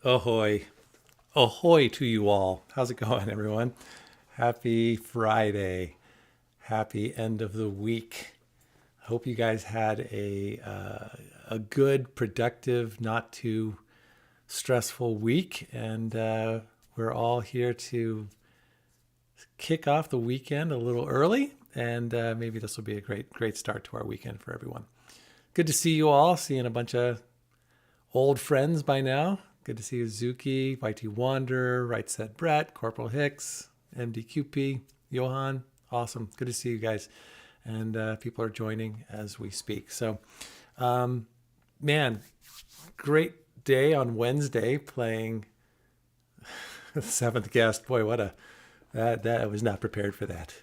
Ahoy. Ahoy to you all. How's it going, everyone? Happy Friday. Happy end of the week. Hope you guys had a good, productive, not too stressful week. And we're all here to kick off the weekend a little early. And maybe this will be a great start to our weekend for everyone. Good to see you all. Seeing a bunch of old friends by now. Good to see you, Zuki, YT Wander, Right Said Brett, Corporal Hicks, MDQP, Johan. Awesome. Good to see you guys. And people are joining as we speak. So, man, great day on Wednesday playing the seventh guest. Boy, that I was not prepared for that.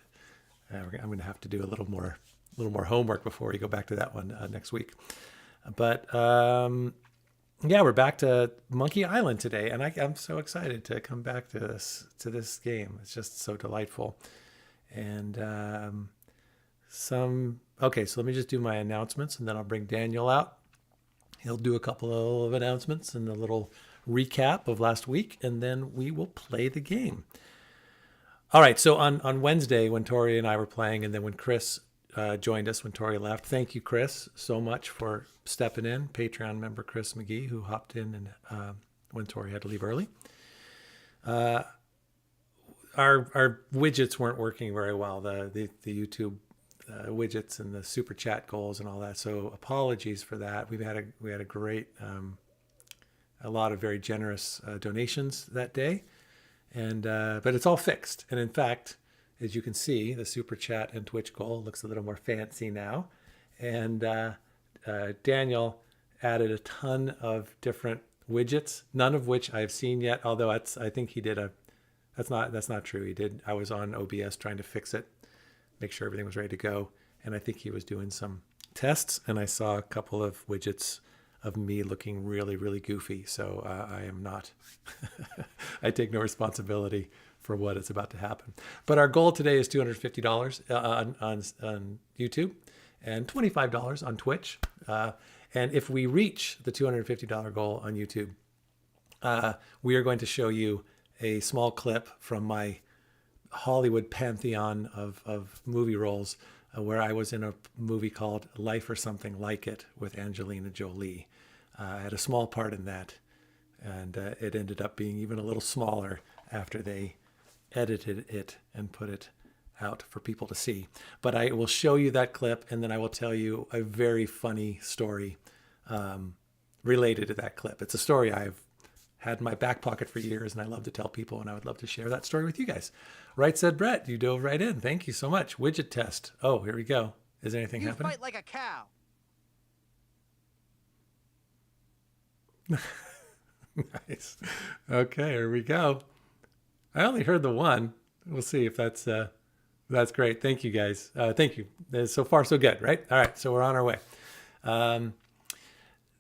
I'm going to have to do a little more homework before we go back to that one next week. But yeah, we're back to Monkey Island today, and I'm so excited to come back to this game. It's just so delightful. And okay, so let me just do my announcements, and then I'll bring Daniel out. He'll do a couple of announcements and a little recap of last week, and then we will play the game. All right, so on Wednesday when Tori and I were playing, and then when Chris joined us when Tori left. Thank you, Chris, so much for stepping in. Patreon member Chris McGee, who hopped in and when Tori had to leave early. Our widgets weren't working very well. The YouTube widgets and the super chat goals and all that. So apologies for that. We had a great, a lot of very generous donations that day, and but it's all fixed. And in fact, as you can see, the super chat and Twitch goal looks a little more fancy now. And Daniel added a ton of different widgets, none of which I've seen yet. Although I think he did that's not true. He did. I was on OBS trying to fix it, make sure everything was ready to go. And I think he was doing some tests, and I saw a couple of widgets of me looking really, really goofy. So I am not, I take no responsibility for what is about to happen. But our goal today is $250 on YouTube and $25 on Twitch. And if we reach the $250 goal on YouTube, we are going to show you a small clip from my Hollywood pantheon of movie roles where I was in a movie called Life or Something Like It with Angelina Jolie. I had a small part in that, and it ended up being even a little smaller after they edited it and put it out for people to see. But I will show you that clip, and then I will tell you a very funny story related to that clip. It's a story I've had in my back pocket for years, and I love to tell people, and I would love to share that story with you guys. Right Said Brett, you dove right in. Thank you so much. Widget test. Oh, here we go. Is anything happening? You fight like a cow. Nice. Okay, here we go. I only heard the one. We'll see if that's great. Thank you, guys. Thank you. So far, so good, right? All right, so we're on our way.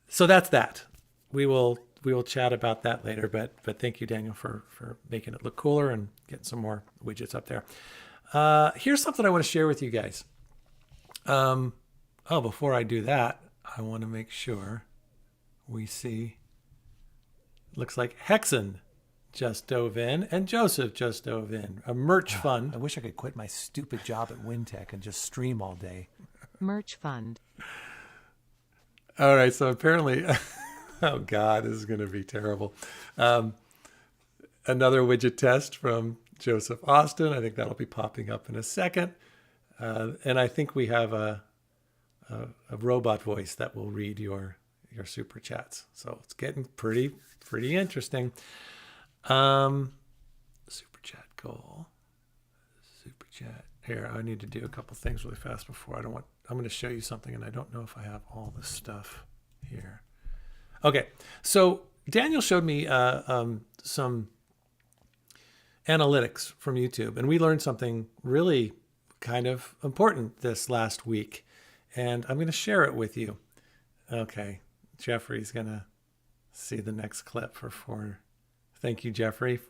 So that's that. We will chat about that later. But thank you, Daniel, for making it look cooler and getting some more widgets up there. Here's something I want to share with you guys. Before I do that, I want to make sure we see. Looks like Hexen just dove in, and Joseph just dove in. A merch fund. I wish I could quit my stupid job at WinTech and just stream all day. Merch fund. All right, so apparently, oh God, this is going to be terrible. Another widget test from Joseph Austin. I think that'll be popping up in a second. And I think we have a robot voice that will read your super chats. So it's getting pretty interesting. Super chat goal. Super chat. Here, I need to do a couple things really fast before I'm going to show you something, and I don't know if I have all this stuff here. Okay, so Daniel showed me some analytics from YouTube, and we learned something really kind of important this last week, and I'm going to share it with you. Okay, Jeffrey's going to see the next clip for thank you, Jeffrey.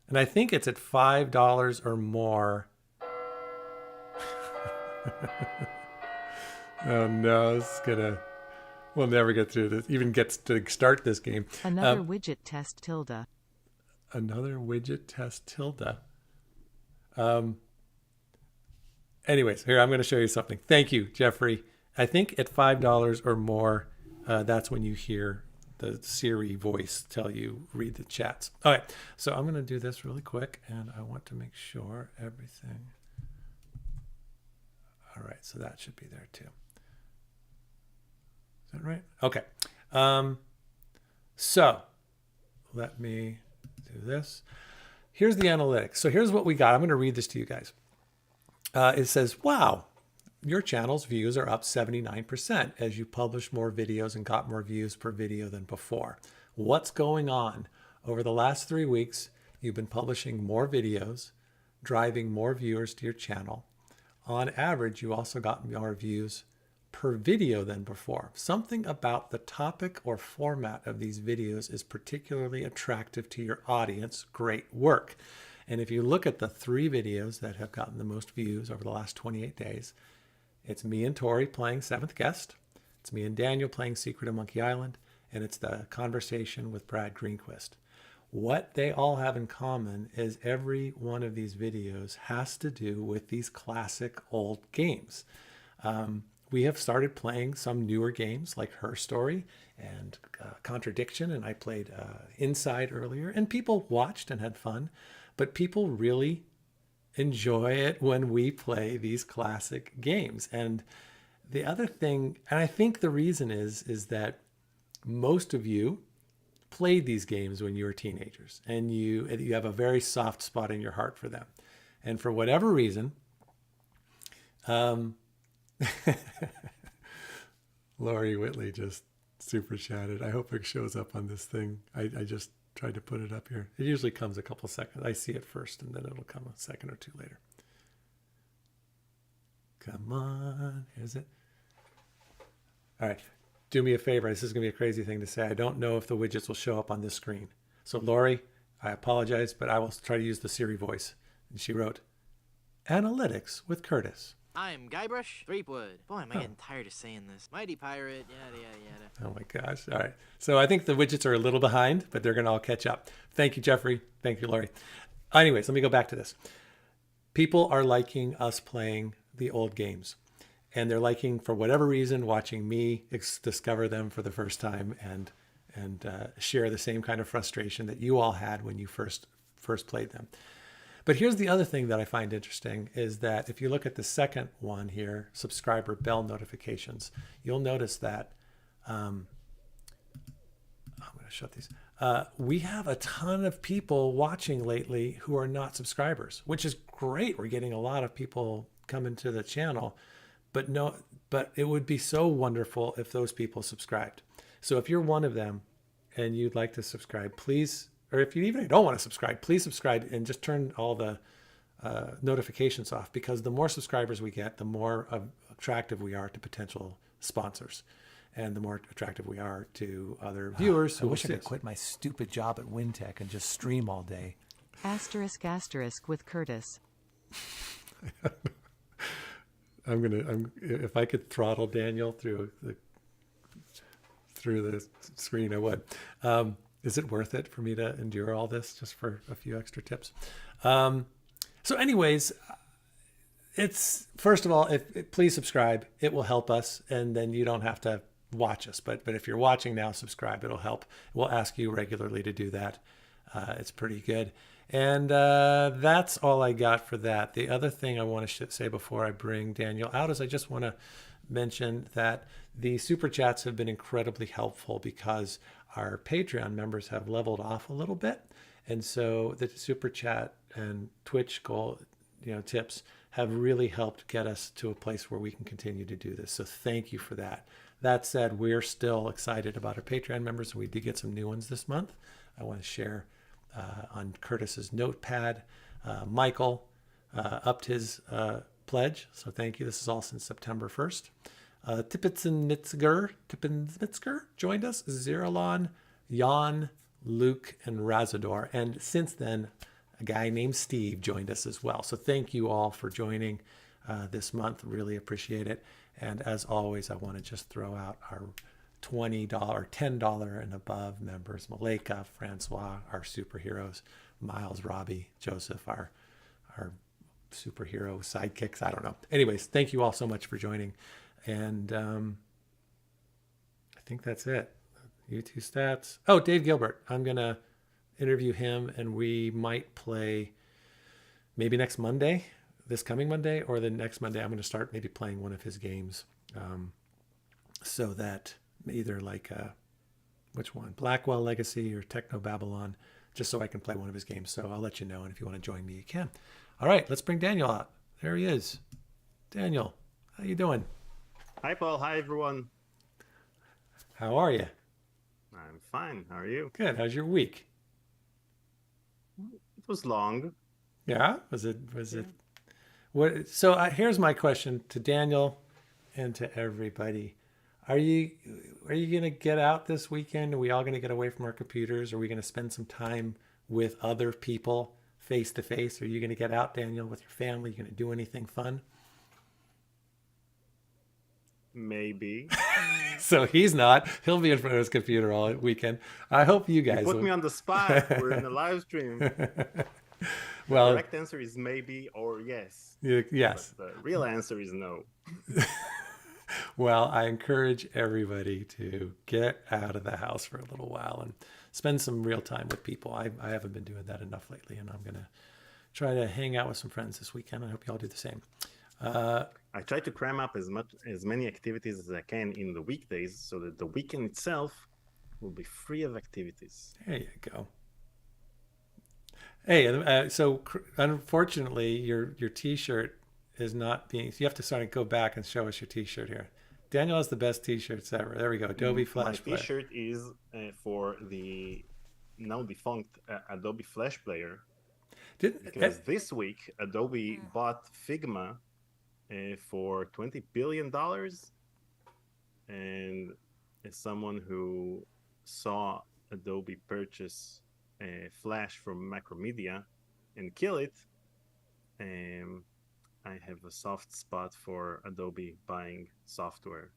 And I think it's at $5 or more. Oh no, this is gonna. We'll never get through this, even get to start this game. Another widget test tilde. Another widget test tilde. Anyways, here, I'm going to show you something. Thank you, Jeffrey. I think at $5 or more, that's when you hear the Siri voice tell you, read the chats. All right, so I'm going to do this really quick, and I want to make sure everything. All right, so that should be there too. Is that right? Okay. So let me do this. Here's the analytics. So here's what we got. I'm going to read this to you guys. It says, wow, your channel's views are up 79% as you publish more videos and got more views per video than before. What's going on? Over the last 3 weeks, you've been publishing more videos, driving more viewers to your channel. On average, you also got more views per video than before. Something about the topic or format of these videos is particularly attractive to your audience. Great work. And if you look at the 3 videos that have gotten the most views over the last 28 days, it's me and Tori playing Seventh Guest, it's me and Daniel playing Secret of Monkey Island, and it's the conversation with Brad Greenquist. What they all have in common is every one of these videos has to do with these classic old games. We have started playing some newer games like Her Story and Contradiction, and I played Inside earlier, and people watched and had fun, but people really enjoy it when we play these classic games. And the other thing, and I think the reason is that most of you played these games when you were teenagers, and you have a very soft spot in your heart for them. And for whatever reason, Lori Whitley just super chatted. I hope it shows up on this thing. I just tried to put it up here. It usually comes a couple seconds. I see it first, and then it'll come a second or two later. Come on. Here's it. All right. Do me a favor. This is going to be a crazy thing to say. I don't know if the widgets will show up on this screen. So Lori, I apologize, but I will try to use the Siri voice. And she wrote, Analytics with Curtis. I'm Guybrush Threepwood. Boy, am I getting tired of saying this. Mighty pirate, yada, yada, yada. Oh my gosh. All right. So I think the widgets are a little behind, but they're going to all catch up. Thank you, Jeffrey. Thank you, Lori. Anyways, let me go back to this. People are liking us playing the old games, and they're liking, for whatever reason, watching me discover them for the first time and share the same kind of frustration that you all had when you first played them. But here's the other thing that I find interesting is that if you look at the second one here, subscriber bell notifications, you'll notice that, I'm going to shut these. We have a ton of people watching lately who are not subscribers, which is great. We're getting a lot of people coming to the channel, but it would be so wonderful if those people subscribed. So if you're one of them and you'd like to subscribe, please, or if you even don't want to subscribe, please subscribe and just turn all the notifications off, because the more subscribers we get, the more attractive we are to potential sponsors, and the more attractive we are to other viewers. I wish I could quit my stupid job at WinTech and just stream all day. Asterisk asterisk with Curtis. If I could throttle Daniel through the screen, I would. Is it worth it for me to endure all this just for a few extra tips? So anyways, it's, first of all, please subscribe. It will help us, and then you don't have to watch us. But if you're watching now, subscribe. It'll help. We'll ask you regularly to do that. It's pretty good. And that's all I got for that. The other thing I want to say before I bring Daniel out is I just want to mention that the super chats have been incredibly helpful, because our Patreon members have leveled off a little bit. And so the super chat and Twitch tips have really helped get us to a place where we can continue to do this. So thank you for that. That said, we're still excited about our Patreon members. We did get some new ones this month. I want to share on Curtis's notepad. Michael upped his pledge. So thank you. This is all since September 1st. Tippensmitzger joined us. Zeralon, Jan, Luke, and Razador. And since then, a guy named Steve joined us as well. So thank you all for joining this month. Really appreciate it. And as always, I want to just throw out our $20, $10 and above members. Malika, Francois, our superheroes. Miles, Robbie, Joseph, our superhero sidekicks. I don't know. Anyways, thank you all so much for joining. And I think that's it. YouTube stats. Oh, Dave Gilbert. I'm going to interview him, and we might play maybe next Monday, this coming Monday, or the next Monday. I'm going to start maybe playing one of his games, so that either like which one, Blackwell Legacy or Techno Babylon, just so I can play one of his games. So I'll let you know, and if you want to join me, you can. All right, let's bring Daniel out. There he is. Daniel, how you doing? Hi, Paul. Hi, everyone. How are you? I'm fine. How are you? Good. How's your week? It was long. Yeah. Was it? What? So here's my question to Daniel and to everybody. Are you gonna get out this weekend? Are we all gonna get away from our computers? Are we gonna spend some time with other people face to face? Are you gonna get out, Daniel, with your family? Are you gonna do anything fun? Maybe. So he's not. He'll be in front of his computer all weekend. I hope you guys You put me on the spot. We're in a live stream. Well, the correct answer is maybe or yes. Yes. But the real answer is no. Well, I encourage everybody to get out of the house for a little while and spend some real time with people. I haven't been doing that enough lately, and I'm going to try to hang out with some friends this weekend. I hope you all do the same. I try to cram up as many activities as I can in the weekdays so that the weekend itself will be free of activities. There you go. Hey, so unfortunately, your T-shirt is not being. You have to sort of go back and show us your T-shirt here. Daniel has the best T-shirts ever. There we go. Adobe Flash My T-shirt is for the now defunct Adobe Flash Player. Because this week Adobe bought Figma for $20 billion, and as someone who saw Adobe purchase Flash from Macromedia and kill it, I have a soft spot for Adobe buying software.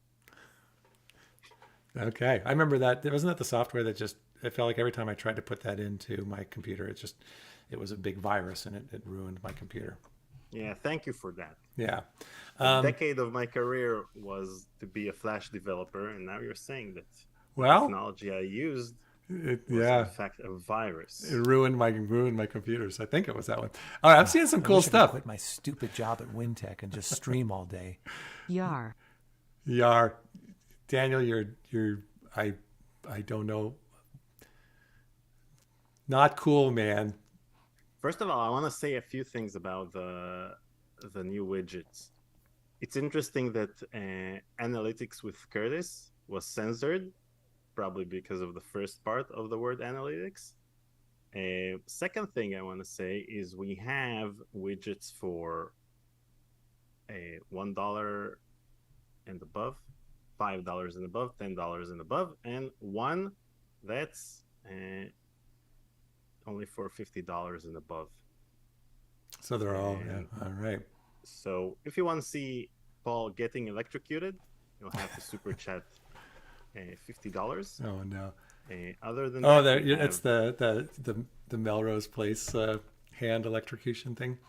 Okay, I remember that. Wasn't that the software that just? It felt like every time I tried to put that into my computer, it was a big virus and it ruined my computer. Yeah, thank you for that. Yeah. A decade of my career was to be a Flash developer, and now you're saying that the technology I used was in fact a virus. It ruined my computers. I think it was that one. All right, I'm seeing some cool stuff. I quit my stupid job at WinTech and just stream all day. Yar. Daniel, I don't know. Not cool, man. First of all, I want to say a few things about the new widgets. It's interesting that analytics with Curtis was censored, probably because of the first part of the word analytics. Second thing I want to say is we have widgets for $1 and above, $5 and above, $10 and above, and one that's only for $50 and above. So they're all all right. So if you want to see Paul getting electrocuted, you'll have to super chat $50. Oh no! Other than it's the Melrose Place hand electrocution thing.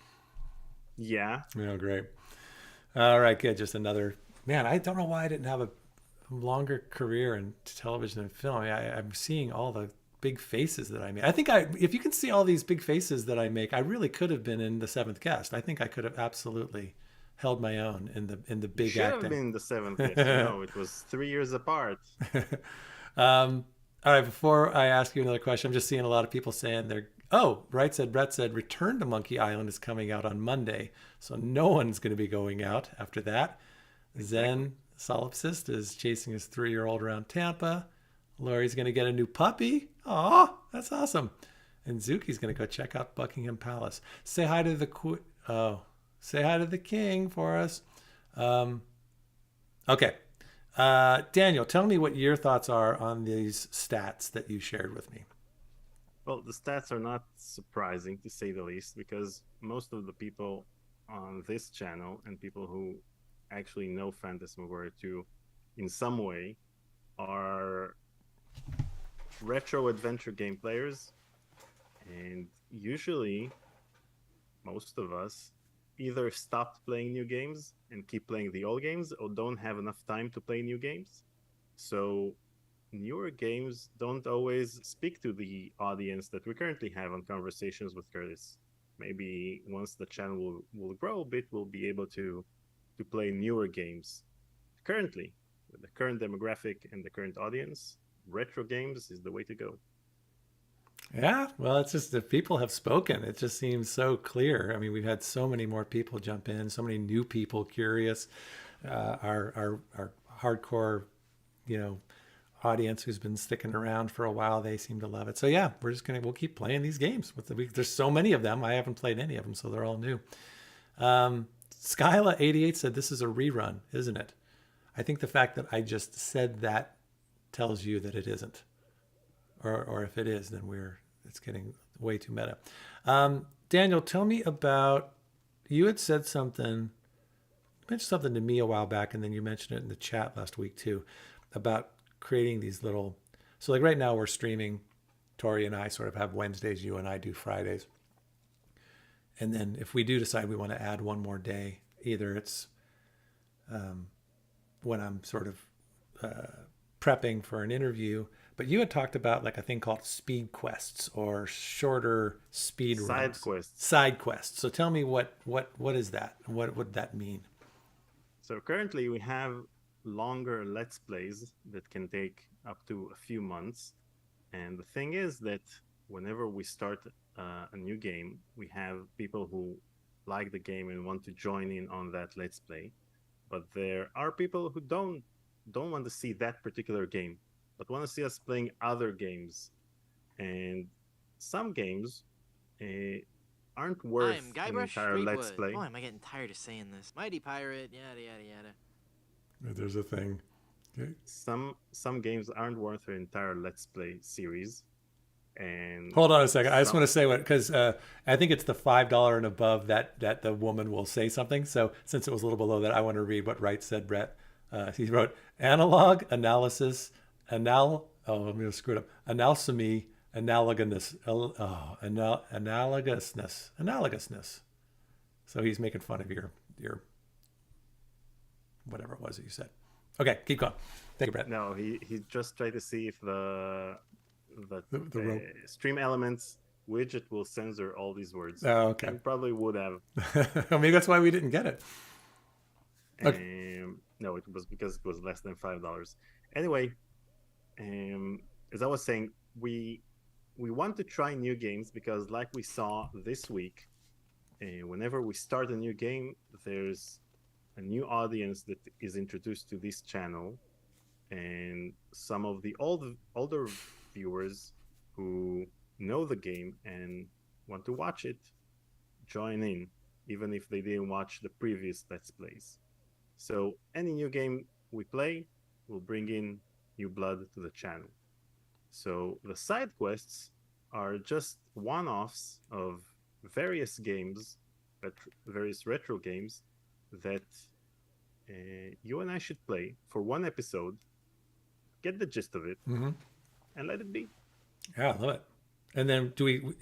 Yeah. Oh, great. All right, good. Just another man. I don't know why I didn't have a longer career in television and film. I'm seeing all the big faces that I make. I think if you can see all these big faces that I make, I really could have been in The Seventh Guest. I think I could have absolutely held my own in the big should acting. Have been The Seventh Guest. No, it was 3 years apart. All right, before I ask you another question, I'm just seeing a lot of people saying Brett said Return to Monkey Island is coming out on Monday, so no one's going to be going out after that. Zen Solipsist is chasing his 3-year-old around Tampa. Lori's going to get a new puppy. Aw, that's awesome. And Zuki's going to go check out Buckingham Palace. Say hi to the king for us. Okay. Daniel, tell me what your thoughts are on these stats that you shared with me. Well, the stats are not surprising, to say the least, because most of the people on this channel and people who actually know Phantasmagoria 2 in some way are retro adventure game players, and usually most of us either stopped playing new games and keep playing the old games, or don't have enough time to play new games. So newer games don't always speak to the audience that we currently have on Conversations with Curtis. Maybe once the channel will grow a bit, we'll be able to play newer games. Currently, with the current demographic and the current audience, retro games is the way to go. Yeah, well, it's just that people have spoken. It just seems so clear. I mean, we've had so many more people jump in, so many new people curious. Our hardcore, audience who's been sticking around for a while, they seem to love it. So yeah, we'll keep playing these games. There's so many of them. I haven't played any of them, so they're all new. Skyla88 said this is a rerun, isn't it? I think the fact that I just said that tells you that it isn't. Or if it is, then it's getting way too meta. Daniel, tell me about, you had said something, mentioned something to me a while back, and then you mentioned it in the chat last week too, about creating these little, so like right now we're streaming, Tori and I sort of have Wednesdays, you and I do Fridays. And then if we do decide we want to add one more day, either it's when I'm sort of prepping for an interview, but you had talked about like a thing called speed quests or shorter speed runs. Side quests. So tell me what is that? What would that mean? So currently we have longer Let's Plays that can take up to a few months. And the thing is that whenever we start a new game, we have people who like the game and want to join in on that Let's Play. But there are people who don't want to see that particular game, but want to see us playing other games. And some games aren't worth I'm an Guybrush entire Let's Threepwood. Play. Boy, am I getting tired of saying this. Mighty pirate, yada yada yada. There's a thing. Okay. Some games aren't worth an entire Let's Play series. And hold on a second. I just want to say because I think it's the $5 and above that the woman will say something. So since it was a little below that, I want to read what Wright said, Brett. He wrote analog analysis, I'm going to screw it up. Analsemy, analogousness. So he's making fun of your whatever it was that you said. Okay, keep going. Thank you, Brett. No, he just tried to see if the rope. Stream Elements widget will censor all these words. Oh, okay. And probably would have. Maybe that's why we didn't get it. Okay. No, it was because it was less than $5. Anyway, as I was saying, we want to try new games because, like we saw this week, whenever we start a new game, there's a new audience that is introduced to this channel, and some of the older viewers who know the game and want to watch it join in, even if they didn't watch the previous Let's Plays. So any new game we play will bring in new blood to the channel. So the side quests are just one-offs of various games, various retro games that you and I should play for one episode, get the gist of it, and let it be. Yeah, I love it. And then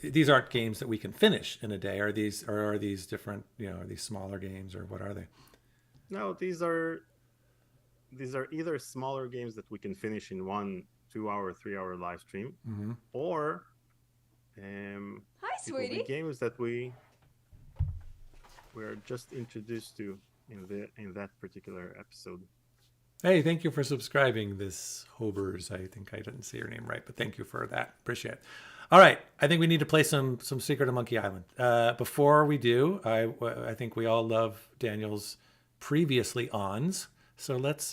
these aren't games that we can finish in a day. Are these different, are these smaller games, or what are they? No, these are either smaller games that we can finish in 1 2-hour, 3-hour live stream, or hi, sweetie, games that we are just introduced to in that particular episode. Hey, thank you for subscribing, this Hobers. I think I didn't say your name right, but thank you for that. Appreciate it. All right, I think we need to play some Secret of Monkey Island. Before we do, I think we all love Daniel's previously ons. So let's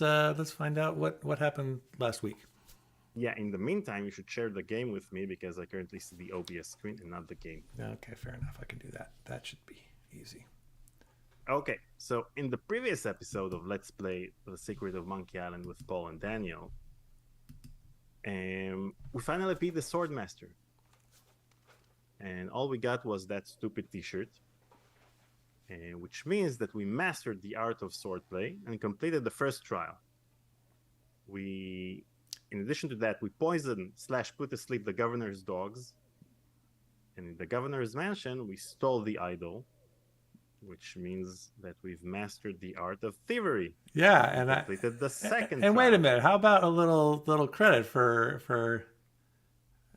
find out what happened last week. Yeah, in the meantime, you should share the game with me because I currently see the OBS screen and not the game. Okay, fair enough. I can do that. That should be easy. Okay, so in the previous episode of Let's Play The Secret of Monkey Island with Paul and Daniel, we finally beat the Swordmaster. And all we got was that stupid t-shirt, which means that we mastered the art of swordplay and completed the first trial. We in addition to that, we poisoned / put to sleep the governor's dogs. And in the governor's mansion, we stole the idol, which means that we've mastered the art of thievery. Yeah, We and completed the second and wait a trial. minute. How about a little credit for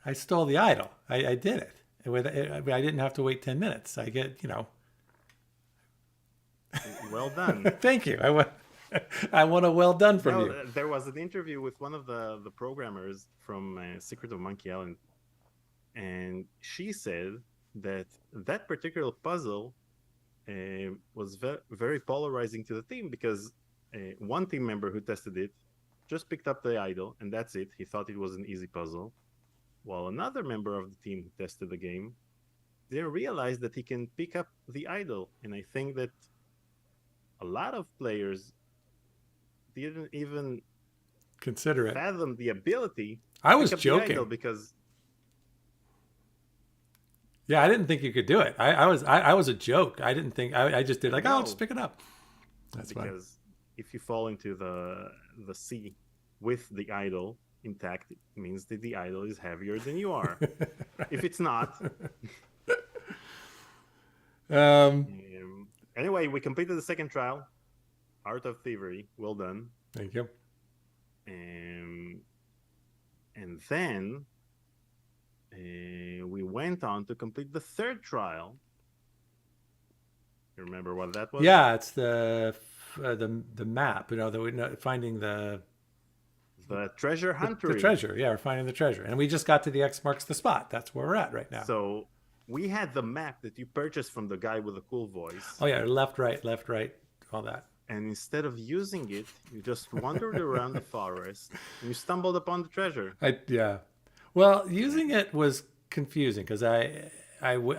I stole the idol. I did it. I didn't have to wait 10 minutes. I get, Well done. Thank you. I want a well done from you. There was an interview with one of the programmers from Secret of Monkey Island, and she said that particular puzzle was very polarizing to the team, because one team member who tested it just picked up the idol, and that's it. He thought it was an easy puzzle. While another member of the team who tested the game, they realized that he can pick up the idol. And I think that a lot of players didn't even Consider it. fathom the ability I to was pick up the idol, joking. because Yeah, I didn't think you could do it. I was a joke. I didn't think. I just did No. just pick it up. That's fine. because if you fall into the sea with the idol intact, it means that the idol is heavier than you are. If it's not, anyway, we completed the second trial, Art of Thievery. Well done. Thank you. And then we went on to complete the third trial. You remember what that was? Yeah, it's the map. Finding the treasure hunt. the treasure. Yeah, we're finding the treasure, and we just got to the X marks the spot. That's where we're at right now. So we had the map that you purchased from the guy with the cool voice. Oh yeah, left, right, all that. And instead of using it, you just wandered around the forest and you stumbled upon the treasure. Well, using it was confusing because I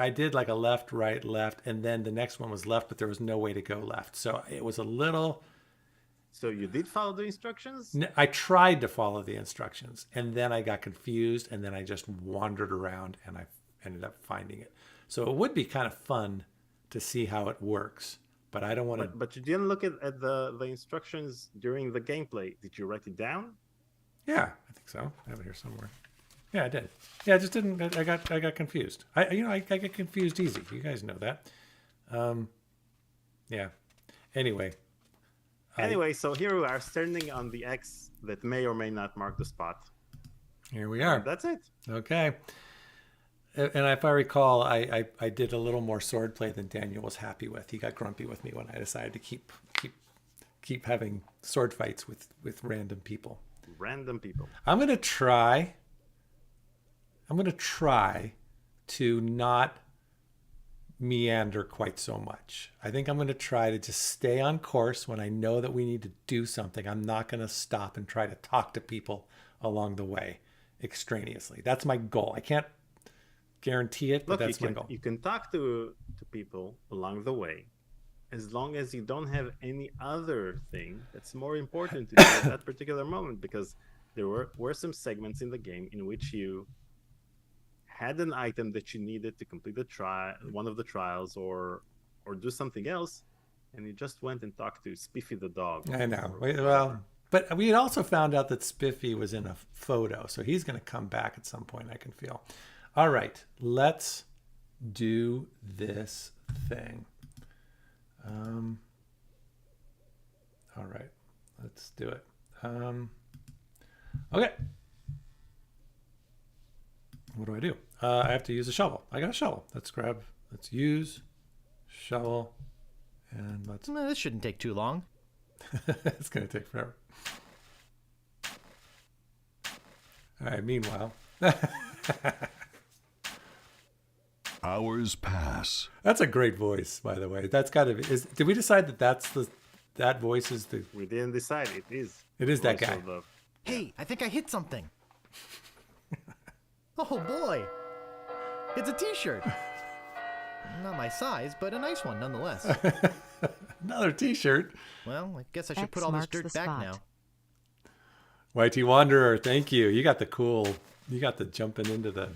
did like a left, right, left, and then the next one was left, but there was no way to go left. So it was a little. So you did follow the instructions? I tried to follow the instructions, and then I got confused, and then I just wandered around, and I ended up finding it. So it would be kind of fun to see how it works, but I don't want to. But you didn't look at the instructions during the gameplay. Did you write it down? Yeah, I think so. I have it here somewhere. Yeah, I did. Yeah, I just didn't. I got confused. I get confused easy. You guys know that. Yeah. Anyway. So here we are standing on the X that may or may not mark the spot. Here we are. That's it. Okay. And if I recall, I did a little more swordplay than Daniel was happy with. He got grumpy with me when I decided to keep having sword fights with random people. Random people. I'm gonna try to not meander quite so much. I think I'm going to try to just stay on course when I know that we need to do something. I'm not going to stop and try to talk to people along the way extraneously. That's my goal. I can't guarantee it, but that's my goal. You can talk to people along the way, as long as you don't have any other thing that's more important to do at that particular moment, because there were some segments in the game in which you had an item that you needed to complete one of the trials or do something else, and you just went and talked to Spiffy the dog. I know. Well, but we had also found out that Spiffy was in a photo, so he's going to come back at some point, I can feel. All right, let's do this thing. All right, let's do it. Okay. What do I do? I have to use a shovel. I got a shovel. Let's use shovel, and let's. This shouldn't take too long. It's going to take forever. All right, meanwhile. Hours pass. That's a great voice, by the way. That's got to be. Did we decide that voice is the? We didn't decide. It is. It is that guy. Hey, I think I hit something. Oh boy, it's a T-shirt. Not my size, but a nice one nonetheless. Another T-shirt. Well, I guess I should X put all this marks dirt the back spot. now. YT Wanderer, thank you. You got the jumping into the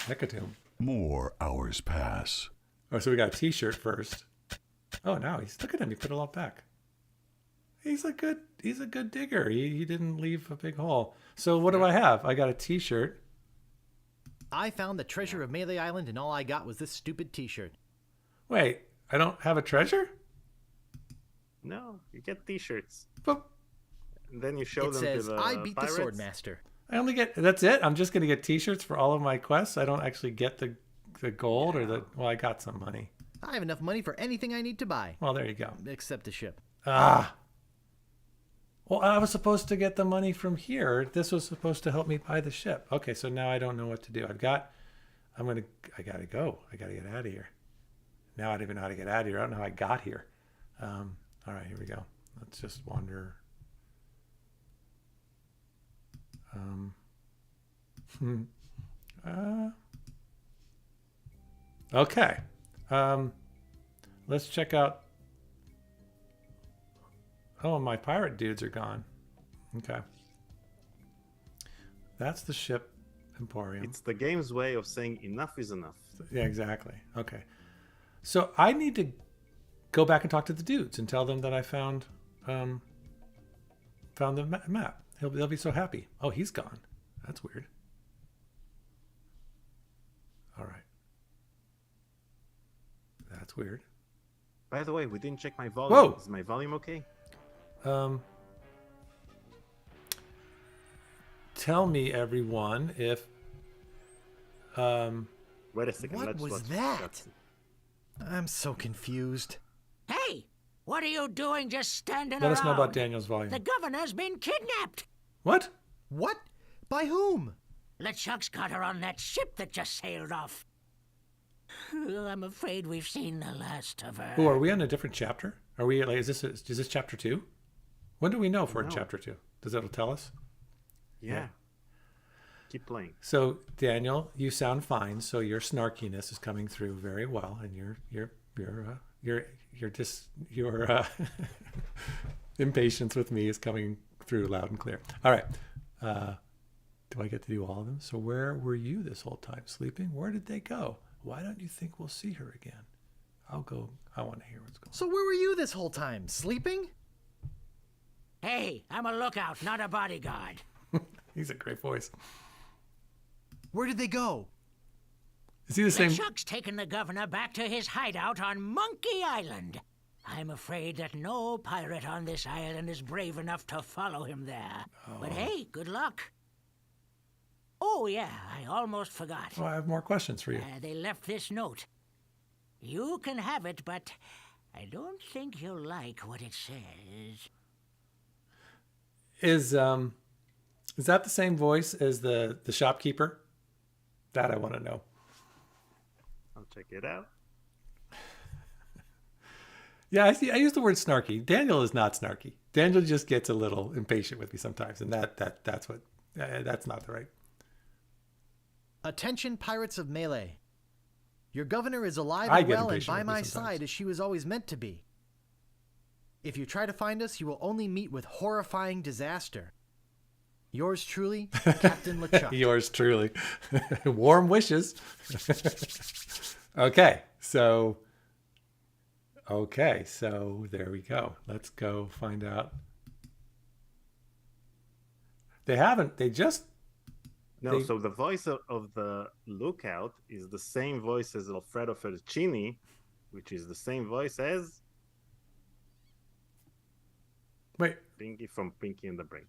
hecatomb. More hours pass. Oh, so we got a T-shirt first. Oh, now look at him. He put it all back. He's a good digger. He didn't leave a big hole. So what do I have? I got a t-shirt. I found the treasure of Melee Island, and all I got was this stupid T-shirt. Wait, I don't have a treasure? No, you get T-shirts. But And then you show It them says, to the I beat pirates. the Swordmaster. I only get, that's it? I'm just going to get t-shirts for all of my quests? I don't actually get the gold or the, well, I got some money. I have enough money for anything I need to buy. Well, there you go. Except the ship. Ah. Well, I was supposed to get the money from here. This was supposed to help me buy the ship. Okay, so now I don't know what to do. I gotta go. I gotta get out of here. Now I don't even know how to get out of here. I don't know how I got here. All right, here we go. Let's just wander. Okay. Let's check out. Oh, my pirate dudes are gone. Okay. That's the ship Emporium. It's the game's way of saying enough is enough. Yeah, exactly. Okay. So I need to go back and talk to the dudes and tell them that I found the map. They'll be so happy. Oh, he's gone. That's weird. All right. That's weird. By the way, we didn't check my volume. Whoa! Is my volume okay? Tell me, everyone, if Wait a second. What was that? I'm so confused. Hey, what are you doing just standing let around? us know about Daniel's volume. The governor's been kidnapped. What? What? By whom? LeChuck's got her on that ship that just sailed off. I'm afraid we've seen the last of her. Oh, are we on a different chapter? Are we like? Is this chapter 2? When do we know if we're in No. chapter 2? Does it tell us? Yeah. Keep playing. So Daniel, you sound fine. So your snarkiness is coming through very well, and your impatience with me is coming through loud and clear. All right. Do I get to do all of them? So where were you this whole time? Sleeping? Where did they go? Why don't you think we'll see her again? I'll go. I want to hear what's going on. So where were you this whole time? Sleeping? Hey, I'm a lookout, not a bodyguard. He's a great voice. Where did they go? Is he the same? LeChuck's taken the governor back to his hideout on Monkey Island. I'm afraid that no pirate on this island is brave enough to follow him there. But hey, good luck. Oh, yeah, I almost forgot. Oh, I have more questions for you. They left this note. You can have it, but I don't think you'll like what it says. Is that the same voice as the shopkeeper? That I want to know. I'll check it out. Yeah, I use the word snarky. Daniel is not snarky. Daniel just gets a little impatient with me sometimes, and that's not the right. Attention, pirates of Melee. Your governor is alive I and get well and impatient by with me my sometimes. side as she was always meant to be. If you try to find us, you will only meet with horrifying disaster. Yours truly, Captain LeChuck. Yours truly. Warm wishes. Okay, so there we go. Let's go find out. So the voice of the lookout is the same voice as Alfredo Fettuccini, which is the same voice as Wait, Pinky from Pinky and the Brain.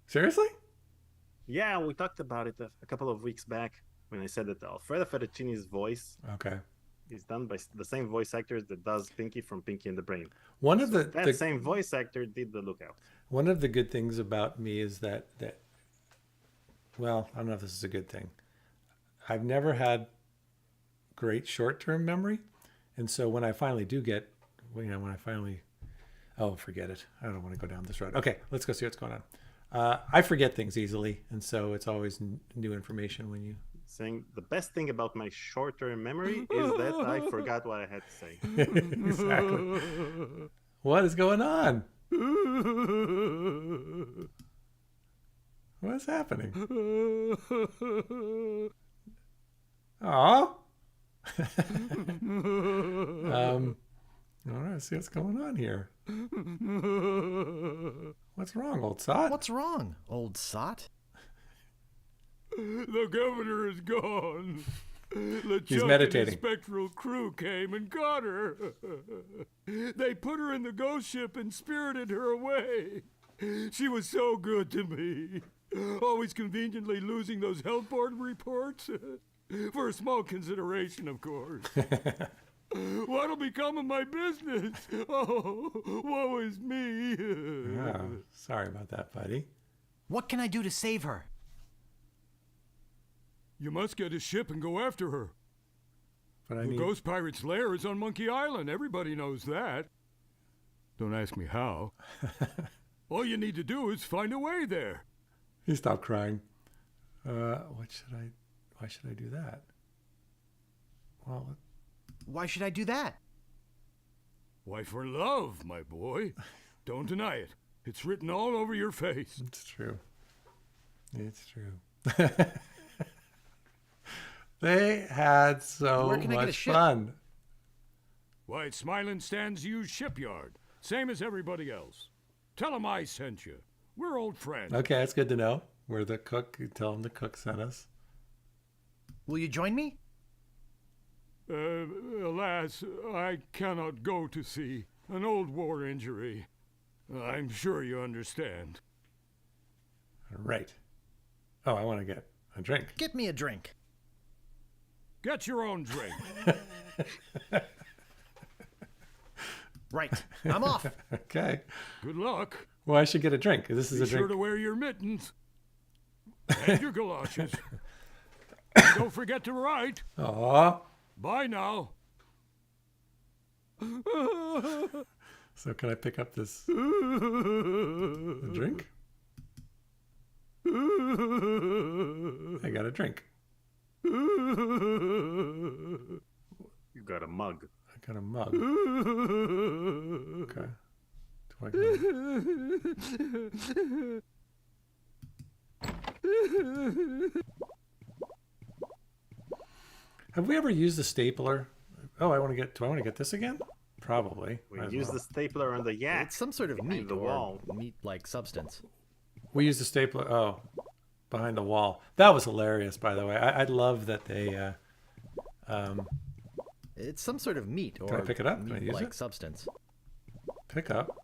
seriously? Yeah, we talked about it a couple of weeks back when I said that Alfredo Fettuccini's voice Okay. is done by the same voice actor that does Pinky from Pinky and the Brain. One of That same voice actor did the lookout. One of the good things about me is that well, I don't know if this is a good thing. I've never had great short-term memory, and so when I finally do get, forget it. I don't want to go down this road. Okay, let's go see what's going on. I forget things easily, and so it's always new information when you. Saying the best thing about my short-term memory is that I forgot what I had to say. Exactly. What is going on? What's happening? Aw. All right, see what's going on here. What's wrong, old sot? What's wrong, old sot? The governor is gone. He's meditating. And his spectral crew came and got her. They put her in the ghost ship and spirited her away. She was so good to me. Always conveniently losing those health board reports. For a small consideration, of course. What'll become of my business? Oh, woe is me. Oh, sorry about that, buddy. What can I do to save her? You must get a ship and go after her. But I The need... ghost pirate's lair is on Monkey Island. Everybody knows that. Don't ask me how. All you need to do is find a way there. He stopped crying. Why should I do that? Well, Why should I do that? Why, for love, my boy. Don't deny it. It's written all over your face. it's true. It's true. They had so Where can I get a much ship? fun. Why, it's Smiling Stand's used shipyard. Same as everybody else. Tell 'em I sent you. We're old friends. Okay, that's good to know. We're the cook. You tell him the cook sent us. Will you join me? Alas, I cannot go to sea. An old war injury. I'm sure you understand. Right. Oh, I want to get a drink. Get me a drink. Get your own drink. Right. I'm off. Okay. Good luck. Well, I should get a drink. This is Be a drink. sure to wear your mittens. And your galoshes. And don't forget to write. Aw. Bye now. So can I pick up this drink? I got a drink. You got a mug. I got a mug. Okay. Do I go? Have we ever used the stapler? Oh, do I want to get this again? Probably. We Might as use well. the stapler on the yak. It's some sort of behind meat the or wall. meat-like substance. We used the stapler. Oh, behind the wall. That was hilarious, by the way. I love that they. It's some sort of meat or Can I pick it up? Can I use meat-like it? substance. Pick up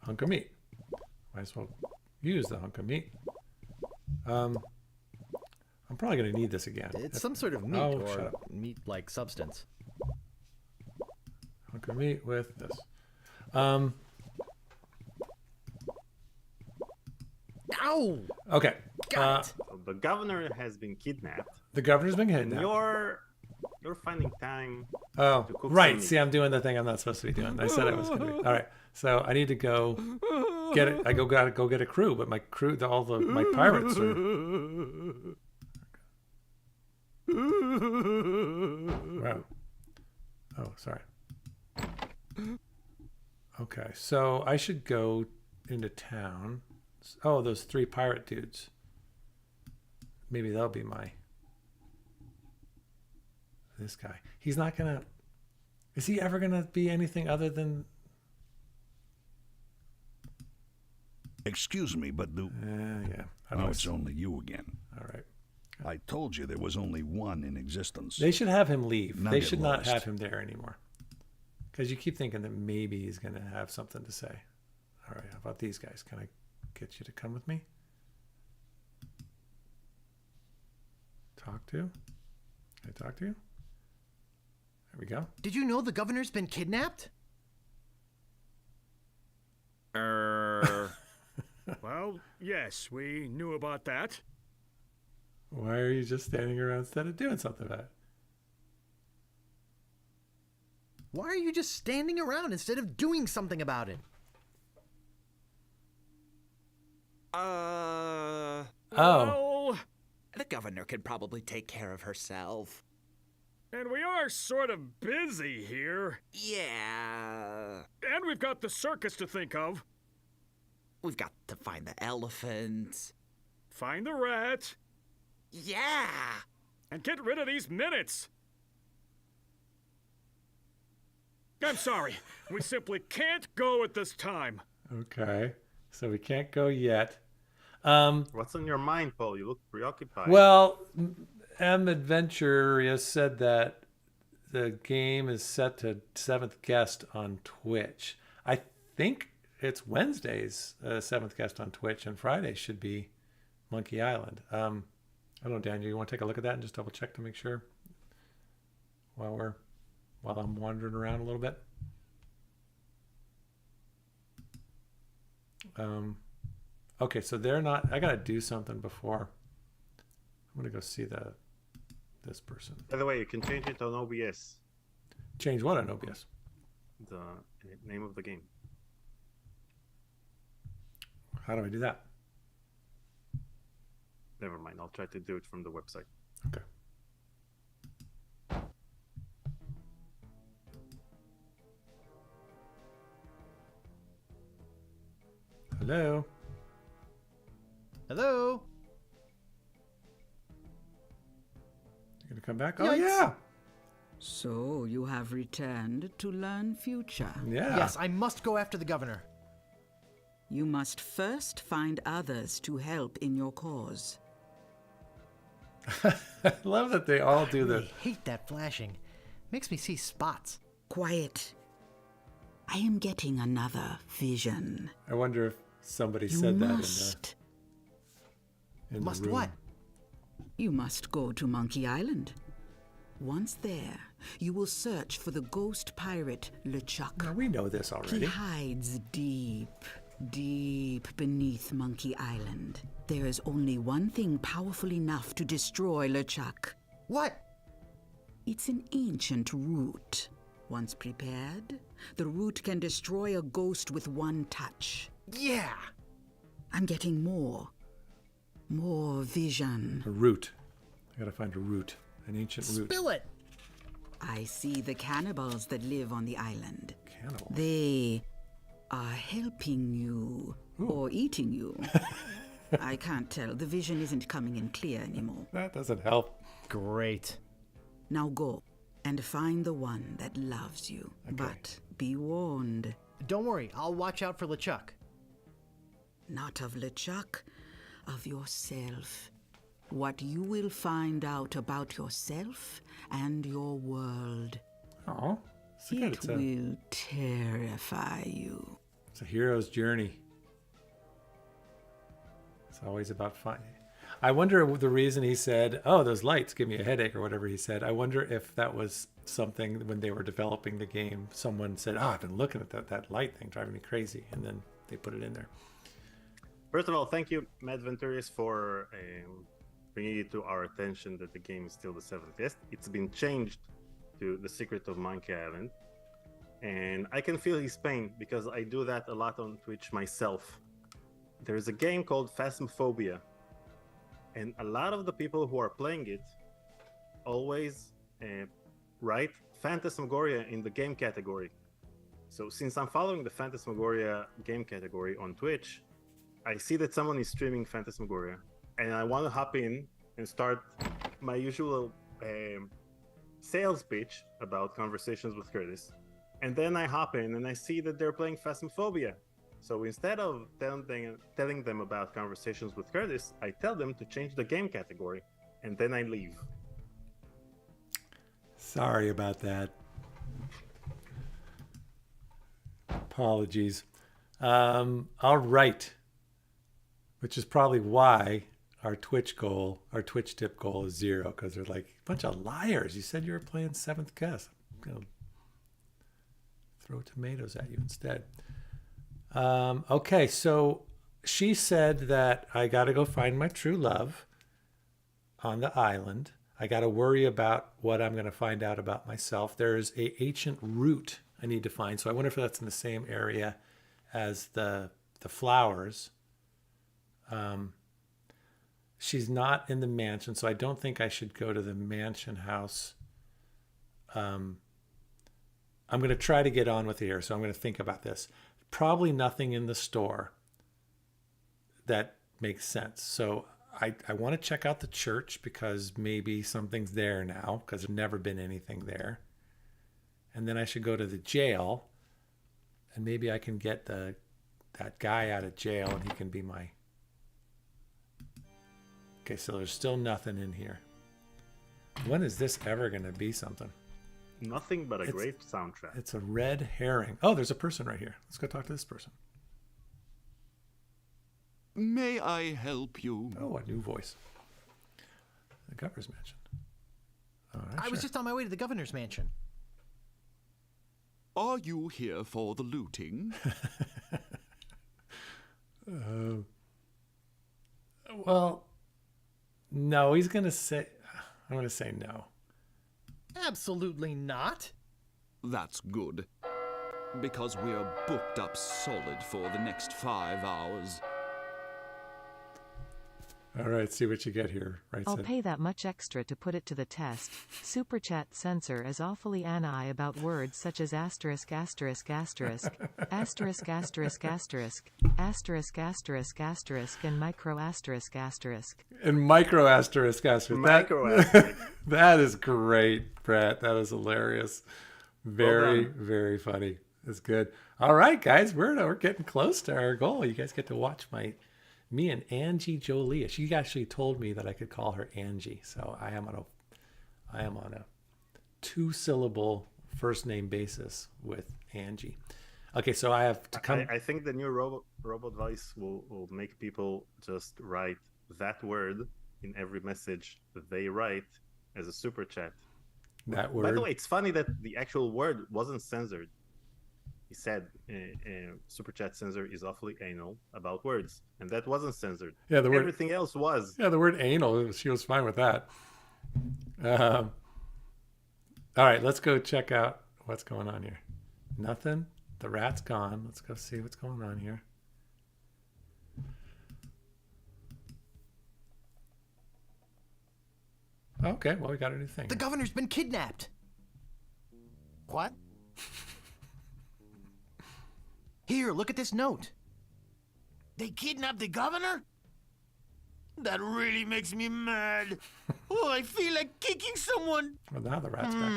hunk of meat. Might as well use the hunk of meat. I'm probably going to need this again. It's some sort of meat Oh, shut or up. meat-like substance. Hunk of meat with this. Ow! Okay. Got it. So the governor has been kidnapped. The governor's been hit And now. you're finding time. Oh, to cook right. some See, I'm doing the thing I'm not supposed to be doing. I said I was going to be. All right. So I need to go get it. Gotta go get a crew, but my crew, my pirates are. Wow. Oh, sorry. Okay, so I should go into town. Oh, those 3 pirate dudes. Maybe they'll be this guy. He's not gonna. Is he ever gonna be anything other than? Excuse me, but Yeah. Oh, it's only you again. All right. I told you there was only one in existence. They should have him leave. Now They get should not lost. have him there anymore. Because you keep thinking that maybe he's going to have something to say. All right, how about these guys? Can I get you to come with me? Talk to? Can I talk to you? There we go. Did you know the governor's been kidnapped? Well, yes, we knew about that. Why are you just standing around instead of doing something about it? Why are you just standing around instead of doing something about it? Oh. Well, The governor can probably take care of herself. and we are sort of busy here. Yeah. And we've got the circus to think of. We've got to find the elephant. Find the rat. Yeah. And get rid of these minutes. I'm sorry. We simply can't go at this time. Okay. So we can't go yet. What's on your mind, Paul? You look preoccupied. Well, M. Adventurious said that the game is set to 7th guest on Twitch. I think it's Wednesday's 7th guest on Twitch, and Friday should be Monkey Island. I don't know, Daniel, you want to take a look at that and just double check to make sure while I'm wandering around a little bit? Okay, so they're not. I gotta do something before. I'm gonna go see this person. By the way, you can change it on OBS. Change what on OBS? The name of the game. How do I do that? Never mind. I'll try to do it from the website. Okay. Hello. Hello? You gonna come back? Oh, Yikes. yeah. So you have returned to learn future. Yeah. Yes, I must go after the governor. You must first find others to help in your cause. I love that they all do I this. hate that flashing. Makes me see spots. Quiet. I am getting another vision. I wonder if somebody You said must. that in the Must room. what? You must go to Monkey Island. Once there, you will search for the ghost pirate LeChuck. Now, we know this He already. hides deep beneath Monkey Island. There is only one thing powerful enough to destroy LeChuck. What? It's an ancient root. Once prepared, the root can destroy a ghost with one touch. Yeah! I'm getting more vision. A root. I gotta find a root. An ancient root. Spill it! I see the cannibals that live on the island. Cannibal. They are helping you or eating you. I can't tell. The vision isn't coming in clear anymore. That doesn't help. Great. Now go and find the one that loves you. Okay. But be warned. Don't worry, I'll watch out for LeChuck. Not of LeChuck, of yourself. What you will find out about yourself and your world. Oh, it's good. It will terrify you. It's a hero's journey. It's always about fun. I wonder the reason he said, "Oh, those lights give me a headache," or whatever he said. I wonder if that was something when they were developing the game. Someone said, "Oh, I've been looking at that light thing driving me crazy," and then they put it in there. First of all, thank you, Matt Venturius, for bringing it to our attention that the game is still the 7th guest. It's been changed to The Secret of Monkey Island. And I can feel his pain because I do that a lot on Twitch myself. There's a game called Phasmophobia. And a lot of the people who are playing it always write Phantasmagoria in the game category. So since I'm following the Phantasmagoria game category on Twitch, I see that someone is streaming Phantasmagoria, and I want to hop in and start my usual sales pitch about Conversations with Curtis. And then I hop in and I see that they're playing Phasmophobia. So instead of telling them about Conversations with Curtis, I tell them to change the game category, and then I leave. Sorry about that. Apologies. All right. Which is probably why our Twitch tip goal is 0, because they're like, a bunch of liars. You said you were playing 7th guest. I'm going to throw tomatoes at you instead. Okay, so she said that I got to go find my true love on the island. I got to worry about what I'm going to find out about myself. There's a ancient root I need to find. So I wonder if that's in the same area as the flowers. She's not in the mansion, so I don't think I should go to the mansion house. I'm going to try to get on with it here, so I'm going to think about this. Probably nothing in the store that makes sense. So I want to check out the church because maybe something's there now because there's never been anything there. and then I should go to the jail, and maybe I can get that guy out of jail, and he can be my... Okay, so there's still nothing in here. When is this ever going to be something? Nothing but a great soundtrack. It's a red herring. Oh, there's a person right here. Let's go talk to this person. May I help you? Oh, a new voice. The governor's mansion. All right, I was just on my way to the governor's mansion. Are you here for the looting? Well, no, he's going to say... I'm going to say no. Absolutely not. That's good. Because we're booked up solid for the next 5 hours. All right, see what you get here. Right, I'll Sid? pay that much extra to put it to the test. Super chat censor is awfully anti about words such as asterisk asterisk asterisk, asterisk asterisk asterisk, asterisk asterisk asterisk, and micro asterisk asterisk. And micro asterisk asterisk. Micro asterisk. That is great, Brett. That is hilarious. Very, very funny. That's good. All right, guys, we're getting close to our goal. You guys get to watch me and Angie Jolie. She actually told me that I could call her Angie, so I am on a 2-syllable first name basis with Angie. Okay, so I have to come. I think the new robot voice will make people just write that word in every message that they write as a super chat. That word. By the way, it's funny that the actual word wasn't censored. He said, super chat censor is awfully anal about words, and that wasn't censored. Yeah, the word. Everything else was. Yeah, the word anal. She was fine with that. All right, let's go check out what's going on here. Nothing. The rat's gone. Let's go see what's going on here. Okay, well, we got a new thing. The governor's been kidnapped. What? Here, look at this note. They kidnapped the governor? That really makes me mad. Oh, I feel like kicking someone. Well, now the rat's back.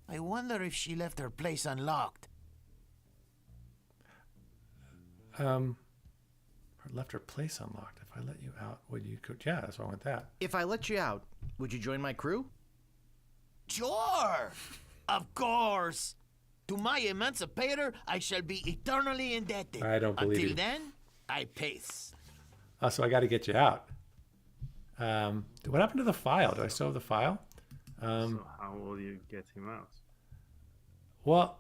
I wonder if she left her place unlocked. Left her place unlocked. If I let you out, would you? Yeah, that's wrong with that. If I let you out, would you join my crew? Sure. Of course. To my emancipator, I shall be eternally indebted. I don't believe Until you. then, I pace. Oh, so I got to get you out. What happened to the file? Do I still have the file? So how will you get him out? Well,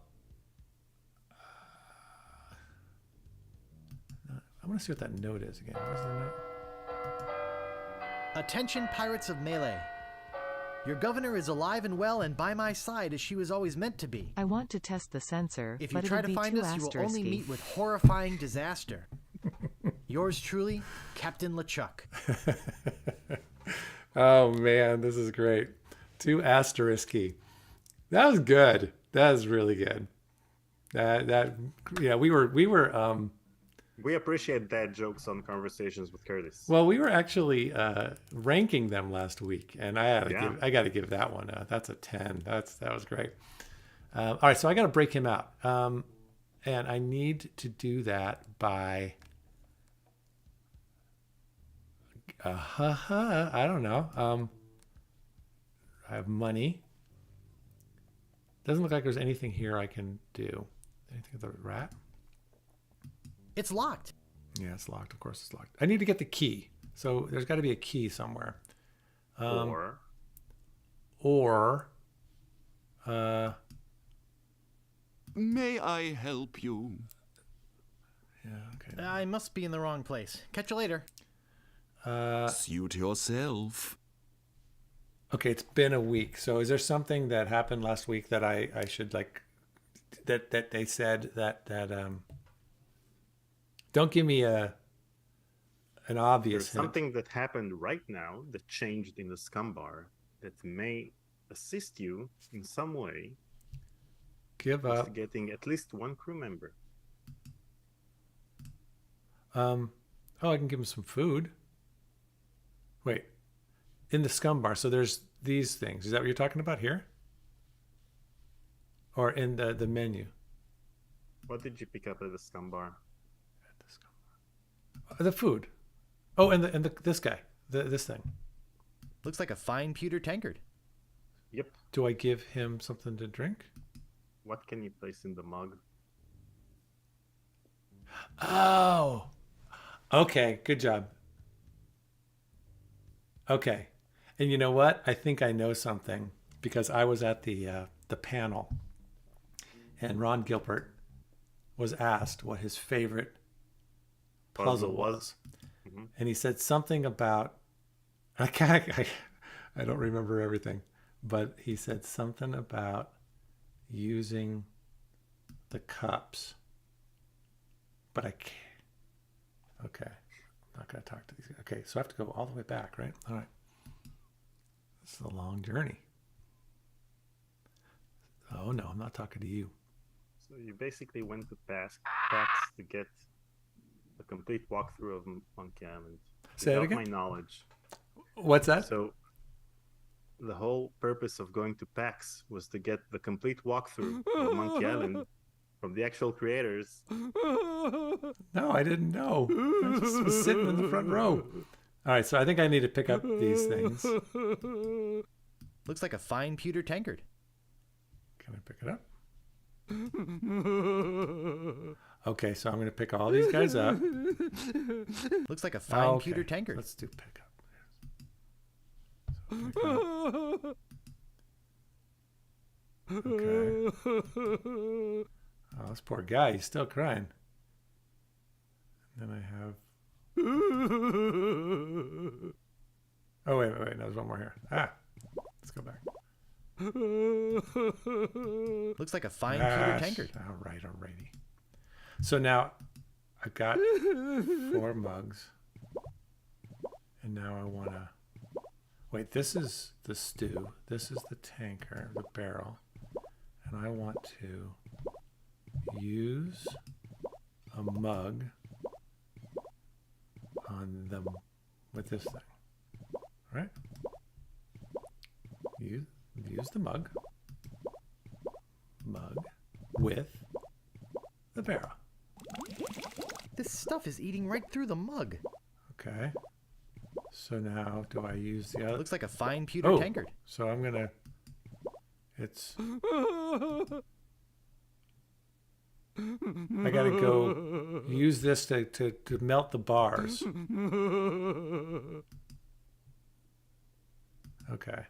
I want to see what that note is again. Where's the note? Attention, pirates of Melee. Your governor is alive and well and by my side as she was always meant to be. I want to test the sensor, If you but try it'll to be find too us, you will only asterisky. meet with horrifying disaster. Yours truly, Captain LeChuck. Oh man, this is great. 2 asterisky. That was good. That was really good. Yeah, we were We appreciate dad jokes on Conversations with Curtis. well, we were actually ranking them last week, and I got to give that one. That's a 10. That was great. All right, so I got to break him out, and I need to do that by. I don't know. I have money. Doesn't look like there's anything here I can do. Anything with the rat? It's locked. Yeah, it's locked. Of course it's locked. I need to get the key. So there's got to be a key somewhere. Or May I help you? Yeah, okay. I must be in the wrong place. Catch you later. Suit yourself. Okay, it's been a week. So is there something that happened last week that I should like that they said that don't give me an obvious There's something that happened right now that changed in the scum bar that may assist you in some way. Give up. with getting at least one crew member. Oh, I can give him some food. Wait, in the scum bar. So there's these things. Is that what you're talking about here? or in the menu. What did you pick up at the scum bar? The food. Oh, and this guy, this thing. Looks like a fine pewter tankard. Yep. Do I give him something to drink? What can you place in the mug? Oh, okay. Good job. Okay. And you know what? I think I know something because I was at the panel and Ron Gilbert was asked what his favorite puzzle was. Mm-hmm. And he said something about, I don't remember everything, but he said something about using the cups. But I can't. Okay. I'm not going to talk to these guys. Okay. So I have to go all the way back, right? All right. This is a long journey. Oh, no, I'm not talking to you. So you basically went to PAX to get a complete walkthrough of Monkey Island. Say it Without again? my knowledge. What's that? So the whole purpose of going to PAX was to get the complete walkthrough of Monkey Island from the actual creators. No, I didn't know. I just was sitting in the front row. All right, so I think I need to pick up these things. Looks like a fine pewter tankard. Can I pick it up? Okay, so I'm going to pick all these guys up. Looks like a fine pewter tankard. Let's do pick up. Okay. Oh, this poor guy. He's still crying. And then I have... Oh, wait. No, there's one more here. Let's go back. Looks like a fine pewter tankard. All righty. So now I've got 4 mugs. And now I want to... Wait, this is the stew. This is the tanker, the barrel. And I want to use a mug on them with this thing. All right? Use the mug with the barrel. This stuff is eating right through the mug. Okay. So now, do I use the other? Looks like a fine pewter tankard. So I'm gonna. It's. I gotta go use this to melt the bars. Okay.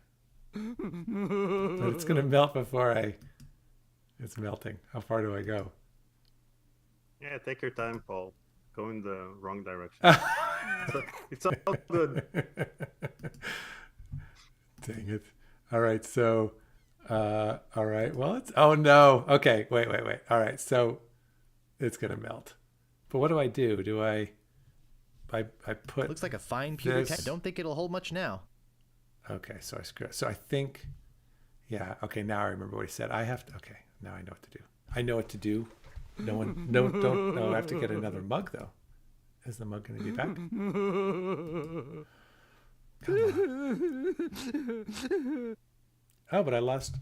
But it's gonna melt before it's melting. How far do I go? Yeah, take your time, Paul. Go in the wrong direction. It's all good. Dang it. All right, so all right. Well, it's no. Okay, wait. All right, so it's gonna melt. But what do I do? Do I put Looks like a fine pewter tankard. Don't think it'll hold much now. Okay, so I screw. So I think, yeah. Okay, now I remember what he said. I have to. Okay, now I know what to do. I know what to do. No, I have to get another mug though. Is the mug going to be back? Come on. Oh, but I lost.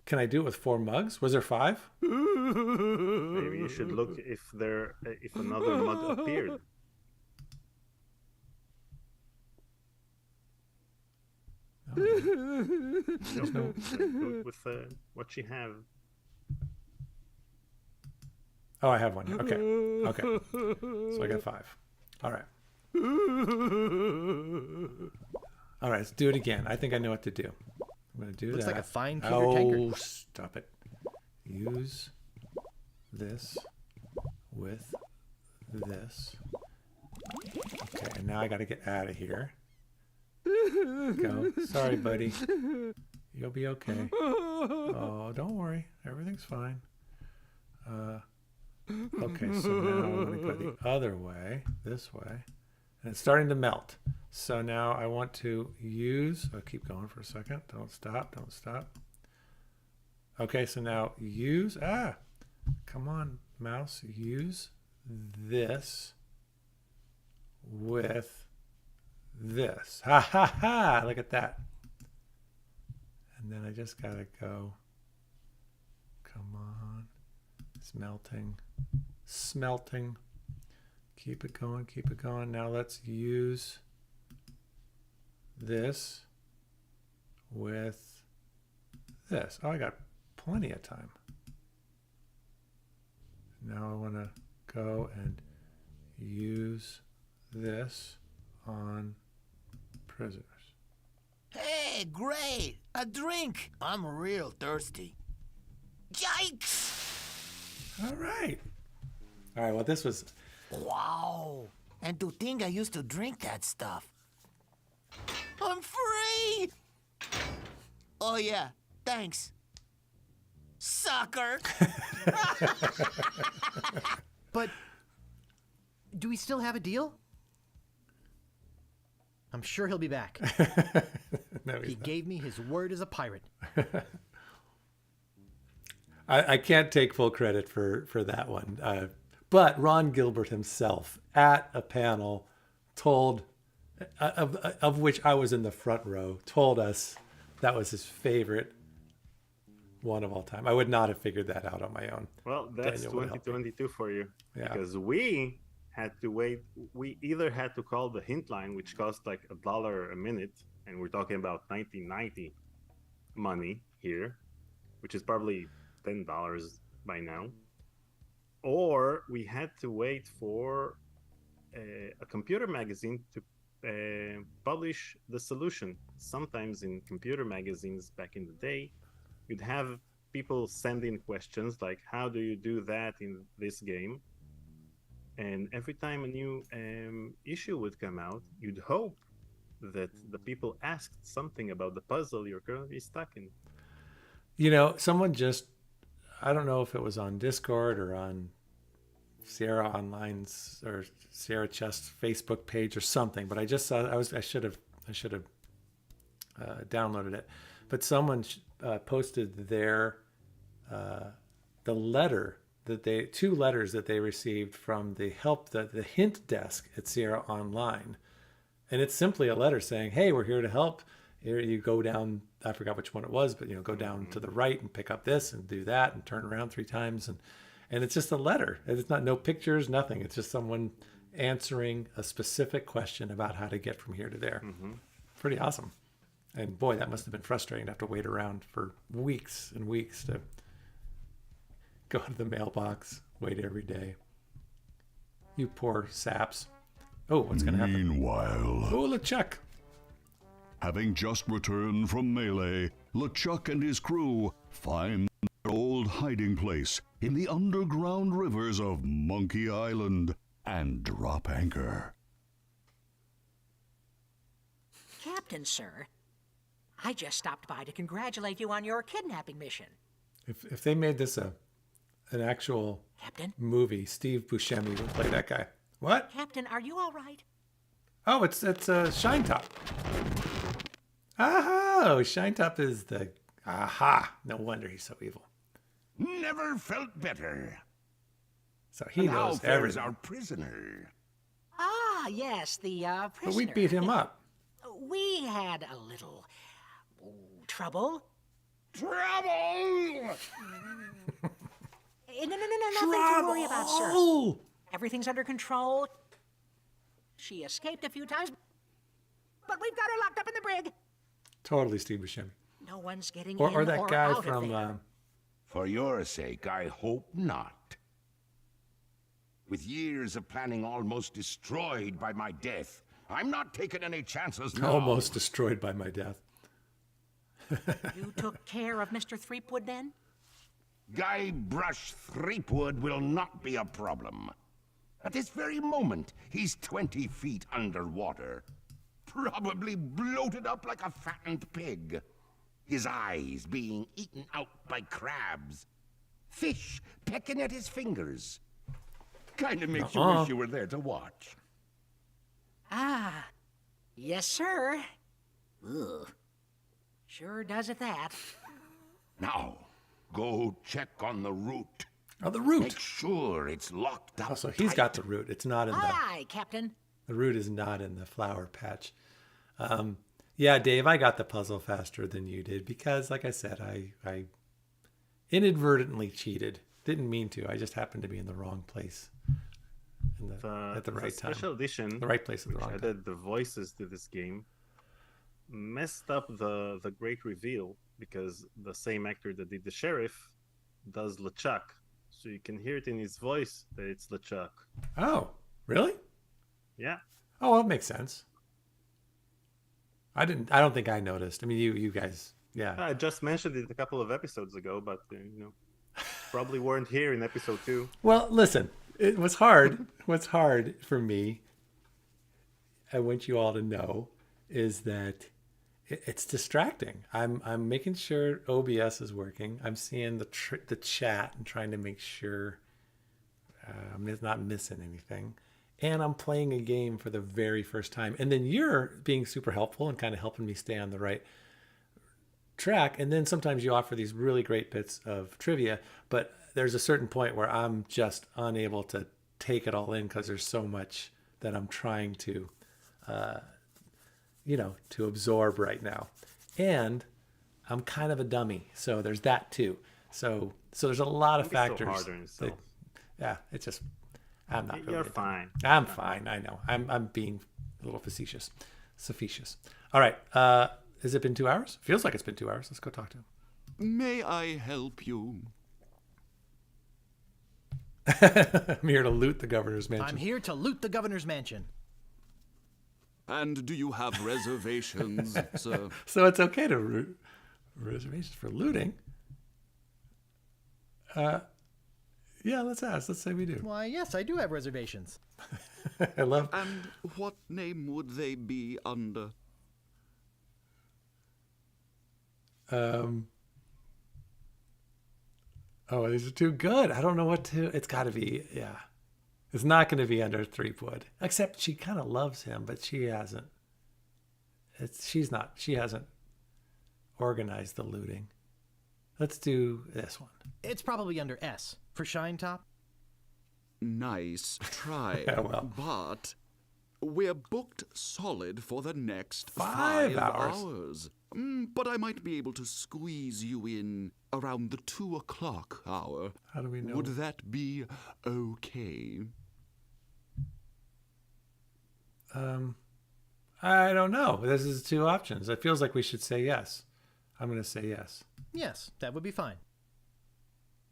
Can I do it with 4 mugs? Was there 5? Maybe you should look if another mug appeared. No. With what you have. Oh, I have one. Okay. So I got 5. All right. All right, let's do it again. I think I know what to do. I'm going to do Looks that. like a fine pewter tankard. Oh, stop it. Use this with this. Okay, and now I got to get out of here. Go. Sorry, buddy. You'll be okay. Oh, don't worry. Everything's fine. Okay, so now I'm going to go the other way, this way. And it's starting to melt. So now I want to use... I'll keep going for a second. Don't stop. Okay, so now use... Come on, mouse. Use this with this. Ha ha ha! Look at that. And then I just gotta go. Come on. Smelting. Smelting. Keep it going, keep it going. Now let's use this with this. Oh, I got plenty of time. Now I want to go and use this on prisoners. Hey, great! A drink! I'm real thirsty. Yikes! All right. All right, well, this was... Wow! And to think I used to drink that stuff. I'm free! Oh, yeah. Thanks. Sucker! But do we still have a deal? I'm sure he'll be back. No, he gave me his word as a pirate. I can't take full credit for that one. But Ron Gilbert himself at a panel told, of which I was in the front row, told us that was his favorite one of all time. I would not have figured that out on my own. Well, that's Daniel would help me. 2022 for you. Yeah. Because we had to wait. We either had to call the hint line, which cost like $1 a minute, and we're talking about 1990 money here, which is probably $10 by now. Or we had to wait for a computer magazine to publish the solution. Sometimes in computer magazines back in the day, you'd have people send in questions like, how do you do that in this game? And every time a new issue would come out, you'd hope that the people asked something about the puzzle you're currently stuck in. You know, someone just, I don't know if it was on Discord or on Sierra Online's or Sierra Chest's Facebook page or something, but I just saw, I should have downloaded it. But someone posted their, the letter that they, 2 letters that they received from the the hint desk at Sierra Online. And it's simply a letter saying, hey, we're here to help. Here you go down, I forgot which one it was, but go down to the right and pick up this and do that and turn around 3 times. And it's just a letter. It's not, no pictures, nothing. It's just someone answering a specific question about how to get from here to there. Mm-hmm. Pretty awesome. And boy, that must have been frustrating to have to wait around for weeks and weeks to go to the mailbox, wait every day. You poor saps. Oh, what's going to happen? Meanwhile... Oh, LeChuck. Having just returned from melee, LeChuck and his crew find their old hiding place in the underground rivers of Monkey Island and drop anchor. Captain, sir, I just stopped by to congratulate you on your kidnapping mission. If they made this an actual Captain? movie, Steve Buscemi would play that guy. What? Captain, are you all right? Oh, it's Shine Top. Oh, Shine Top is the... Aha! No wonder he's so evil. Never felt better. So he and knows how fares everything. our prisoner? Ah, yes, the prisoner. But we beat him up. We had a little trouble. Trouble! No, nothing to worry about, sir. Everything's under control. She escaped a few times, but we've got her locked up in the brig. Totally Steve Buscemi. No one's getting in Or that guy out from... of there. For your sake, I hope not. With years of planning almost destroyed by my death, I'm not taking any chances now. Almost destroyed by my death. You took care of Mr. Threepwood then? Guybrush Threepwood will not be a problem. At this very moment, he's 20 feet underwater. Probably bloated up like a fattened pig. His eyes being eaten out by crabs. Fish pecking at his fingers. Kinda makes you wish you were there to watch. Ah, yes, sir. Ugh. Sure does at that. Now, go check on the root. Oh, the root. Make sure it's locked up. Oh, so he's got the root. It's not in the... Aye, Captain. The root is not in the flower patch. Yeah, Dave, I got the puzzle faster than you did because, like I said, I inadvertently cheated. Didn't mean to. I just happened to be in the wrong place at the right time. Special edition, the right place at the which wrong time. added the voices to this game, messed up the great reveal because the same actor that did the sheriff does LeChuck, so you can hear it in his voice that it's LeChuck. Oh, really? Yeah. Oh, well, it makes sense. I don't think I noticed. I mean, you guys, yeah. I just mentioned it a couple of episodes ago, but probably weren't here in episode 2. Well, listen, it was hard. What's hard for me, I want you all to know, is that it's distracting. I'm making sure OBS is working. I'm seeing the chat and trying to make sure I'm not missing anything. And I'm playing a game for the very first time. And then you're being super helpful and kind of helping me stay on the right track. And then sometimes you offer these really great bits of trivia, but there's a certain point where I'm just unable to take it all in because there's so much that I'm trying to, to absorb right now. And I'm kind of a dummy. So there's that too. So there's a lot of factors. So hard on yourself. Yeah, it's just, I'm not really. You're fine. I'm fine. I know. I'm being a little facetious. All right. Has it been 2 hours? Feels like it's been 2 hours. Let's go talk to him. May I help you? I'm here to loot the governor's mansion. I'm here to loot the governor's mansion. And do you have reservations, sir? So it's okay to root reservations for looting? Yeah, let's ask. Let's say we do. Why, yes, I do have reservations. I love. And what name would they be under? Oh, these are too good. I don't know what to. It's got to be. Yeah, it's not going to be under Threepwood. Except she kind of loves him, but she hasn't. She's not. She hasn't organized the looting. Let's do this one. It's probably under S for Shine Top. Nice try. Yeah, well. But we're booked solid for the next 5 hours. But I might be able to squeeze you in around the 2 o'clock hour. How do we know? Would that be okay? I don't know. This is 2 options. It feels like we should say yes. I'm going to say yes. Yes, that would be fine.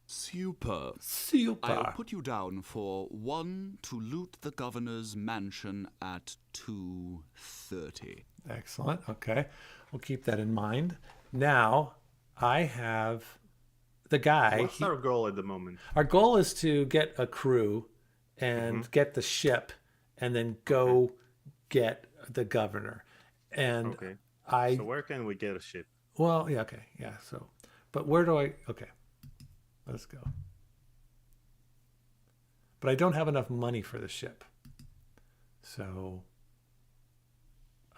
Super. Super. I'll put you down for 1 to loot the governor's mansion at 2:30. Excellent. Okay. We'll keep that in mind. Now, I have the guy. What's our goal at the moment? Our goal is to get a crew and get the ship and then go get the governor. And So where can we get a ship? Well, yeah, okay. Yeah, so. But where do I... Okay. Let's go. But I don't have enough money for the ship. So...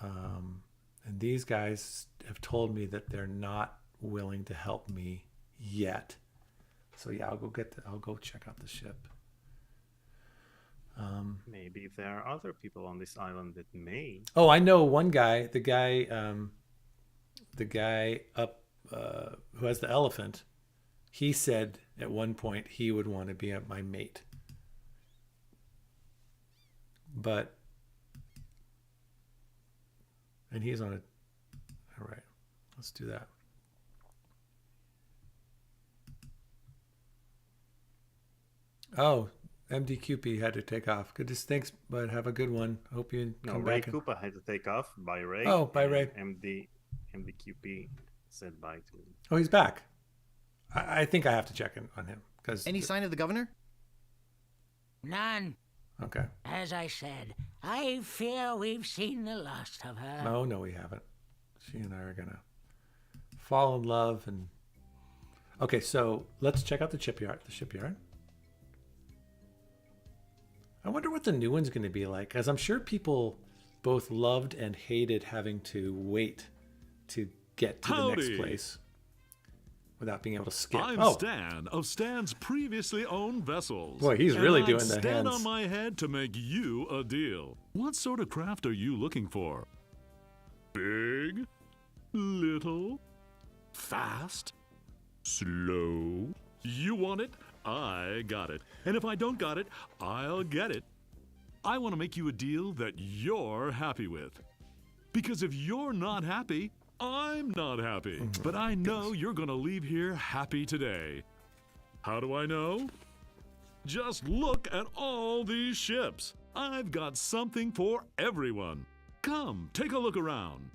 and these guys have told me that they're not willing to help me yet. So yeah, I'll go check out the ship. Maybe there are other people on this island that may. Oh, I know one guy. The guy up who has the elephant. He said at one point he would want to be my mate. But. And he's on it. All right, let's do that. Oh, MDQP had to take off. Goodness, thanks, bud. Have a good one. Hope you come Ray back. Koopa had to take off by Ray. Oh, by Ray. MDQP said bye to him. Oh, he's back. I think I have to check in on him because. Any sign of the governor? None. Okay. As I said, I fear we've seen the last of her. No, we haven't. She and I are gonna fall in love and. Okay, so let's check out the shipyard. I wonder what the new one's going to be like, as I'm sure people both loved and hated having to wait to get to the next place without being able to skip. I'm Stan of Stan's previously owned vessels. Boy, he's really doing the stand hands. on my head to make you a deal. What sort of craft are you looking for? Big, little, fast, slow. You want it? I got it. And if I don't got it, I'll get it. I want to make you a deal that you're happy with. Because if you're not happy, I'm not happy. But I know you're going to leave here happy today. How do I know? Just look at all these ships. I've got something for everyone. Come, take a look around.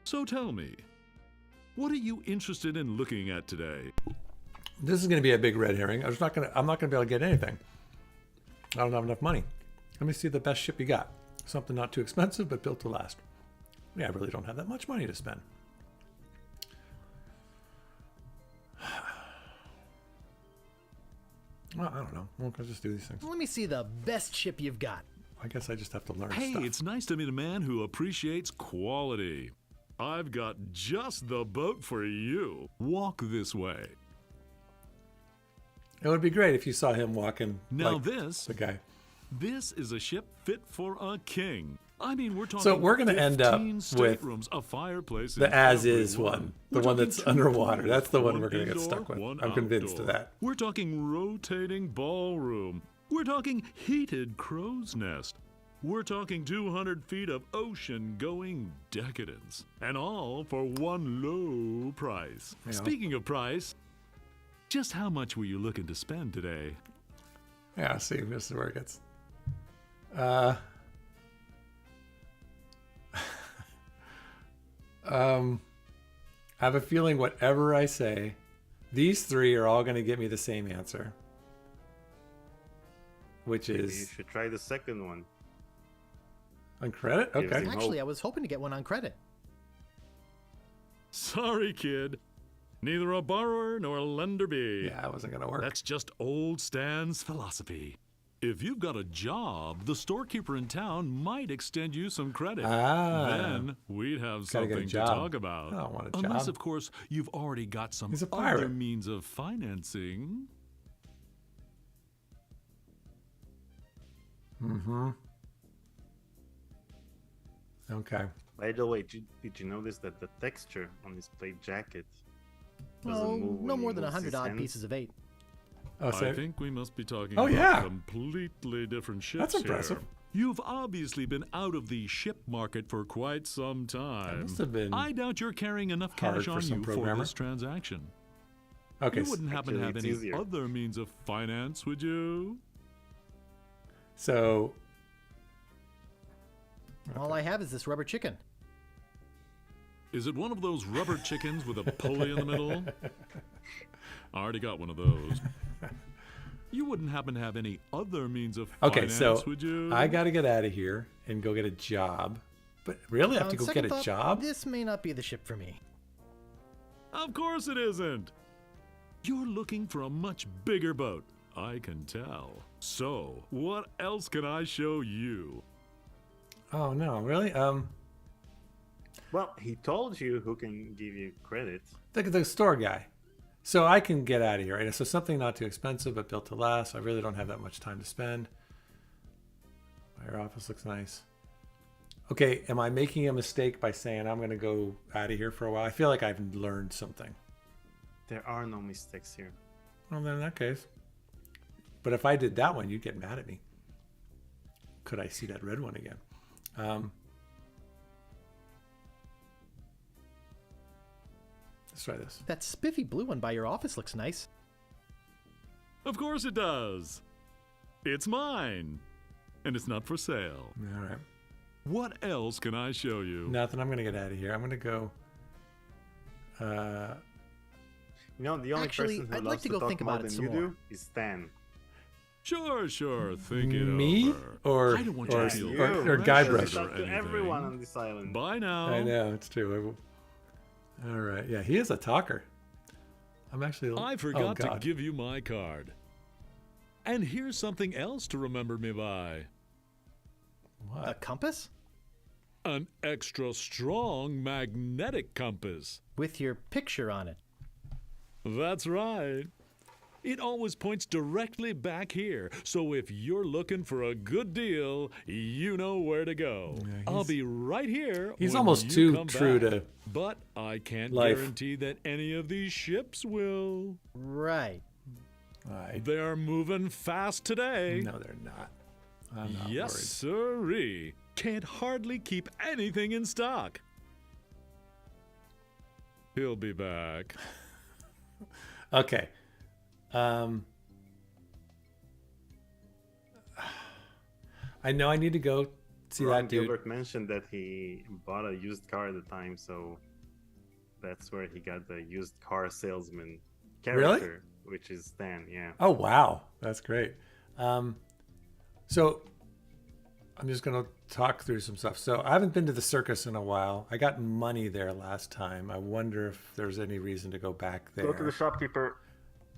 So tell me, what are you interested in looking at today? This is going to be a big red herring. I'm not going to be able to get anything. I don't have enough money. Let me see the best ship you got. Something not too expensive, but built to last. Yeah, I really don't have that much money to spend. Well, I don't know. We'll just do these things. Let me see the best ship you've got. I guess I just have to learn Hey, stuff. it's nice to meet a man who appreciates quality. I've got just the boat for you. Walk this way. It would be great if you saw him walking. Now like this, the guy. This is a ship fit for a king. I mean, we're talking. So we're going to end up 15 with staterooms, a fireplace, the in as-is every one, the We're one talking that's 2 underwater. pools, That's the one one we're going to get indoor, stuck with. one I'm convinced of outdoor. that. We're talking rotating ballroom. We're talking heated crow's nest. We're talking 200 feet of ocean-going decadence, and all for one low price. Yeah. Speaking of price, just how much were you looking to spend today? Yeah, see, this is where it gets. I have a feeling whatever I say, these three are all going to get me the same answer. Which Maybe is... you should try the second one. On credit? Gives Okay. him Actually, I was hoping to get one on credit. Sorry, kid. Neither a borrower nor a lender be. Yeah, that wasn't going to work. That's just old Stan's philosophy. If you've got a job, the storekeeper in town might extend you some credit. Then we'd have Gotta get a something to job. talk about. I don't want a Unless, job. of course, you've already got some He's a other pirate. means of financing. Mm-hmm. Okay. By the way, did you notice that the texture on his plate jacket doesn't Well, move no when he more than moves his 100 odd hands? pieces of 8. Oh, so I think we must be talking Oh, about yeah. completely different ships That's impressive. here. You've obviously been out of the ship market for quite some time. must have been I doubt you're carrying enough hard cash for on some you for programmer. this transaction. Okay. You wouldn't happen to Actually, have it's any easier. other means of finance, would you? So... All I have is this rubber chicken. Is it one of those rubber chickens with a pulley in the middle? I already got one of those. You wouldn't happen to have any other means of Okay, finance, so would you? I got to get out of here and go get a job. But really, I have On to go second get a thought, job? This may not be the ship for me. Of course it isn't. You're looking for a much bigger boat, I can tell. So, what else can I show you? Oh no, really? Well, he told you who can give you credit. The store guy. So I can get out of here, right? So something not too expensive, but built to last. I really don't have that much time to spend. Your office looks nice. Okay, am I making a mistake by saying I'm going to go out of here for a while? I feel like I've learned something. There are no mistakes here. Well, then in that case. But if I did that one, you'd get mad at me. Could I see that red one again? Let's try this. That spiffy blue one by your office looks nice. Of course it does. It's mine. And it's not for sale. All right. What else can I show you? Nothing. I'm going to get out of here. I'm going to go... You know, the only Actually, person who I'd like loves to to go talk think more about it than some you more. do is Stan. Sure. Think it Me? over. Or- I don't want or- you to feel or Guy pressure Brush. or Talk to anything. everyone on this island. Bye now. I know, it's true. All right. Yeah, he is a talker. I'm actually... I oh, forgot to God. give you my card. And here's something else to remember me by. What? A compass? An extra strong magnetic compass. With your picture on it. That's right. it always points directly back here. So if you're looking for a good deal, you know where to go. I'll be right here. He's when almost you too come true back. to But I can't life. guarantee that any of these ships will. Right. They're moving fast today. No, they're not. I'm not Yes, sirree. Can't hardly keep anything in stock. He'll be back. worried. Okay. I know I need to go see Ron that dude. Gilbert mentioned that he bought a used car at the time, so that's where he got the used car salesman character, which is Stan. Yeah. Oh wow, that's great. So I'm just gonna talk through some stuff. So I haven't been to the circus in a while. I got money there last time. I wonder if there's any reason to go back there. Go to the shopkeeper.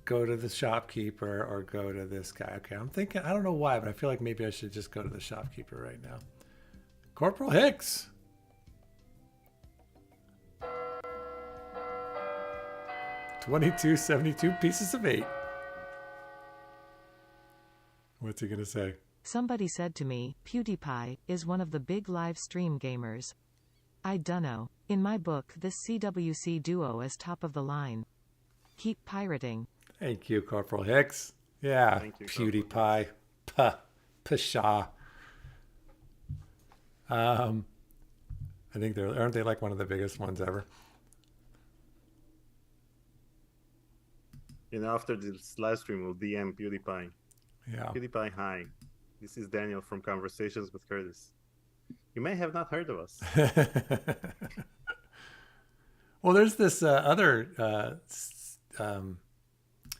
Go to the shopkeeper or go to this guy. Okay, I'm thinking, I don't know why, but I feel like maybe I should just go to the shopkeeper right now. Corporal Hicks. $22.72 pieces of 8. What's he gonna say? Somebody said to me, PewDiePie is one of the big live stream gamers. I dunno. In my book, this CWC duo is top of the line. Keep pirating. Thank you, Corporal Hicks. Yeah, Thank you, PewDiePie. Puh. Pshaw. I think aren't they like one of the biggest ones ever? You know, after this live stream, we'll DM PewDiePie. Yeah. PewDiePie, hi. This is Daniel from Conversations with Curtis. You may have not heard of us. Well, there's this other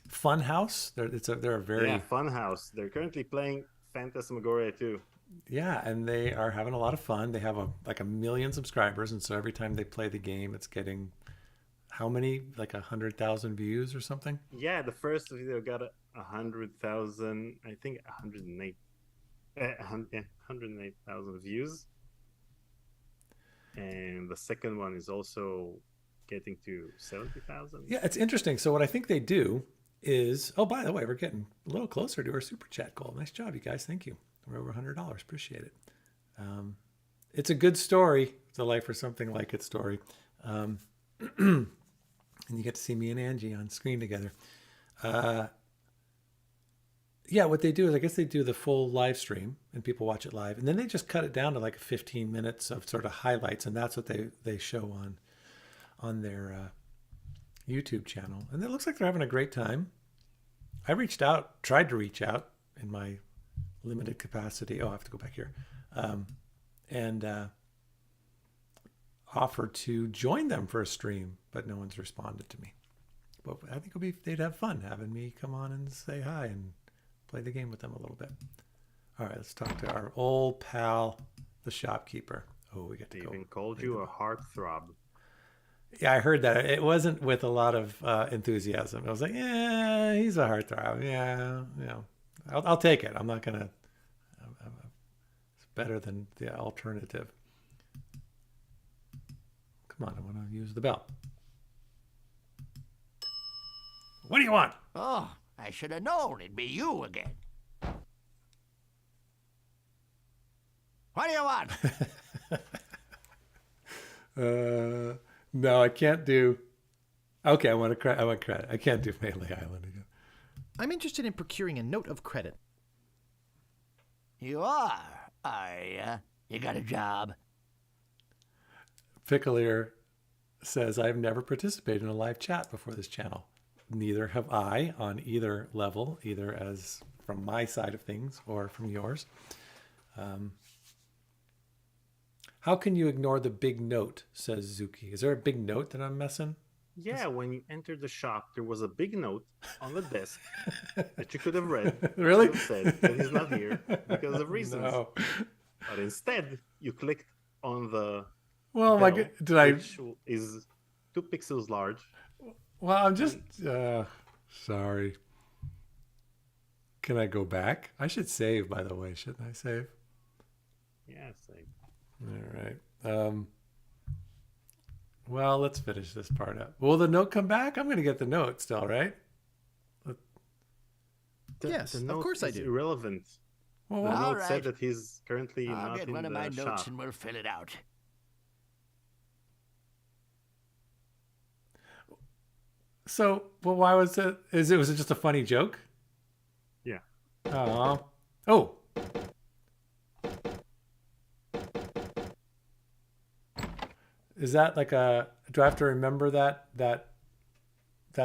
Fun House. They're a very Fun House. They're currently playing Phantasmagoria too. Yeah, and they are having a lot of fun. They have like 1 million subscribers, and so every time they play the game, it's getting how many? Like 100,000 views or something? Yeah, the first video got 100,000. I think 108,000 views, and the second one is also getting to 70,000. Yeah, it's interesting. So what I think they do is, oh, by the way, we're getting a little closer to our super chat goal. Nice job, you guys. Thank you. We're over $100. Appreciate it. It's a good story. It's a life or something like it story. And you get to see me and Angie on screen together. Yeah, what they do is I guess they do the full live stream and people watch it live. And then they just cut it down to like 15 minutes of sort of highlights. And that's what they show on their YouTube channel. And it looks like they're having a great time. I tried to reach out in my limited capacity. Oh, I have to go back here. And offered to join them for a stream, but no one's responded to me. But I think they'd have fun having me come on and say hi and play the game with them a little bit. All right, let's talk to our old pal, the shopkeeper. Oh, we get to They go. even called you a heartthrob. Yeah, I heard that. It wasn't with a lot of enthusiasm. I was like, yeah, he's a heartthrob. Yeah. I'll take it. I'm not going to... It's better than the alternative. Come on, I want to use the bell. What do you want? Oh, I should have known it'd be you again. What do you want? No, I can't do... Okay, I want credit. I can't do Melee Island again. I'm interested in procuring a note of credit. You are you? You got a job? Pickleer says, I've never participated in a live chat before this channel. Neither have I on either level, either as from my side of things or from yours. How can you ignore the big note, says Zuki. Is there a big note that I'm missing? Yeah, when you entered the shop, there was a big note on the desk that you could have read. Really? That said that he's not here because of reasons. No. But instead, you clicked on the Well, bell, did which is 2 pixels large. Well, I'm just... sorry. Can I go back? I should save, by the way. Shouldn't I save? Yeah, save. All right. Well, let's finish this part up. Will the note come back? I'm going to get the note still, right? Yes, of note course I is do. irrelevant. Well, The all note said right. that he's currently I'll not get in one of the my shop. notes and we'll fill it out. So, well, why was it? Was it just a funny joke? Yeah. Oh. Is that like a? Do I have to remember that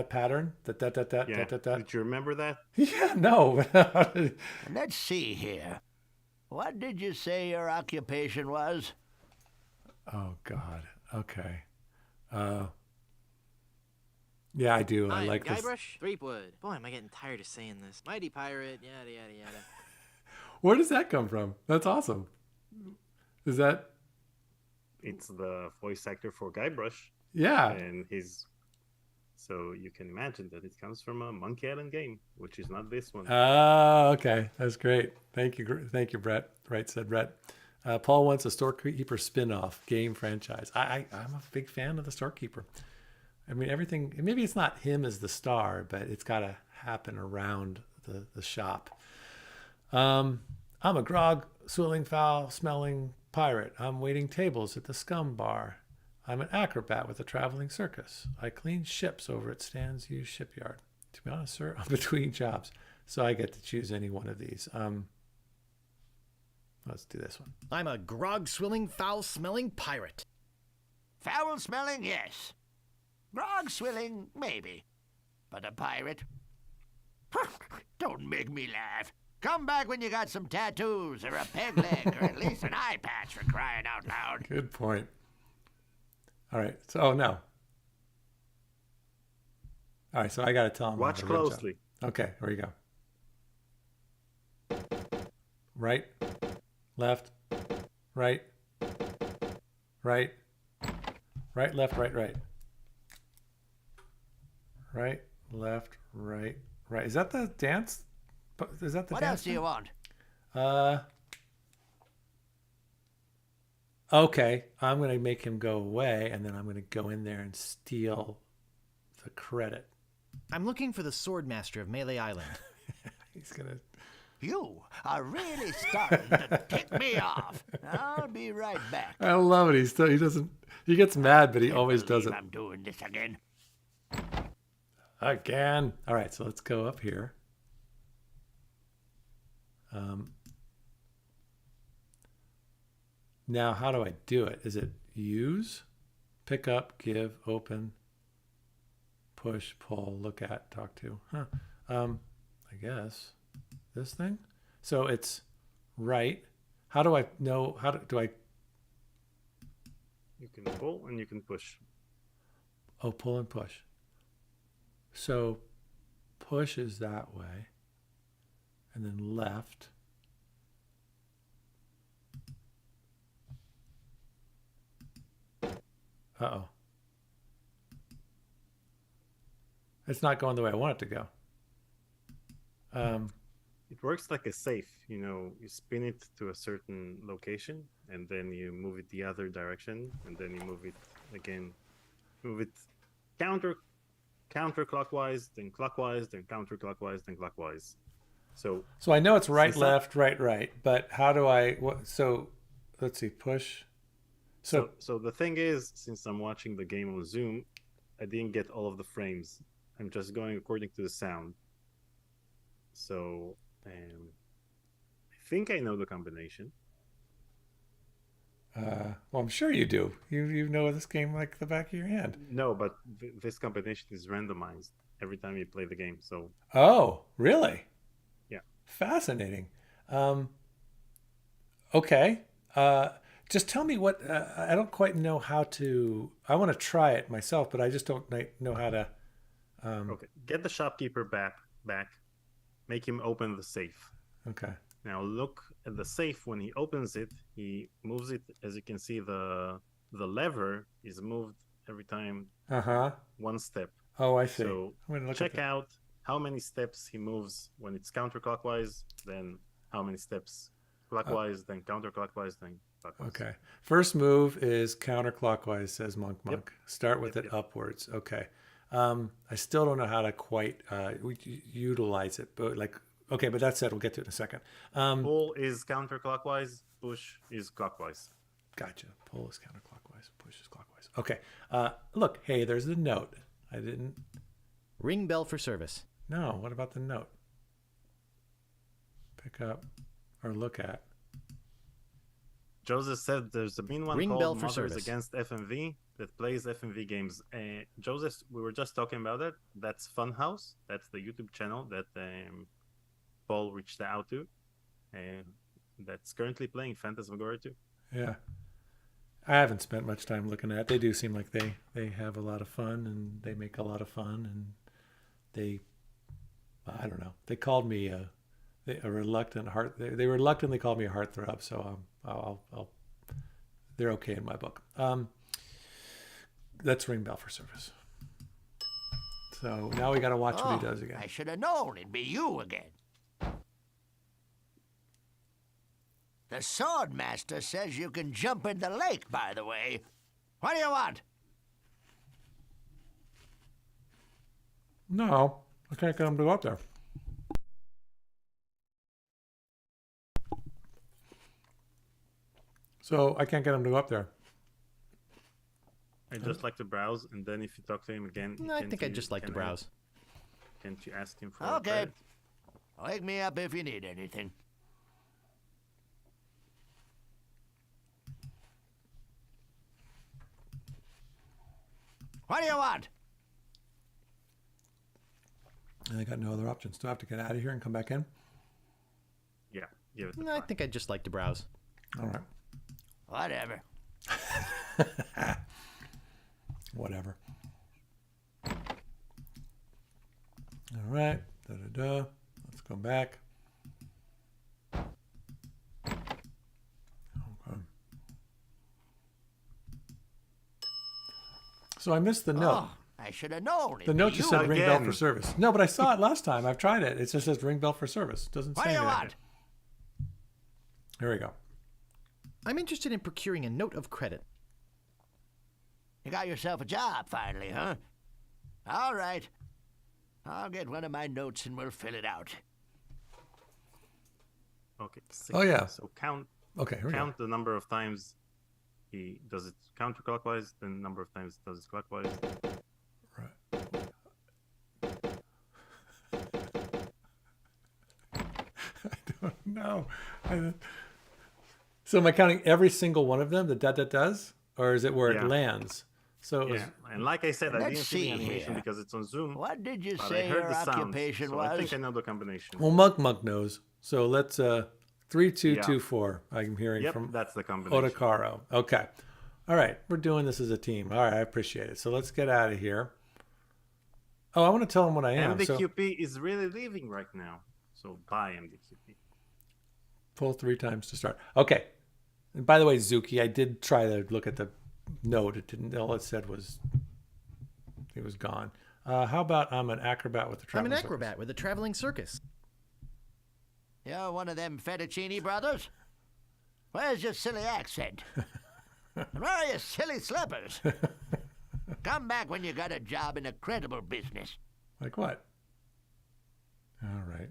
pattern? That. Yeah. Did you remember that? Yeah. No. Let's see here. What did you say your occupation was? Oh God. Okay. Yeah, I do. I like this. Guybrush, Threepwood. Boy, am I getting tired of saying this. Mighty pirate, yada yada yada. Where does that come from? That's awesome. Is that? It's the voice actor for Guybrush. Yeah. And so you can imagine that it comes from a Monkey Island game, which is not this one. Oh, okay. That's great. Thank you, Brett. Right, said Brett. Paul wants a Storekeeper spin-off game franchise. I'm a big fan of the Storekeeper. I mean, everything, maybe it's not him as the star, but it's got to happen around the shop. I'm a grog, swilling, foul, smelling pirate. I'm waiting tables at the Scum Bar. I'm an acrobat with a traveling circus. I clean ships over at Stan's Used Shipyard. To be honest, sir, I'm between jobs, so I get to choose any one of these. Let's do this one. I'm a grog-swilling, foul-smelling pirate. Foul-smelling, yes. Grog-swilling, maybe. But a pirate? Don't make me laugh. Come back when you got some tattoos or a peg leg or at least an eye patch for crying out loud. Good point. All right. So, oh, no. All right. So I got to tell him. Watch closely. Okay. Here we go. Right. Left. Right. Right. Right, left, right, right. Right, left, right, right. Is that the dance? Is that the what dance? What else do you want? Okay, I'm going to make him go away, and then I'm going to go in there and steal the credit. I'm looking for the Swordmaster of Melee Island. He's going to... You are really starting to tick me off. I'll be right back. I love it. He doesn't... He gets mad, but he always does it. I'm doing this again. Again. All right, so let's go up here. Now, how do I do it? Is it use, pick up, give, open, push, pull, look at, talk to? Huh. I guess this thing. So it's right. How do I know? How do I? You can pull and you can push. Oh, pull and push. So push is that way. And then left. Uh-oh. It's not going the way I want it to go. It works like a safe. You spin it to a certain location, and then you move it the other direction, and then you move it again. Move it counterclockwise, then clockwise, then counterclockwise, then clockwise. So I know it's right, left, right, but how do I... So let's see, push... So the thing is, since I'm watching the game on Zoom, I didn't get all of the frames. I'm just going according to the sound. So I think I know the combination. Well, I'm sure you do. You know this game like the back of your hand. No, but this combination is randomized every time you play the game. So. Oh, really? Yeah. Fascinating. Okay. Just tell me what, I don't quite know how to, I want to try it myself, but I just don't know how to. Okay. Get the shopkeeper back. Make him open the safe. Okay. Now look at the safe. When he opens it, he moves it. As you can see, the lever is moved every time. One step. Oh, I see. So check out how many steps he moves when it's counterclockwise, then how many steps clockwise, then counterclockwise, then clockwise. Okay. First move is counterclockwise, says Monk. Yep. Start with it upwards. Okay. I still don't know how to quite utilize it, but like Okay, but that said, we'll get to it in a second. Pull is counterclockwise. Push is clockwise. Gotcha. Pull is counterclockwise. Push is clockwise. Okay. Look, hey, there's the note. I didn't... Ring bell for service. No, what about the note? Pick up or look at. Joseph said there's a mean one Ring called bell for Mothers service. Against FMV that plays FMV games. Joseph, we were just talking about it. That's Funhouse. That's the YouTube channel that Paul reached out to. That's currently playing Phantasmagoria 2. Yeah. I haven't spent much time looking at it. They do seem like they have a lot of fun, and they make a lot of fun, and I don't know. They called me a reluctant heart. They reluctantly called me a heartthrob, so I'll they're okay in my book. Let's ring bell for service. So now we got to watch what he does again. I should have known it'd be you again. The sword master says you can jump in the lake, by the way. What do you want? No, I can't get him to go up there. So I can't get him to go up there. I'd just like to browse, and then if you talk to him again... I think I'd just like to browse. Can't you ask him for Okay. credit? Wake me up if you need anything. What do you want? And I got no other options. Do I have to get out of here and come back in? Yeah, give it a I try. think I'd just like to browse. All right. Whatever. Whatever. All right. Da-da-da. Let's go back. Okay. So I missed the note. Oh, I should have known. The note just said ring bell again. for service. No, but I saw it last time. I've tried it. It just says ring bell for service. It doesn't What say do you anything. want? Here we go. I'm interested in procuring a note of credit. You got yourself a job finally, huh? All right. I'll get one of my notes and we'll fill it out. Okay. 6. Oh, yeah. So count. Okay, here we Count the number of times he does it counterclockwise, then the number of times he does it clockwise. No. So am I counting every single one of them that does? Or is it where Yeah. it lands? So it was, Yeah, and like I said, I Let's didn't see the see animation here. because it's on Zoom. What did you but I say heard your the sound, occupation so I think was? I know the combination. well, Monk knows. So let's 3224. I'm hearing Yep, from that's the combination. Otakaro. Okay. All right. We're doing this as a team. All right. I appreciate it. So let's get out of here. Oh, I want to tell him what I am. So MDQP is really leaving right now. So buy MDQP. pull 3 times to start. Okay. And by the way, Zuki, I did try to look at the note. It didn't. All it said was it was gone. How about I'm an acrobat with the I'm traveling an circus? acrobat with a traveling circus. You're one of them fettuccine brothers? Where's your silly accent? And where are your silly slippers? Come back when you got a job in a credible business. Like what? All right.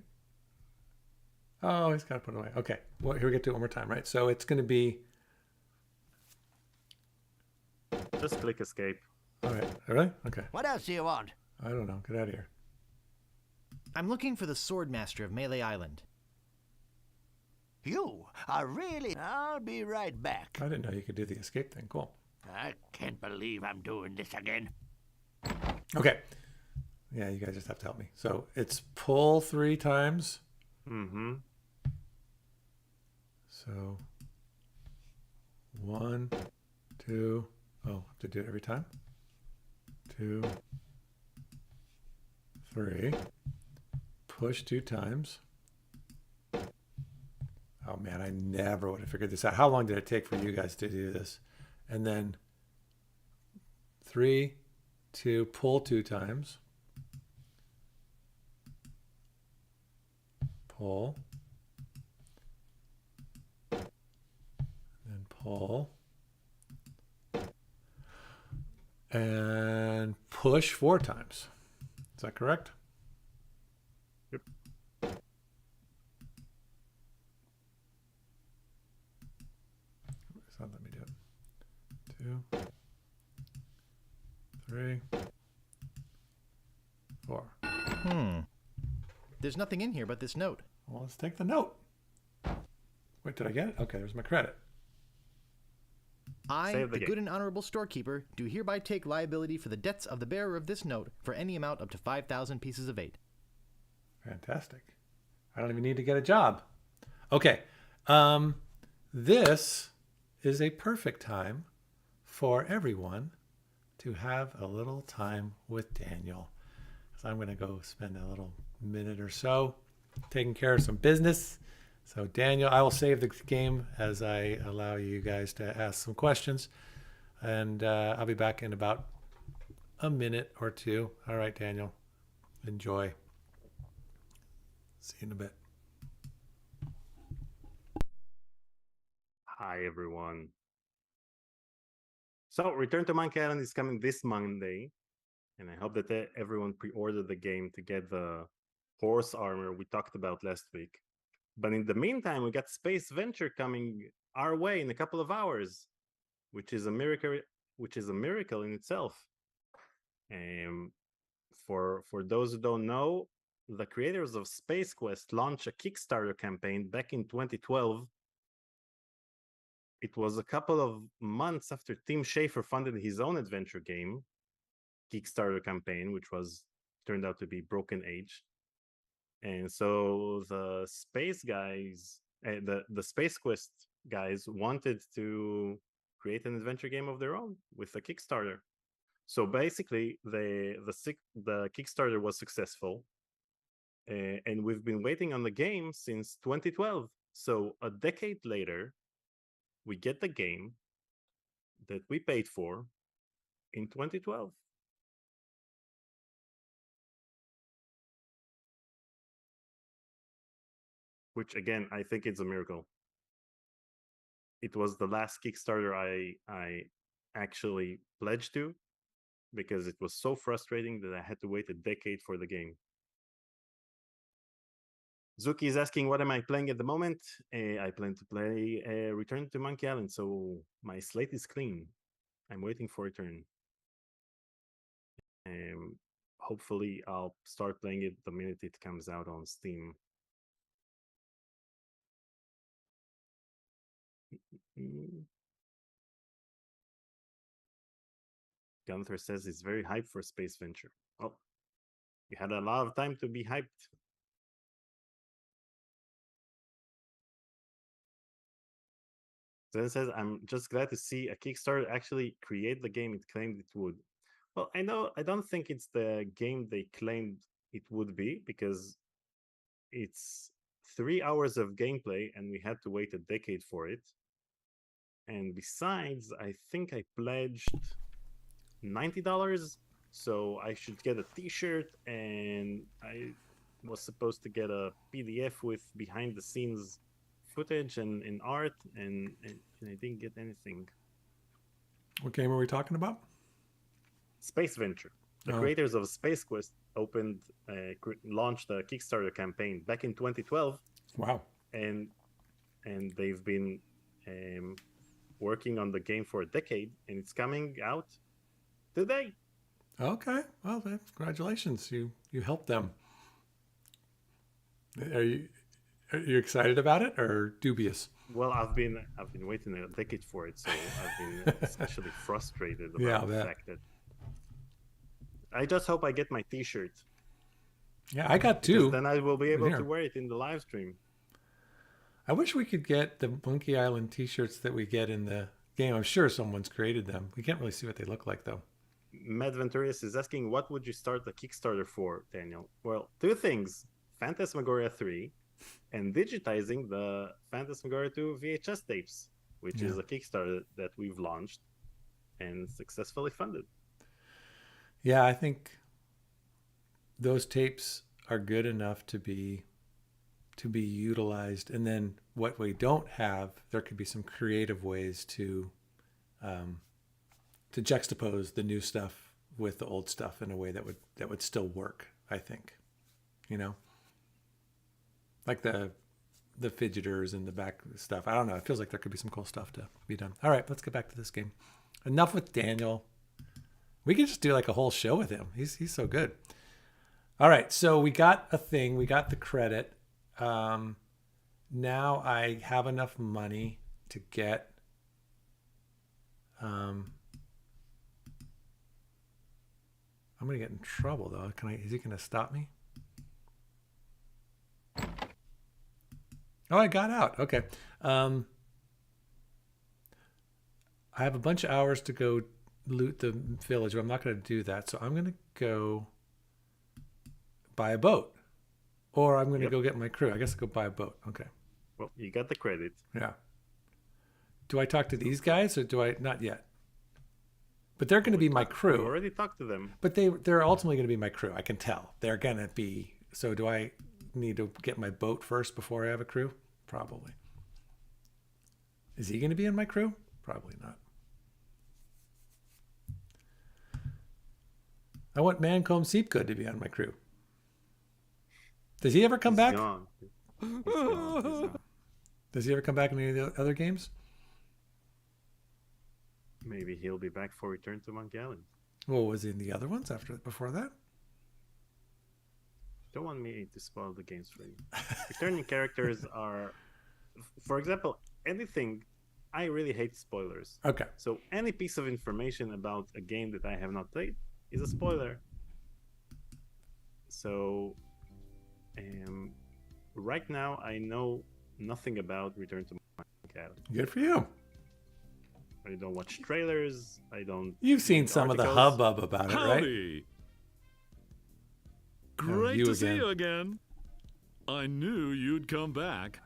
Oh, he's got to put it away. Okay. Well, here we get to it one more time, right? So it's going to be... Just click escape. All right. Really? Okay. What else do you want? I don't know. Get out of here. I'm looking for the sword master of Melee Island. You are really... I'll be right back. I didn't know you could do the escape thing. Cool. I can't believe I'm doing this again. Okay. Yeah, you guys just have to help me. So it's pull 3 times. Mm-hmm. So 1, 2. Oh, have to do it every time. 2, 3. Push 2 times. Oh man, I never would have figured this out. How long did it take for you guys to do this? And then 3, 2, pull 2 times. Pull. And pull. And push 4 times. Is that correct? Yep. 2, 3, 4. There's nothing in here but this note. Well, let's take the note. Wait, did I get it? Okay, there's my credit. I, Save the the good game. and honorable storekeeper, do hereby take liability for the debts of the bearer of this note for any amount up to 5,000 pieces of 8. Fantastic. I don't even need to get a job. Okay. This is a perfect time for everyone to have a little time with Daniel. So I'm going to go spend a little minute or so taking care of some business. So Daniel, I will save the game as I allow you guys to ask some questions. And I'll be back in about a minute or two. All right, Daniel. Enjoy. See you in a bit. Hi, everyone. So, Return to Monkey Island is coming this Monday, and I hope that everyone pre-ordered the game to get the horse armor we talked about last week. But in the meantime, we got Space Venture coming our way in a couple of hours, which is a miracle. Which is a miracle in itself. For those who don't know, the creators of Space Quest launched a Kickstarter campaign back in 2012. It was a couple of months after Tim Schafer funded his own adventure game Kickstarter campaign, which turned out to be Broken Age. And so the space guys, the Space Quest guys wanted to create an adventure game of their own with a Kickstarter. So basically, the Kickstarter was successful, and we've been waiting on the game since 2012. So a decade later, we get the game that we paid for in 2012. Which, again, I think it's a miracle. It was the last Kickstarter I actually pledged to, because it was so frustrating that I had to wait a decade for the game. Zuki is asking, what am I playing at the moment? I plan to play Return to Monkey Island, so my slate is clean. I'm waiting for Return. Hopefully, I'll start playing it the minute it comes out on Steam. Gunther says he's very hyped for Space Venture. Oh, you had a lot of time to be hyped. Then says, I'm just glad to see a Kickstarter actually create the game it claimed it would. Well, I don't think it's the game they claimed it would be, because it's 3 hours of gameplay and we had to wait a decade for it. And besides, I think I pledged $90, so I should get a t-shirt, and I was supposed to get a PDF with behind the scenes footage and art, and I didn't get anything. What game are we talking about? Space Venture. The creators of Space Quest launched a Kickstarter campaign back in 2012. Wow. And they've been working on the game for a decade, and it's coming out today. Okay. Well, congratulations. You helped them. Are you excited about it or dubious? Well, I've been waiting a decade for it, so I've been especially frustrated about the fact that I just hope I get my t-shirt. Yeah, I got two. Then I will be able to wear it in the live stream. I wish we could get the Monkey Island t-shirts that we get in the game. I'm sure someone's created them. We can't really see what they look like, though. Matt Venturius is asking, what would you start the Kickstarter for, Daniel? Well, two things. Phantasmagoria 3 and digitizing the Phantasmagoria 2 VHS tapes, which is a Kickstarter that we've launched and successfully funded. Yeah, I think those tapes are good enough to be utilized, and then what we don't have, there could be some creative ways to juxtapose the new stuff with the old stuff in a way that would still work, I think. Like the fidgeters and the back stuff. I don't know. It feels like there could be some cool stuff to be done. All right, let's get back to this game. Enough with Daniel. We could just do like a whole show with him. He's so good. All right, so we got a thing. We got the credit. Now I have enough money to get. I'm gonna get in trouble though. Is he gonna stop me? Oh, I got out. Okay. I have a bunch of hours to go loot the village, but I'm not going to do that. So I'm going to go buy a boat. Or I'm going to go get my crew. I guess I'll go buy a boat. Okay. Well, you got the credit. Yeah. Do I talk to these guys or do I? Not yet. But they're going to be my crew. You already talked to them. But they're ultimately going to be my crew. I can tell. They're going to be. So do I need to get my boat first before I have a crew? Probably. Is he going to be in my crew? Probably not. I want Mancomb Seepgood to be on my crew. Does he ever come back? Gone. He's gone. Does he ever come back in any of the other games? Maybe he'll be back for Return to Monkey Island. Well, was he in the other ones before that? Don't want me to spoil the games for you. Returning characters are, for example, anything. I really hate spoilers. Okay. So any piece of information about a game that I have not played is a spoiler. So, right now I know nothing about Return to Monkey Island. Good for you. I don't watch trailers. I don't. You've seen some of the hubbub about it, right? Great to see you again. I knew you'd come back.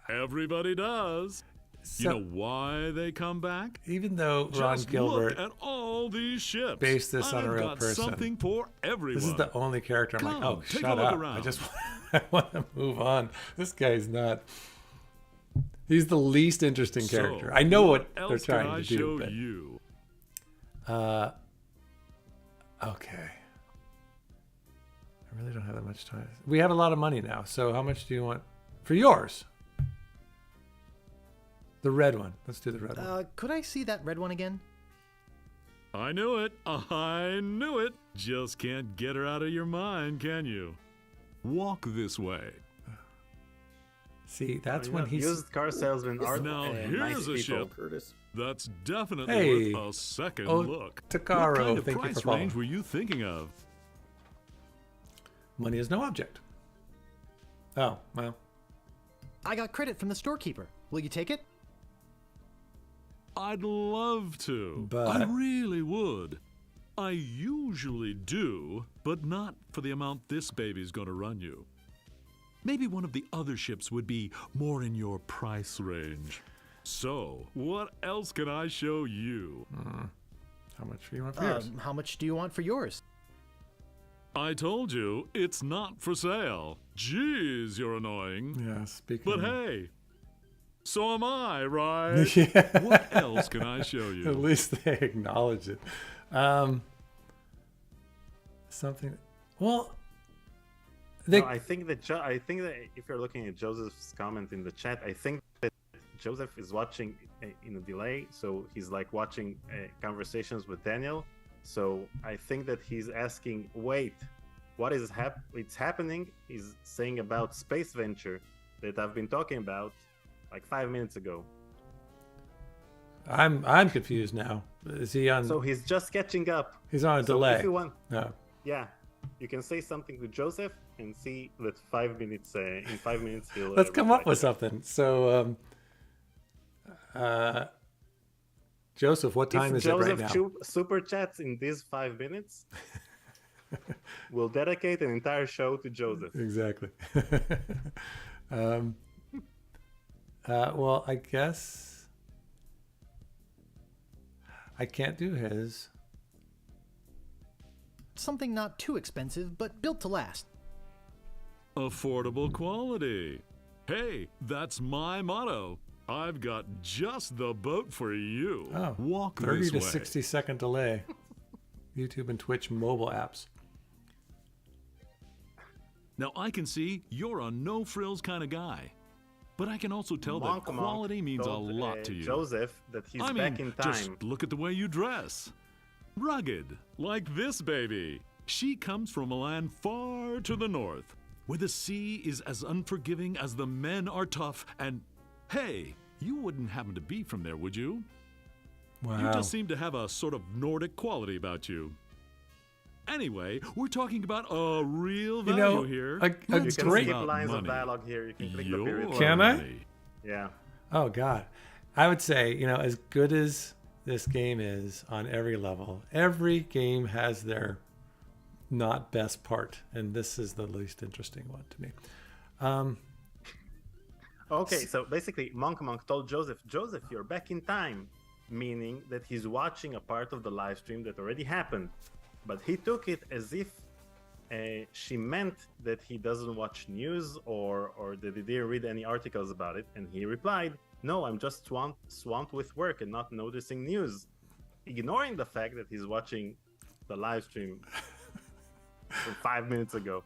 Everybody does. So, you know why they come back? Even though Ron Just Gilbert look at all these ships. based this on a real got person, something for everyone. this is the only character I'm like, Come, oh, take a shut look up. around. I just I want to move on. This guy's not. He's the least interesting character. I know what they're trying to do. But, you? Okay. I really don't have that much time. We have a lot of money now. So how much do you want for yours? The red one. Let's do the red one. Could I see that red one again? I knew it. I knew it. Just can't get her out of your mind, can you? Walk this way. See, that's when he's... Used car salesmen are now here's nice a people. ship that's definitely Hey. worth a second Oh, look. Takaro, What kind of thank you for price following. range were you thinking of? Money is no object. Oh, well. I got credit from the storekeeper. Will you take it? I'd love to. But- I really would. I usually do, but not for the amount this baby's gonna run you. Maybe one of the other ships would be more in your price range. So, what else can I show you? How much do you want for yours? How much do you want for yours? I told you, it's not for sale. Jeez, you're annoying. Yeah, speaking But of... hey, so am I, right? Yeah. What else can I show you? At least they acknowledge it. Something... Well... No, I think that if you're looking at Joseph's comment in the chat, I think that Joseph is watching in a delay, so he's like watching conversations with Daniel. So I think that he's asking, wait, what is it's happening? He's saying about Space Venture that I've been talking about like 5 minutes ago. I'm confused now. Is he on... So he's just catching up. He's on a So delay. if you want, No. yeah, you can say something to Joseph and see that 5 minutes. In 5 minutes, he'll. Let's come up reply. with something. So, Joseph, what time If is it right Joseph now? super chats in these 5 minutes, we'll dedicate an entire show to Joseph. Exactly. Well, I guess I can't do his. Something not too expensive, but built to last. Affordable quality. Hey, that's my motto. I've got just the boat for you. Oh, Walk 30 this to way. 60-second delay. YouTube and Twitch mobile apps. Now I can see you're a no-frills kind of guy. but I can also tell that Monk quality means a told, lot to you. Joseph that he's I back mean, in time. just look at the way you dress. Rugged, like this baby. She comes from a land far to the north, where the sea is as unforgiving as the men are tough, and hey, you wouldn't happen to be from there, would you? Wow. You just seem to have a sort of Nordic quality about you. Anyway, we're talking about a real value here. you can great skip lines money. of dialogue here. You can click the Your period. Can I? money. Yeah. Oh God, I would say, you know, as good as this game is on every level, every game has their not best part, and this is the least interesting one to me. Okay, so basically, Monk told Joseph, Joseph, you're back in time, meaning that he's watching a part of the live stream that already happened. But he took it as if she meant that he doesn't watch news or that he didn't read any articles about it. And he replied, no, I'm just swamped with work and not noticing news, ignoring the fact that he's watching the live stream from 5 minutes ago.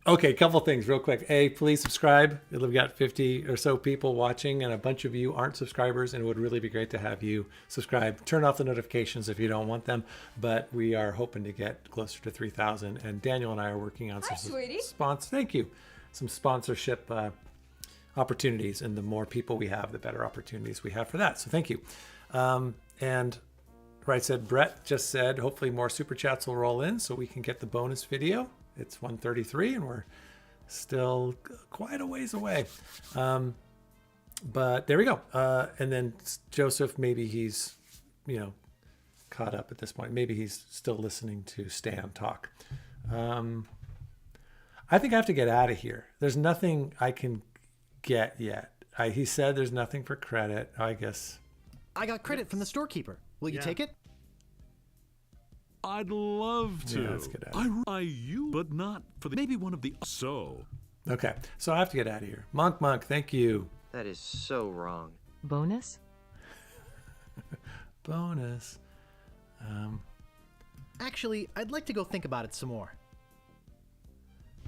Okay, couple things real quick. A, please subscribe. We've got 50 or so people watching, and a bunch of you aren't subscribers, and it would really be great to have you subscribe. Turn off the notifications if you don't want them, but we are hoping to get closer to 3,000, and Daniel and I are working on some thank you, some sponsorship opportunities, and the more people we have, the better opportunities we have for that. So thank you. And right said, Brett just said, hopefully more super chats will roll in so we can get the bonus video. It's 1:33 and we're still quite a ways away. But there we go. And then Joseph, maybe he's, you know, caught up at this point. Maybe he's still listening to Stan talk. I think I have to get out of here. There's nothing I can get yet. He said there's nothing for credit. I guess. I got credit from the storekeeper. Will you take it? I'd love to. Yeah, let's get out of here. I you, but not for the maybe one of the so. Okay, so I have to get out of here. Monk, thank you. That is so wrong. Bonus? Bonus. Actually, I'd like to go think about it some more.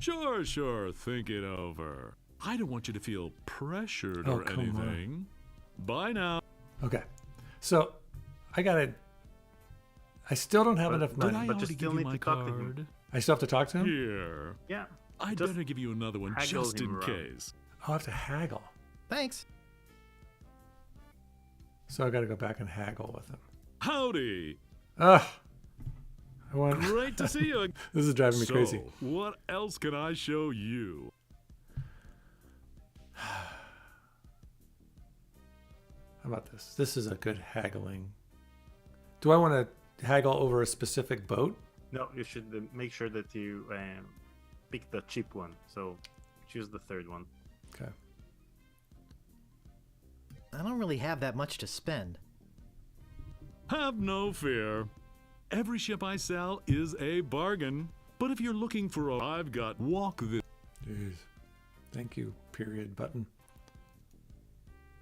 Sure. Think it over. I don't want you to feel pressured or come anything. Bye now. Okay, so I still don't have enough money. Did I but you already still give you need my to talk to him. card? I still have to talk to him? Here. Yeah. I'd just better give you another one haggle just him in around. case. I'll have to haggle. Thanks. So I got to go back and haggle with him. Howdy. Ugh. Great to see you. This is driving me crazy. What else can I show you? How about this? This is a good haggling. Do I want to haggle over a specific boat? No, you should make sure that you pick the cheap one. So choose the third one. Okay. I don't really have that much to spend. Have no fear. Every ship I sell is a bargain. But if you're looking for a... I've got walk this... Jeez. Thank you, period button.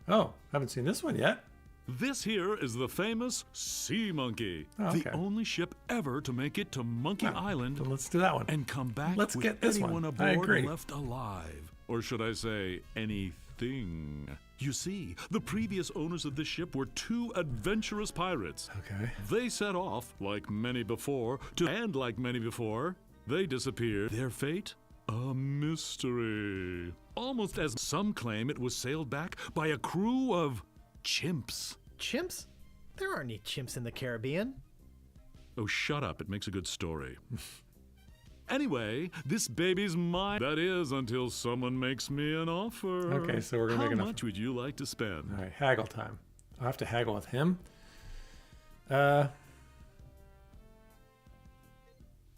Oh, haven't seen this one yet. This here is the famous Sea Monkey. Oh, okay. The only ship ever to make it to Monkey Island. Then let's do that one. And come back Let's with get this anyone one. I aboard agree. left alive. Or should I say, anything. You see, the previous owners of this ship were two adventurous pirates. Okay. They set off, like many before, and like many before, they disappeared. Their fate? A mystery. Almost as some claim it was sailed back by a crew of chimps. Chimps? There aren't any chimps in the Caribbean. Oh, shut up. It makes a good story. Anyway, this baby's mine. That is, until someone makes me an offer. Okay, so we're going to make an offer. How much would you like to spend? All right, haggle time. I'll have to haggle with him. Well,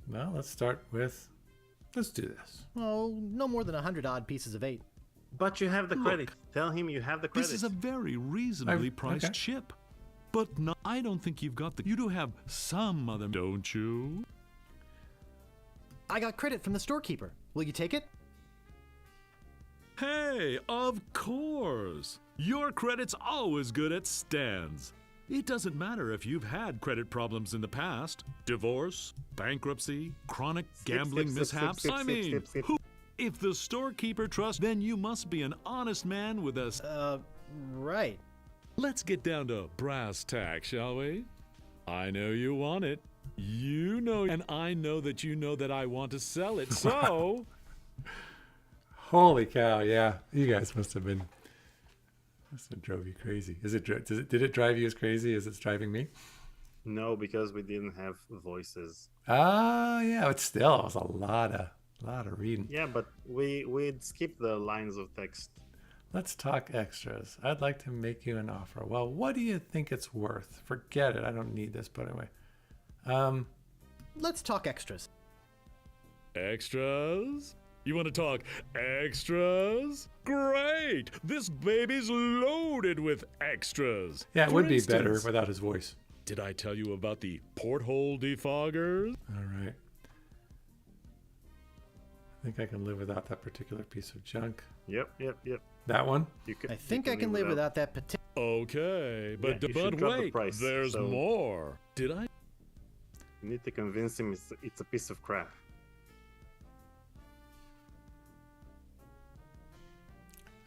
let's start with... Let's do this. Oh, no more than 100 odd pieces of 8. But you have the credit. Tell him you have the credit. This is a very reasonably priced ship. But no, I don't think you've got the... You do have some other... Don't you? I got credit from the storekeeper. Will you take it? Hey, of course. Your credit's always good at stands. It doesn't matter if you've had credit problems in the past. Divorce, bankruptcy, chronic gambling mishaps. skip. If the storekeeper trusts, then you must be an honest man with us. Right. Let's get down to brass tacks, shall we? I know you want it. You know, and I know that you know that I want to sell it. So, Holy cow! Yeah, you guys must have drove you crazy. Did it drive you as crazy as it's driving me? No, because we didn't have voices. Ah, yeah, but still, it was a lot of reading. Yeah, but we'd skip the lines of text. Let's talk extras. I'd like to make you an offer. Well, what do you think it's worth? Forget it. I don't need this, but anyway. Let's talk extras. extras? You want to talk extras? Great! This baby's loaded with extras. Yeah, it For would be better instance, without his voice. Did I tell you about the porthole defoggers? All right. I think I can live without that particular piece of junk. Yep. That one? I think I can live without that particular... Okay, but, Yeah, you should drop the wait, price, there's so- more. Did I? You need to convince him it's a piece of crap.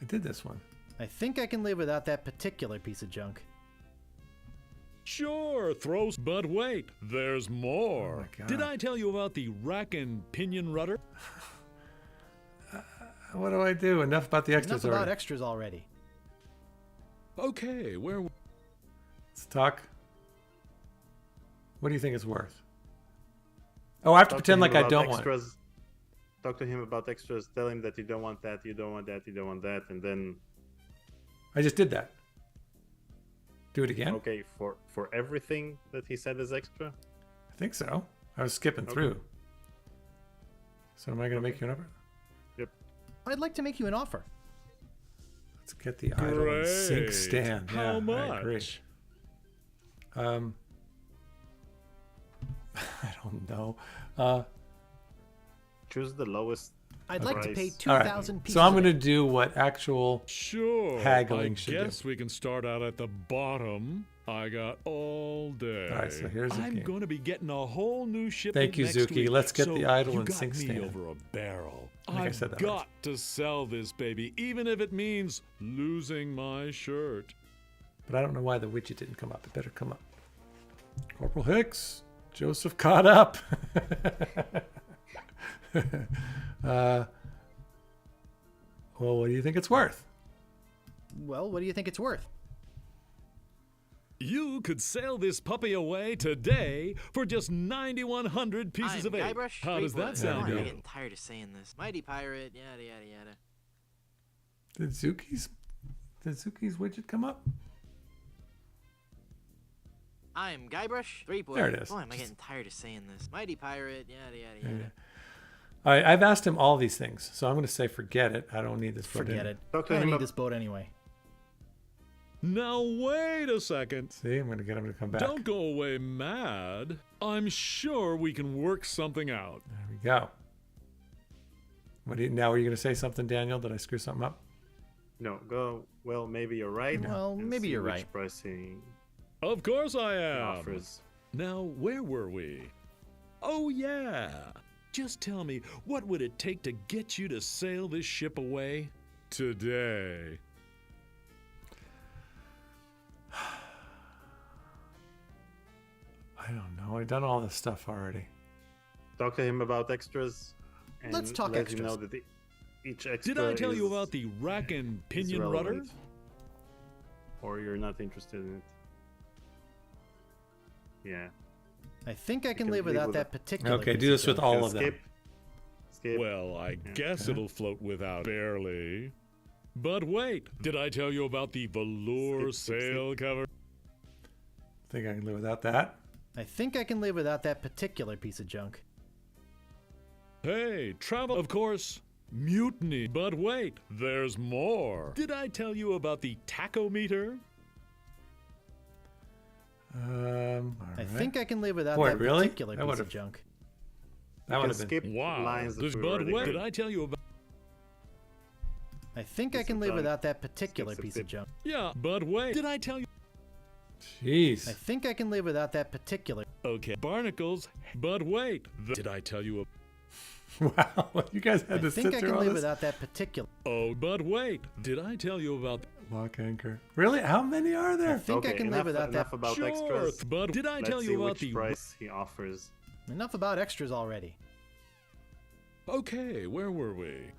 I did this one. I think I can live without that particular piece of junk. Sure, but wait, there's more. Oh my God. Did I tell you about the rack and pinion rudder? What do I do? Enough about the extras Enough about already. extras already. Okay, where... Let's talk. What do you think it's worth? Oh, I have to Talk pretend him like I about don't want it. extras. Talk to him about extras. Tell him that you don't want that, you don't want that, you don't want that, and then... I just did that. Do it again? Okay, for everything that he said is extra? I think so. I was skipping Okay. through. So am I going to make you an offer? Yep. I'd like to make you an offer. Let's get the idle and sink Great. stand. How Yeah, much? I agree. I don't know. Choose the lowest I'd like to pay price. 2,000 pieces. So I'm of going to it. do what actual Sure. haggling I should guess do. we can start out at the bottom. I got all day. All right, so here's the I'm game. going to be getting a whole new shipment Thank you, next Zuki. week. Let's get So the idle you and got sink me stand. over a barrel. I think I I've said that got right. to sell this baby, even if it means losing my shirt. But I don't know why the widget didn't come up. It better come up. Corporal Hicks. Joseph caught up. Well, what do you think it's worth? Well, what do you think it's worth? You could sail this puppy away today for just 9,100 pieces of egg. Guybrush How does that Threepwood. sound? I'm to you? getting tired of saying this. Mighty pirate, yada yada yada. Did Zuki's widget come up? I'm Guybrush Threepwood. There it is. Boy, am I getting tired of saying this. Mighty pirate, yada yada yada. All right, I've asked him all these things, so I'm going to say forget it. I don't need this boat Forget in. it. Talk to I him need ab- this boat anyway. Now wait a second. See, I'm going to get him to come back. Don't go away mad. I'm sure we can work something out. There we go. Now, are you going to say something, Daniel? Did I screw something up? No, go. Well, maybe you're right. Well, and maybe see you're which right. price he Of course I am. offers. Now, where were we? Oh, yeah. Just tell me, what would it take to get you to sail this ship away today? I don't know. I've done all this stuff already. Talk to him about extras. And Let's talk let extras. him know that each extra Did I tell you is- about the rack and is pinion rudder? relevant. Or you're not interested in it. Yeah. I think I can can live live without with that it. particular Okay, piece do of this with junk. all of them. Skip. Well, I guess Okay. it'll float without barely. But wait, did I tell you about the velour Skip. sail cover? Think I can live without that? I think I can live without that particular piece of junk. Hey, travel, of course, mutiny. But wait, there's more. Did I tell you about the tachometer? All I right. think I can live without Boy, that really? particular That piece would've- of junk. That You would can have been. skip Wow. lines that But we already wait, heard. did I tell you about? I think I Piece can of live junk. without that particular Skip, piece skip, of junk. Yeah, but wait, did I tell you? Jeez. I think I can live without that particular... Okay, barnacles. But wait, did I tell you? Wow, you guys had to I think sit I through can all live this? without that particular. Oh, but wait. Did I tell you about... Lock anchor. Really? How many are there? I think I can live without enough that. about Sure, extras. but did I Let's tell see you about which the... price he offers. Enough about extras already. Okay, where were we?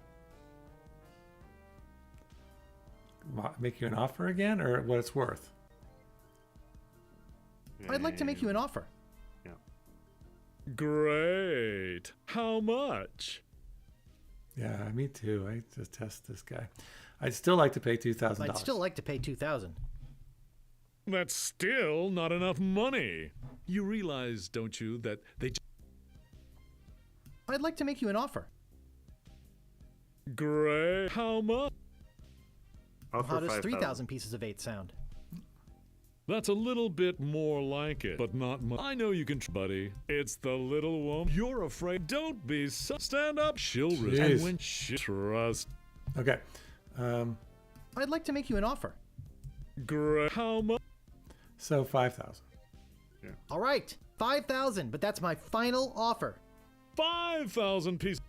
Make you an offer again, or what it's worth? I'd like to make you an offer. Yeah. Great. How much? Yeah, me too. I just test this guy. I'd still like to pay $2,000. I'd still like to pay $2,000. That's still not enough money. You realize, don't you, that they... I'd like to make you an offer. Great. How much? How does 3,000 pieces of 8 sound? That's a little bit more like it, but not much. I know you can, buddy. It's the little woman. You're afraid. Don't be so. Stand up. She'll resist. And when she trust. Okay. I'd like to make you an offer. Great. How much? So 5,000. Yeah. All right, 5,000, but that's my final offer. 5,000 pieces.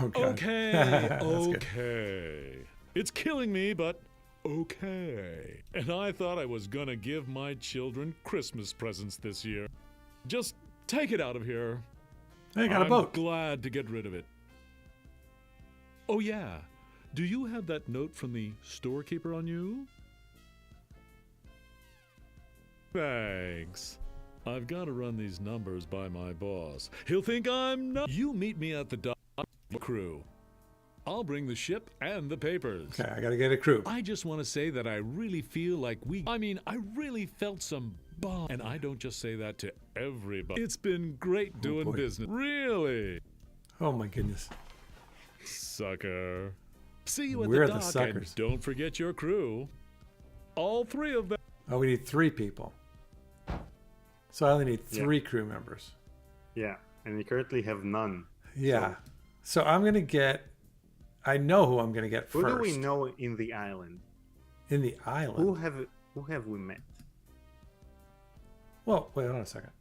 Okay. Okay. Okay. It's killing me, but okay. And I thought I was gonna give my children Christmas presents this year. Just take it out of here. Hey, got a boat. I'm glad to get rid of it. Oh yeah. Do you have that note from the storekeeper on you? Thanks. I've got to run these numbers by my boss. He'll think I'm not. You meet me at the dock, crew. I'll bring the ship and the papers. Okay, I got to get a crew. I just want to say that I really feel like I really felt some bomb. And I don't just say that to everybody. It's been great doing business. Really. Oh my goodness. Sucker. See you at We're the the dock, suckers. and don't forget your crew. All 3 of them. Oh, we need 3 people. So I only need 3 crew members. Yeah, and we currently have none. Yeah. So I'm going to get... I know who I'm going to get Who first. do we know in the island? In the island? Who have we met? Well, wait, hold on a second.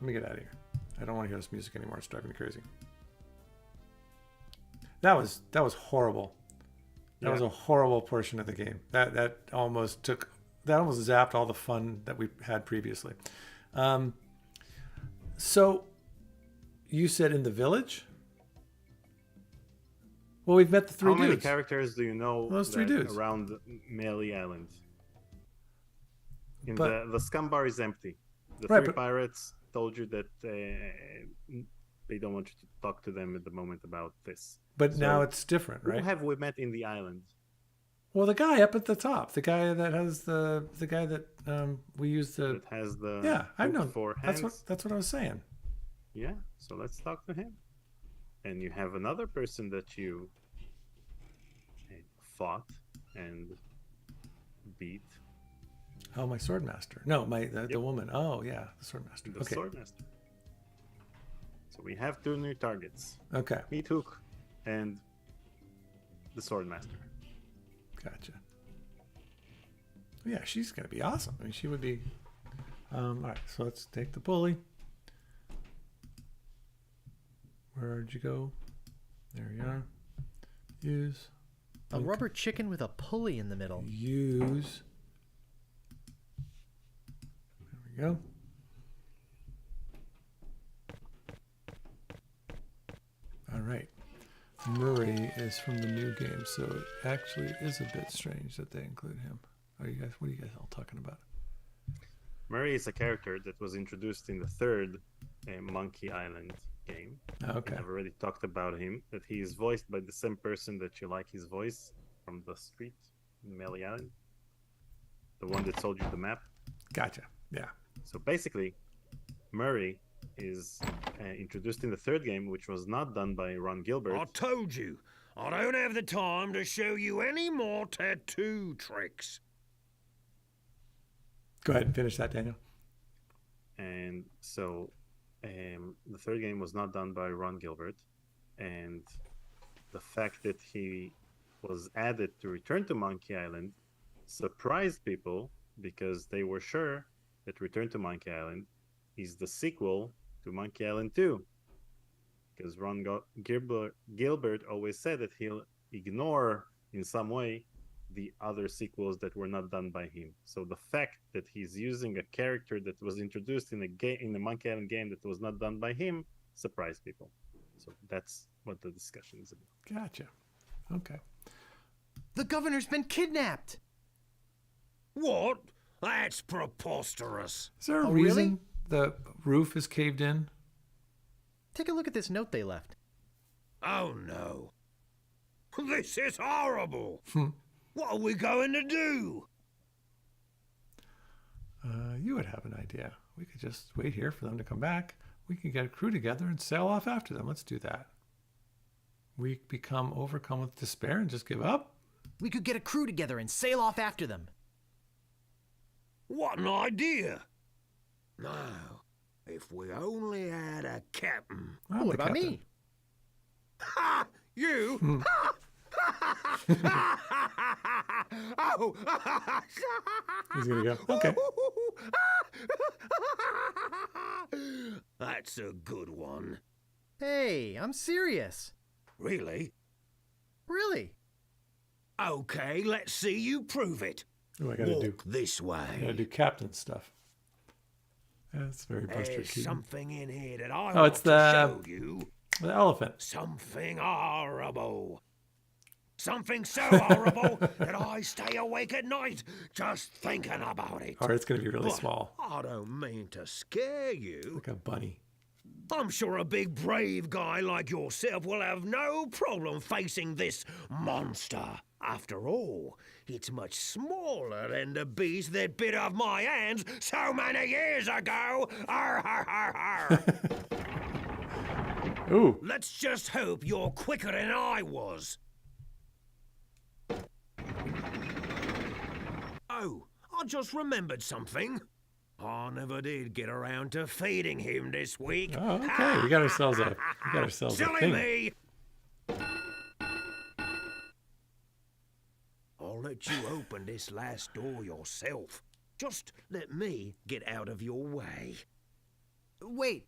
Let me get out of here. I don't want to hear this music anymore. It's driving me crazy. That was horrible. That was a horrible portion of the game. That almost zapped all the fun that we had previously. So you said in the village? Well, we've met the 3 dudes. How many characters do you know Those 3 dudes around Melee Island? The scum bar is empty. The 3 pirates told you that they don't want you to talk to them at the moment about this. But now it's different, right? Who have we met in the island? Well, the guy up at the top, the guy that has the guy that we use the that has the I know. for That's hands. what I was saying. Yeah, so let's talk to him. And you have another person that you fought and beat. Oh, my swordmaster. No, the woman. Oh, yeah, the swordmaster. The swordmaster. So we have 2 new targets. Okay. Meat Hook and the swordmaster. Gotcha. Yeah, she's gonna be awesome. I mean, she would be. All right, so let's take the pulley. Where'd you go? There you are. Use. A rubber chicken with a pulley in the middle. Use. There we go. All right. Murray is from the new game, so it actually is a bit strange that they include him. What are you guys all talking about? Murray is a character that was introduced in the 3rd Monkey Island game. Okay. I've already talked about him, that he is voiced by the same person that you like his voice from the street in Melee Island. The one that sold you the map. Gotcha. Yeah. So basically, Murray is introduced in the 3rd game, which was not done by Ron Gilbert. I told you, I don't have the time to show you any more tattoo tricks. Go ahead and finish that, Daniel. And so the 3rd game was not done by Ron Gilbert. And the fact that he was added to Return to Monkey Island surprised people because they were sure that Return to Monkey Island is the sequel to Monkey Island 2. Because Gilbert always said that he'll ignore, in some way, the other sequels that were not done by him. So the fact that he's using a character that was introduced in the Monkey Island game that was not done by him surprised people. So that's what the discussion is about. Gotcha. Okay. The governor's been kidnapped. What? That's preposterous. Is there a really? reason the roof is caved in? Take a look at this note they left. Oh no. This is horrible. What are we going to do? You would have an idea. We could just wait here for them to come back. We could get a crew together and sail off after them. Let's do that. We become overcome with despair and just give up? We could get a crew together and sail off after them. What an idea. Now, if we only had a captain. I'm what the about captain. me? Ha! You? Oh! He's going to go, okay. That's a good one. Hey, I'm serious. Really? Really? Okay, let's see you prove it. Oh, I got to do this way. I got to do captain stuff. That's very Buster There's Keaton. something in here that I Oh, want it's to show you. the elephant. Something horrible. Something so horrible that I stay awake at night just thinking about it. Oh, it's going to be really But small. I don't mean to scare you. Like a bunny. I'm sure a big brave guy like yourself will have no problem facing this monster. After all, it's much smaller than the beast that bit off my hands so many years ago. Arr, arr, arr, arr. Ooh. Let's just hope you're quicker than I was. Oh, I just remembered something. I never did get around to feeding him this week. Oh, okay. We got ourselves a Silly thing. me! I'll let you open this last door yourself. Just let me get out of your way. Wait.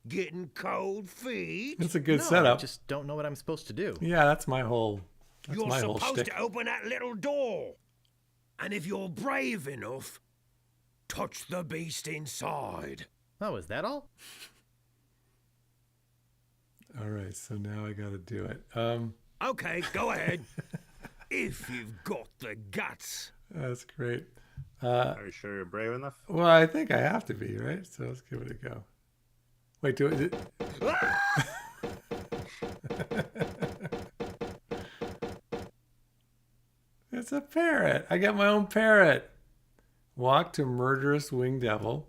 Getting cold feet? That's a good No, setup. I just don't know what I'm supposed to do. Yeah, that's my whole You're supposed shtick. to open that little door. And if you're brave enough, touch the beast inside. Oh, is that all? All right, so now I got to do it. Okay, go ahead. If you've got the guts. That's great. Are you sure you're brave enough? Well, I think I have to be, right? So let's give it a go. Wait, do it. It's a parrot. I got my own parrot. Walk to murderous winged devil.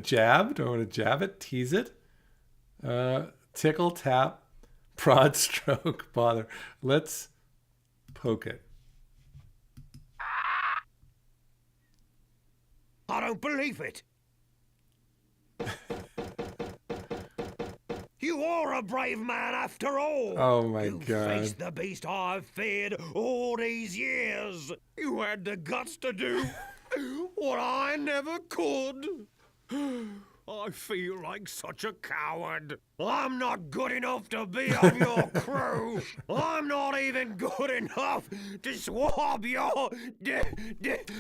Jab. Do I want to jab it? Tease it? Tickle, tap, prod, stroke, bother. Let's poke it. I don't believe it. You are a brave man after all. Oh my you God. faced the beast I've feared all these years. You had the guts to do what I never could. I feel like such a coward. I'm not good enough to be on your crew. I'm not even good enough to swab your decks.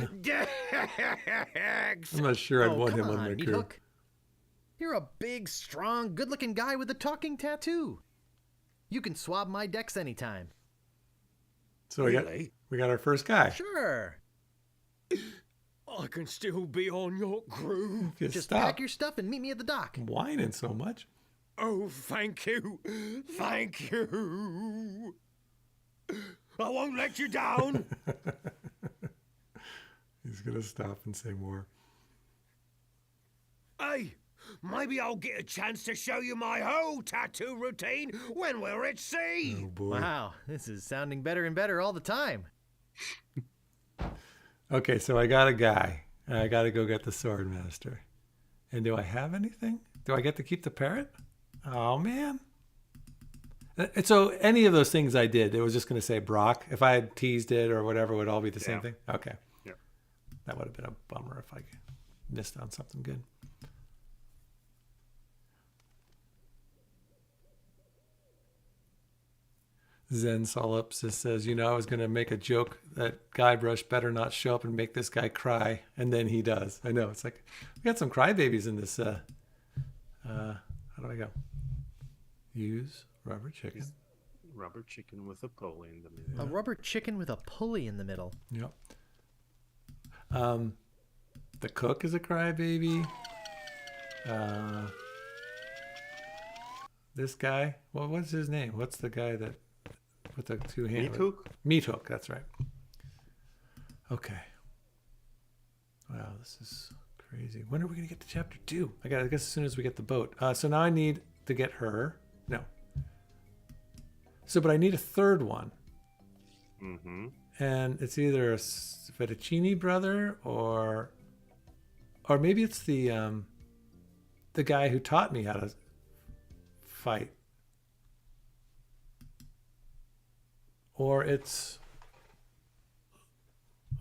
I'm not sure I'd Oh, want come him on on, my Neat crew. Hook. You're a big, strong, good-looking guy with a talking tattoo. You can swab my decks anytime. So Really? we got our first guy. Sure. I can still be on your crew. Just stop pack your stuff and meet me at the dock. whining so much. Oh, thank you. Thank you. I won't let you down. He's gonna stop and say more. Hey, maybe I'll get a chance to show you my whole tattoo routine when we're at sea. Oh boy. Wow, this is sounding better and better all the time. Okay, so I got a guy. And I got to go get the sword master. And do I have anything? Do I get to keep the parrot? Oh man. And so any of those things I did, it was just going to say Brock. If I had teased it or whatever, it would all be the same thing. Okay. Yeah. That would have been a bummer if I missed on something good. Zen Solipsis says, I was going to make a joke that Guybrush better not show up and make this guy cry. And then he does. I know. It's like, we got some crybabies in this. How do I go? Use rubber chicken. Rubber chicken with a pulley in the middle. A rubber chicken with a pulley in the middle. Yep. The cook is a crybaby. This guy, well, what's his name? What's the guy that with the two hands? Meat Hook? Meat Hook, that's right. Okay. Wow, this is crazy. When are we going to get to chapter 2? I guess as soon as we get the boat. So now I need to get her. No. So, but I need a third one. Mm-hmm. And it's either a Fettuccine brother or maybe it's the guy who taught me how to fight. Or it's,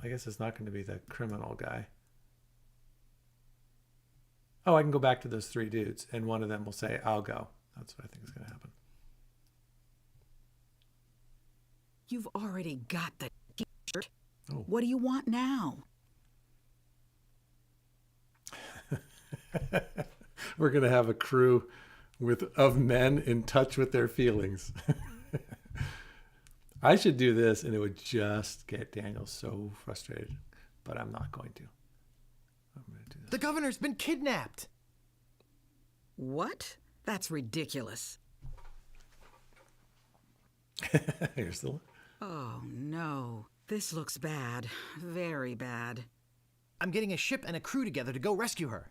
I guess it's not going to be the criminal guy. Oh, I can go back to those 3 dudes and one of them will say, I'll go. That's what I think is going to happen. You've already got the t-shirt. Oh. What do you want now? We're going to have a crew of men in touch with their feelings. I should do this and it would just get Daniel so frustrated, but I'm not going to. I'm going to do this. The governor's been kidnapped. What? That's ridiculous. Here's the one. Oh, no. This looks bad. Very bad. I'm getting a ship and a crew together to go rescue her.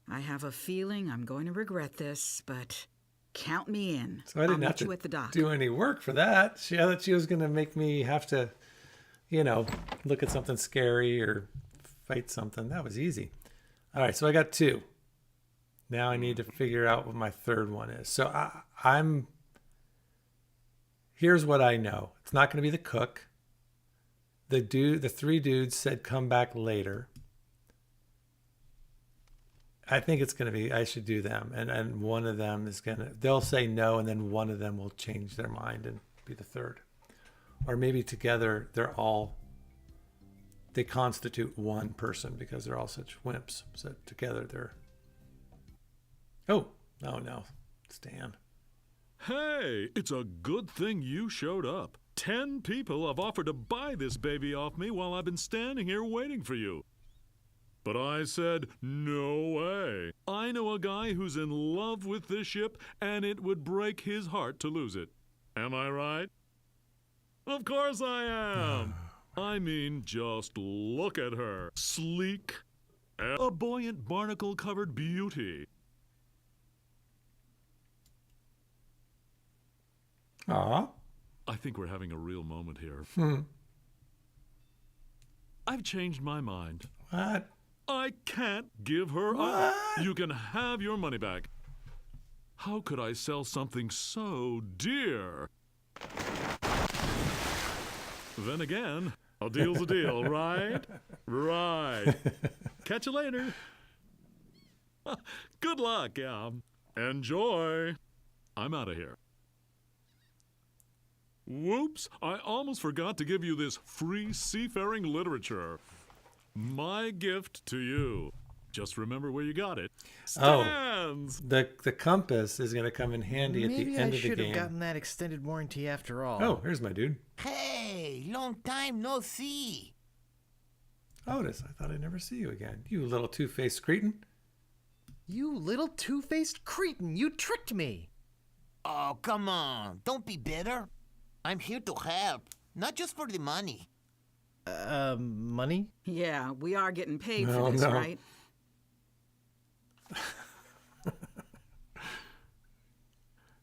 I have a feeling I'm going to regret this, but count me in. So I didn't I'll have meet you to at the dock. do any work for that. I thought she was going to make me have to, look at something scary or fight something. That was easy. All right, so I got 2. Now I need to figure out what my third one is. So here's what I know. It's not going to be the cook. The 3 dudes said come back later. I think it's going to be, I should do them. And one of them is they'll say no, and then one of them will change their mind and be the third. Or maybe together they constitute one person because they're all such wimps. So together they're... Oh, no, Stan. Hey, it's a good thing you showed up. 10 people have offered to buy this baby off me while I've been standing here waiting for you. But I said, no way. I know a guy who's in love with this ship, and it would break his heart to lose it. Am I right? Of course I am. I mean, just look at her. Sleek, a buoyant barnacle-covered beauty. Aw. I think we're having a real moment here. I've changed my mind. What? I can't give her up. You can have your money back. How could I sell something so dear? Then again, a deal's a deal, right? Right. Catch you later. Good luck, yeah. Enjoy. I'm out of here. Whoops, I almost forgot to give you this free seafaring literature. My gift to you. Just remember where you got it. Stands! Oh, the compass is going to come in handy at the end of the game. Maybe I should have gotten that extended warranty after all. Oh, here's my dude. Hey, long time no see. Otis, I thought I'd never see you again. You little two-faced cretin. You little two-faced cretin, you tricked me. Oh, come on. Don't be bitter. I'm here to help, not just for the money. Money? Yeah, we are getting paid for this, right?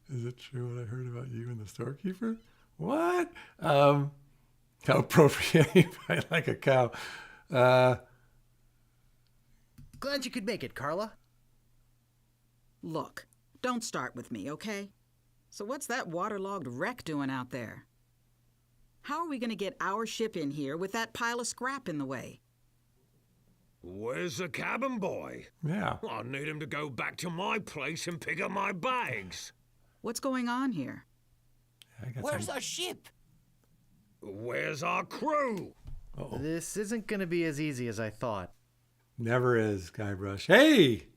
Is it true what I heard about you and the storekeeper? What? How appropriate you fight like a cow. Glad you could make it, Carla. Look, don't start with me, okay? So what's that waterlogged wreck doing out there? How are we going to get our ship in here with that pile of scrap in the way? Where's the cabin boy? Yeah. I need him to go back to my place and pick up my bags. What's going on here? Where's our ship? Where's our crew? This isn't going to be as easy as I thought. Never is, Guybrush. Hey!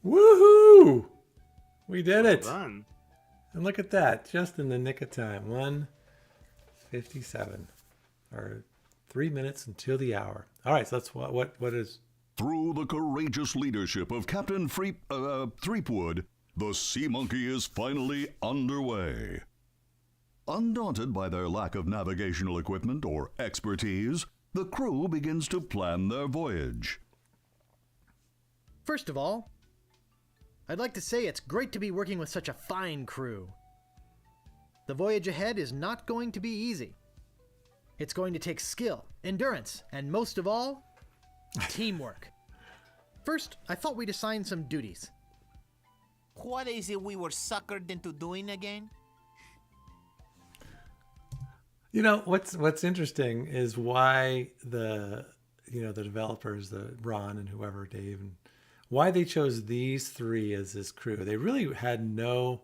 Woohoo! We did it. Done. And look at that, just in the nick of time. 1:57, or 3 minutes until the hour. All right, so that's what is. Through the courageous leadership of Captain Threepwood, the Sea Monkey is finally underway. Undaunted by their lack of navigational equipment or expertise, the crew begins to plan their voyage. First of all, I'd like to say it's great to be working with such a fine crew. The voyage ahead is not going to be easy. It's going to take skill, endurance, and most of all, teamwork. First, I thought we'd assign some duties. What is it we were suckered into doing again? You know, what's interesting is why the developers, the Ron and whoever, Dave, and why they chose these three as this crew. They really had no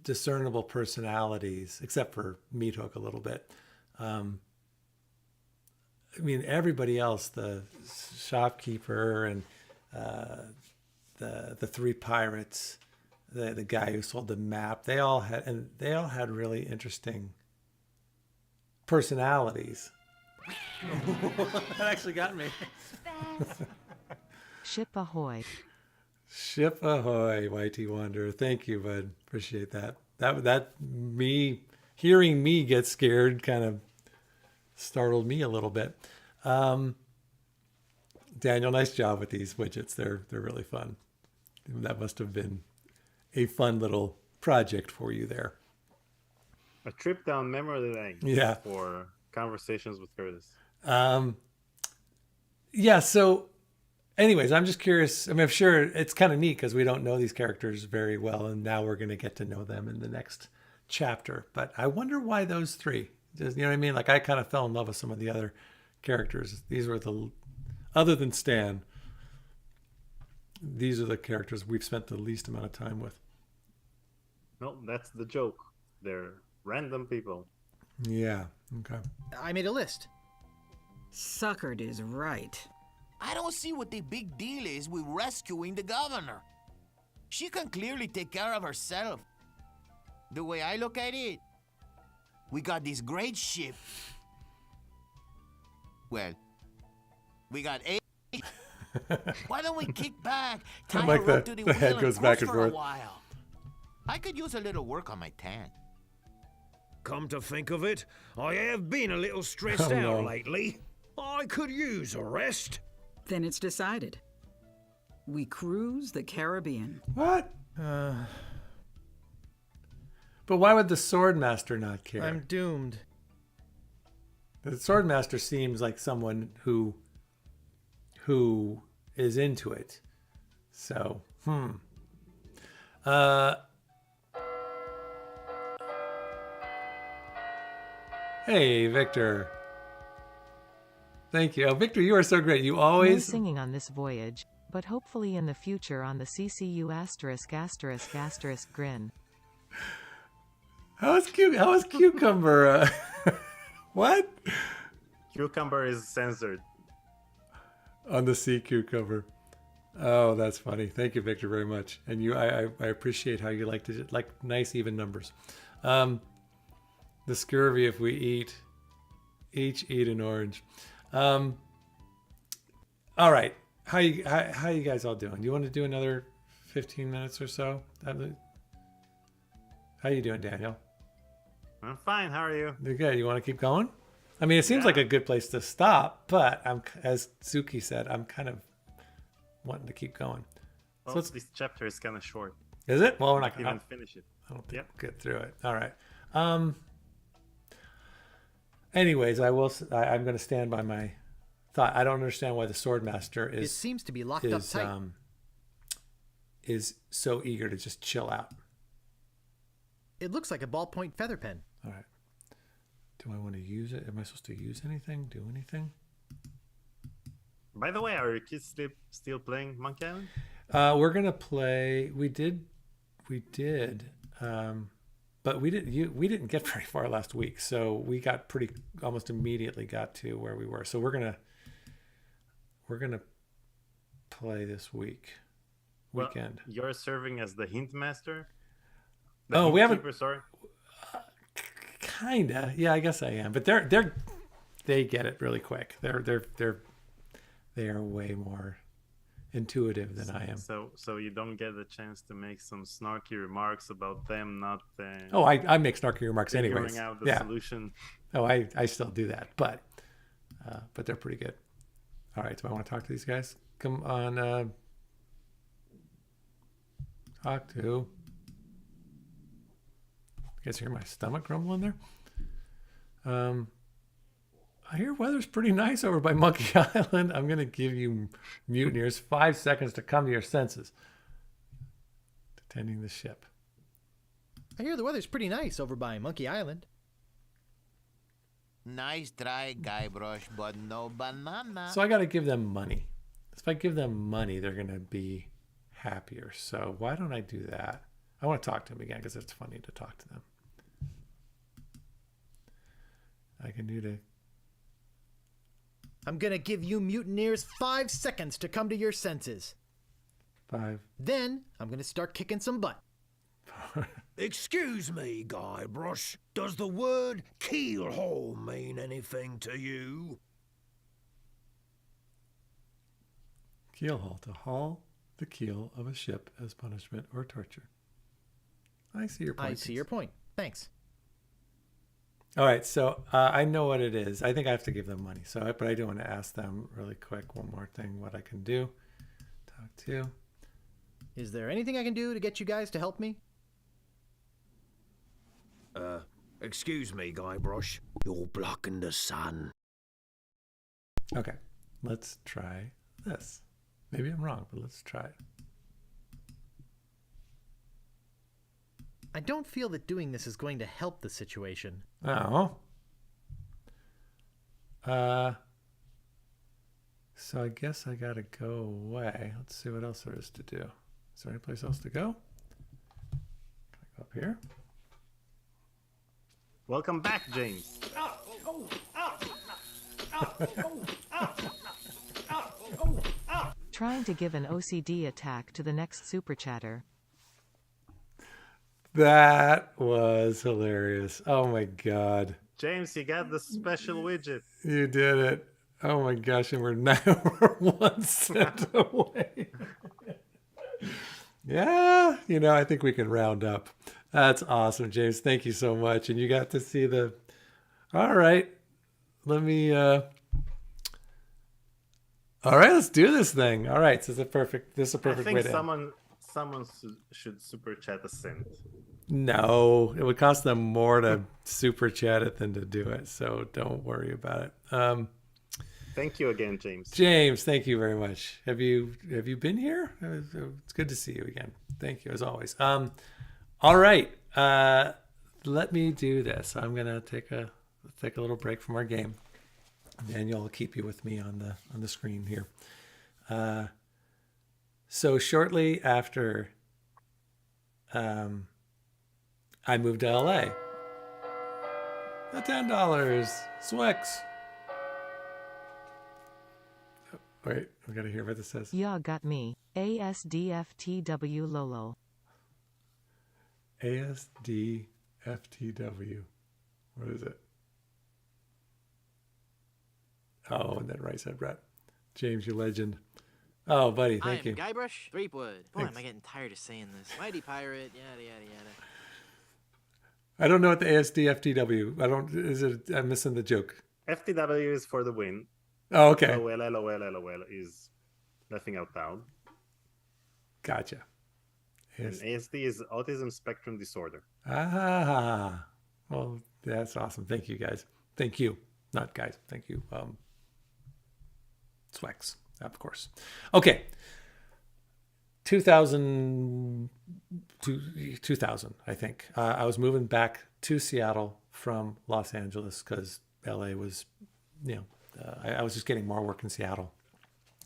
discernible personalities, except for Meat Hook a little bit. I mean, everybody else, the shopkeeper and the three pirates, the guy who sold the map, they all had really interesting personalities. That actually got me. Ship ahoy. Ship ahoy, YT Wanderer. Thank you, bud. Appreciate that. That hearing me get scared kind of startled me a little bit. Daniel, nice job with these widgets. They're really fun. That must have been a fun little project for you there. A trip down memory lane. Yeah. For conversations with Curtis. Yeah. So, anyways, I'm just curious. I mean, I'm sure it's kind of neat because we don't know these characters very well, and now we're going to get to know them in the next chapter. But I wonder why those three. Just, you know what I mean? Like, I kind of fell in love with some of the other characters. These were other than Stan, these are the characters we've spent the least amount of time with. No, that's the joke. They're random people. Yeah. Okay. I made a list. Suckered is right. I don't see what the big deal is with rescuing the governor. She can clearly take care of herself. The way I look at it, we got this great ship. Well, we got eight. Why don't we kick back, tie like a rope to the wheel, head goes and back cruise and for a forth. while? I could use a little work on my tan. Come to think of it, I have been a little stressed Oh, out no. lately. I could use a rest. Then it's decided. We cruise the Caribbean. What? But why would the Swordmaster not care? I'm doomed. The Swordmaster seems like someone who is into it. So, Hey, Victor. Thank you. Oh, Victor, you are so great. You No always... singing on this voyage, but hopefully in the future on the CCU **** grin. How is Cucumber? What? Cucumber is censored. On the sea cucumber. Oh, that's funny. Thank you, Victor, very much. And I appreciate how you like nice even numbers. The scurvy if we each eat an orange. All right. How you guys all doing? Do you want to do another 15 minutes or so? How you doing, Daniel? I'm fine. How are you? You're good. You want to keep going? I mean, it seems like a good place to stop, but as Suki said, I'm kind of wanting to keep going. Well, So this chapter is kind of short. is it? Well, we're not Even going to finish it. I don't think we'll get through it. All right. Anyways, I'm going to stand by my thought. I don't understand why the Swordmaster It seems to be locked up tight. Is so eager to just chill out. It looks like a ballpoint feather pen. All right. Do I want to use it? Am I supposed to use anything? Do anything? By the way, are your kids still playing Monkey Island? We're gonna play. We did, but we didn't get very far last week. So we got almost immediately got to where we were. So we're gonna play this weekend. Well, you're serving as the hint master. We haven't. Sorry. Kinda, yeah, I guess I am. But they get it really quick. They are way more intuitive than I am. So you don't get the chance to make some snarky remarks about them not. I make snarky remarks anyways. Figuring out the solution. Oh, I still do that, but they're pretty good. All right, so I want to talk to these guys. Come on, talk to. You guys hear my stomach grumbling there? I hear weather's pretty nice over by Monkey Island. I'm going to give you mutineers 5 seconds to come to your senses. Tending the ship. I hear the weather's pretty nice over by Monkey Island. Nice try, Guybrush, but no banana. So I got to give them money. If I give them money, they're going to be happier. So why don't I do that? I want to talk to them again because it's funny to talk to them. I can do the... I'm gonna give you mutineers 5 seconds to come to your senses. 5. Then I'm gonna start kicking some butt. Excuse me, Guybrush. Does the word keelhole mean anything to you? Keelhaul, to haul the keel of a ship as punishment or torture. I see your point. I see your point. Thanks. All right, so I know what it is. I think I have to give them money. But I do want to ask them really quick one more thing, what I can do. Talk to. Is there anything I can do to get you guys to help me? Excuse me, Guybrush. You're blocking the sun. Okay, let's try this. Maybe I'm wrong, but let's try it. I don't feel that doing this is going to help the situation. Oh. So I guess I gotta go away. Let's see what else there is to do. Is there any place else to go? Can I go up here? Welcome back, James. Trying to give an OCD attack to the next super chatter. That was hilarious. Oh my God. James, you got the special widget. You did it. Oh my gosh, and we're now one cent away. Yeah, I think we can round up. That's awesome, James. Thank you so much. And you got to see the... All right. Let me... All right, let's do this thing. All right, so this is a perfect way to... someone should super chat a cent. No, it would cost them more to super chat it than to do it. So don't worry about it. Thank you again, James. James, thank you very much. Have you been here? It's good to see you again. Thank you as always. All right, let me do this. I'm gonna take a little break from our game. Daniel will keep you with me on the screen here. So shortly after I moved to LA. The $10. Swix. Oh, wait, we gotta hear what this says. Ya got me. ASDFTW Lolo. ASDFTW. What is it? Oh, and then right said Brett. James, you legend. Oh, buddy, thank you. Guybrush, Threepwood. Boy, am I getting tired of saying this. Mighty pirate, yada, yada, yada. I don't know what the ASDFTW. I'm missing the joke. FTW is for the win. Oh, okay. LOL is laughing out loud. Gotcha. And ASD is autism spectrum disorder. Ah, well, that's awesome. Thank you, guys. Thank you. Not guys. Thank you. Swix, of course. Okay. 2000, I think. I was moving back to Seattle from Los Angeles because LA was, I was just getting more work in Seattle.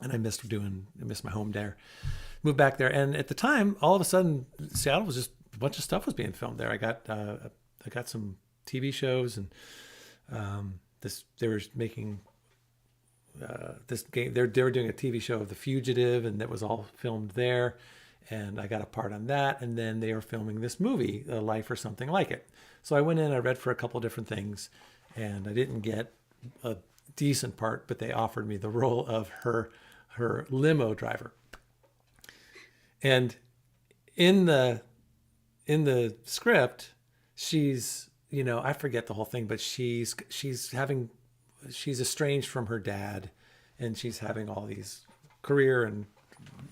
and I missed my home there. Moved back there, and at the time, all of a sudden, Seattle was just a bunch of stuff was being filmed there. I got some TV shows, and they were making this game. They were doing a TV show of The Fugitive, and that was all filmed there. And I got a part on that. And then they were filming this movie, A Life or Something Like It. So I went in, I read for a couple different things, and I didn't get a decent part, but they offered me the role of her limo driver. And in the script, she's, I forget the whole thing, but she's estranged from her dad, and she's having all these career and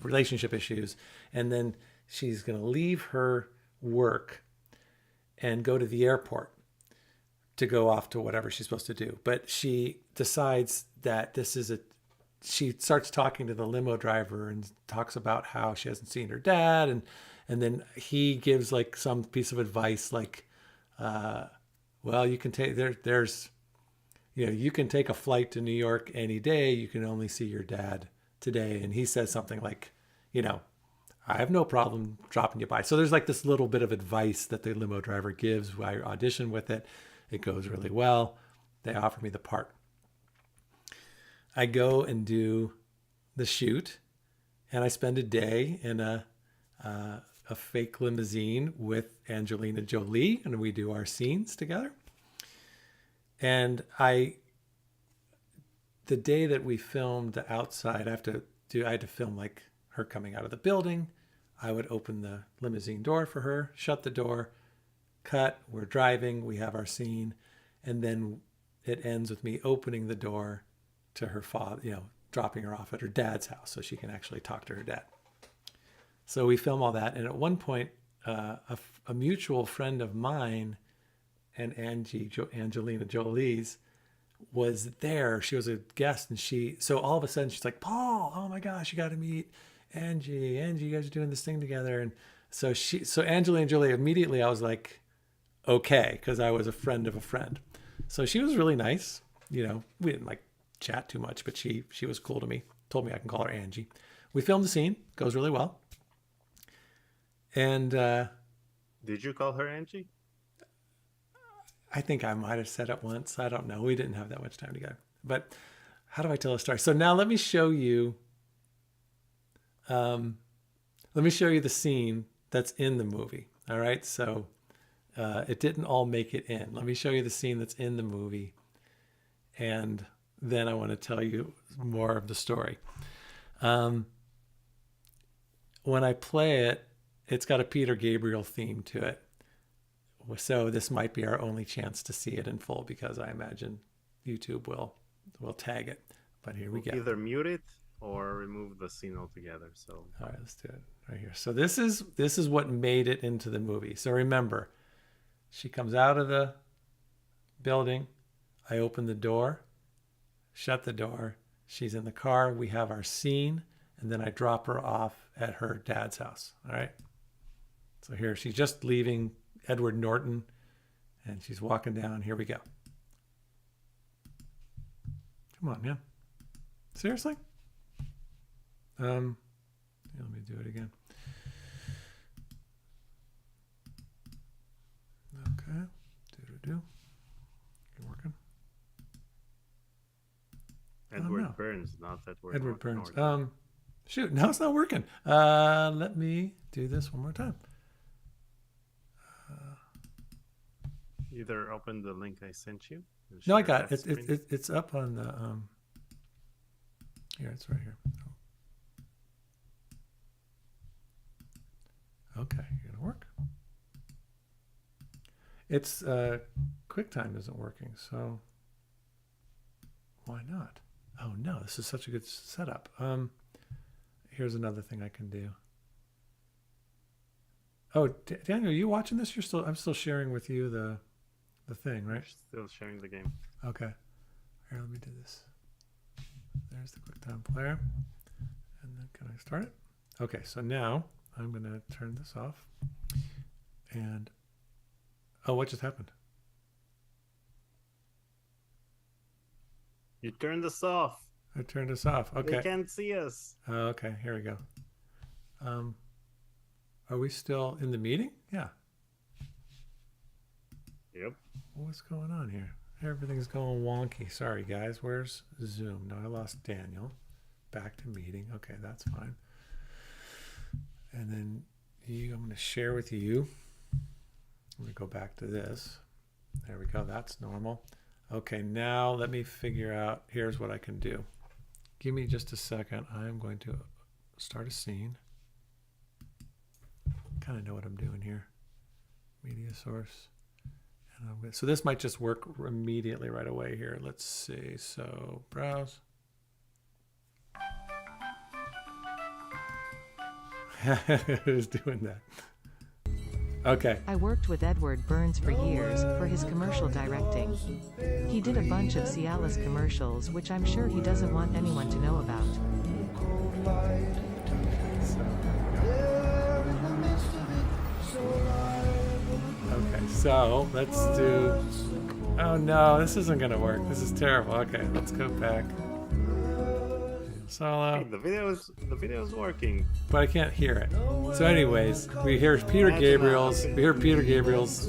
relationship issues. And then she's going to leave her work and go to the airport to go off to whatever she's supposed to do. But she decides that she starts talking to the limo driver and talks about how she hasn't seen her dad. And then he gives like some piece of advice, like, well, you can take, you can take a flight to New York any day. You can only see your dad today. And he says something like, I have no problem dropping you by. So there's like this little bit of advice that the limo driver gives. I audition with it. It goes really well. They offer me the part. I go and do the shoot, and I spend a day in a fake limousine with Angelina Jolie, and we do our scenes together. And the day that we filmed the outside, I had to film like her coming out of the building. I would open the limousine door for her, shut the door, cut, we're driving, we have our scene, and then it ends with me opening the door to her father, dropping her off at her dad's house so she can actually talk to her dad. So we film all that, and at one point, a mutual friend of mine and Angelina Jolie's was there. She was a guest, and so all of a sudden she's like, Paul, oh my gosh, you got to meet Angie, you guys are doing this thing together. And so Angelina Jolie, immediately I was like, okay, because I was a friend of a friend. So she was really nice. We didn't like chat too much, but she was cool to me. Told me I can call her Angie. We filmed the scene, goes really well. And did you call her Angie? I think I might have said it once. I don't know. We didn't have that much time together. But how do I tell a story? So now let me show you. The scene that's in the movie. All right. So it didn't all make it in. Let me show you the scene that's in the movie, and then I want to tell you more of the story. When I play it, it's got a Peter Gabriel theme to it. So this might be our only chance to see it in full, because I imagine YouTube will tag it. But here we go. Either mute it or remove the scene altogether. So all right, let's do it right here. So this is what made it into the movie. So remember, she comes out of the building. I open the door, shut the door. She's in the car. We have our scene, and then I drop her off at her dad's house. All right. So here she's just leaving Edward Norton, and she's walking down. Here we go. Come on, man. Seriously? Let me do it again. Okay. Do. You working? Edward Burns, not Edward Burns. Norton. Shoot, now it's not working. Let me do this one more time. Either open the link I sent you. No, I got it. It's up on the here. It's right here. Okay, you're gonna work. It's QuickTime isn't working, so why not? Oh no, this is such a good setup. Here's another thing I can do. Oh, Daniel, are you watching this? I'm still sharing with you the thing, right? Still sharing the game. Okay. Here, let me do this. There's the QuickTime player. And then can I start it? Okay, so now I'm going to turn this off. And, oh, what just happened? You turned this off. I turned us off. Okay. They can't see us. Okay, here we go. Are we still in the meeting? Yeah. Yep. What's going on here? Everything's going wonky. Sorry, guys. Where's Zoom? No, I lost Daniel. Back to meeting. Okay, that's fine. And then I'm going to share with you. I'm going to go back to this. There we go. That's normal. Okay, now let me figure out. Here's what I can do. Give me just a second. I'm going to start a scene. Kind of know what I'm doing here. Media source. And so this might just work immediately right away here. Let's see. So browse. Who's doing that? Okay. I worked with Edward Burns for years for his commercial directing. He did a bunch of Cialis commercials, which I'm sure he doesn't want anyone to know about. Okay, so let's do. Oh no, this isn't gonna work. This is terrible. Okay, let's go back. Solo. Hey, the video's working. But I can't hear it. So anyways, we hear Peter Gabriel's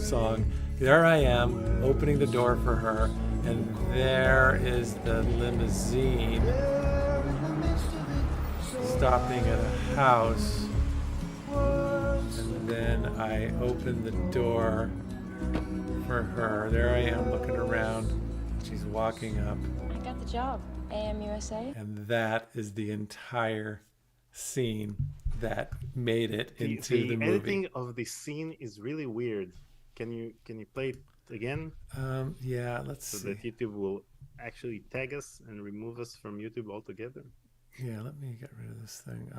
song. There I am, opening the door for her, and there is the limousine stopping at a house. And then I open the door for her. There I am looking around. She's walking up. I got the job. AM USA. And that is the entire scene that made it into the movie. The editing of the scene is really weird. Can you play it again? Yeah, let's see. So that YouTube will actually tag us and remove us from YouTube altogether. Yeah, let me get rid of this thing.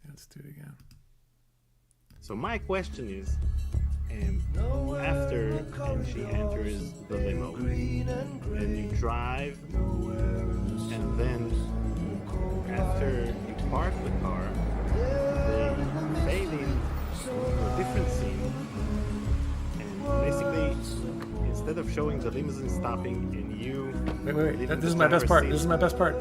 Let's do it again. So my question is, after she enters the limo, and you drive, and then after you park the car, they fade in to a different scene, and basically, instead of showing the limousine stopping and you... Wait. This is my best part. This is my best part.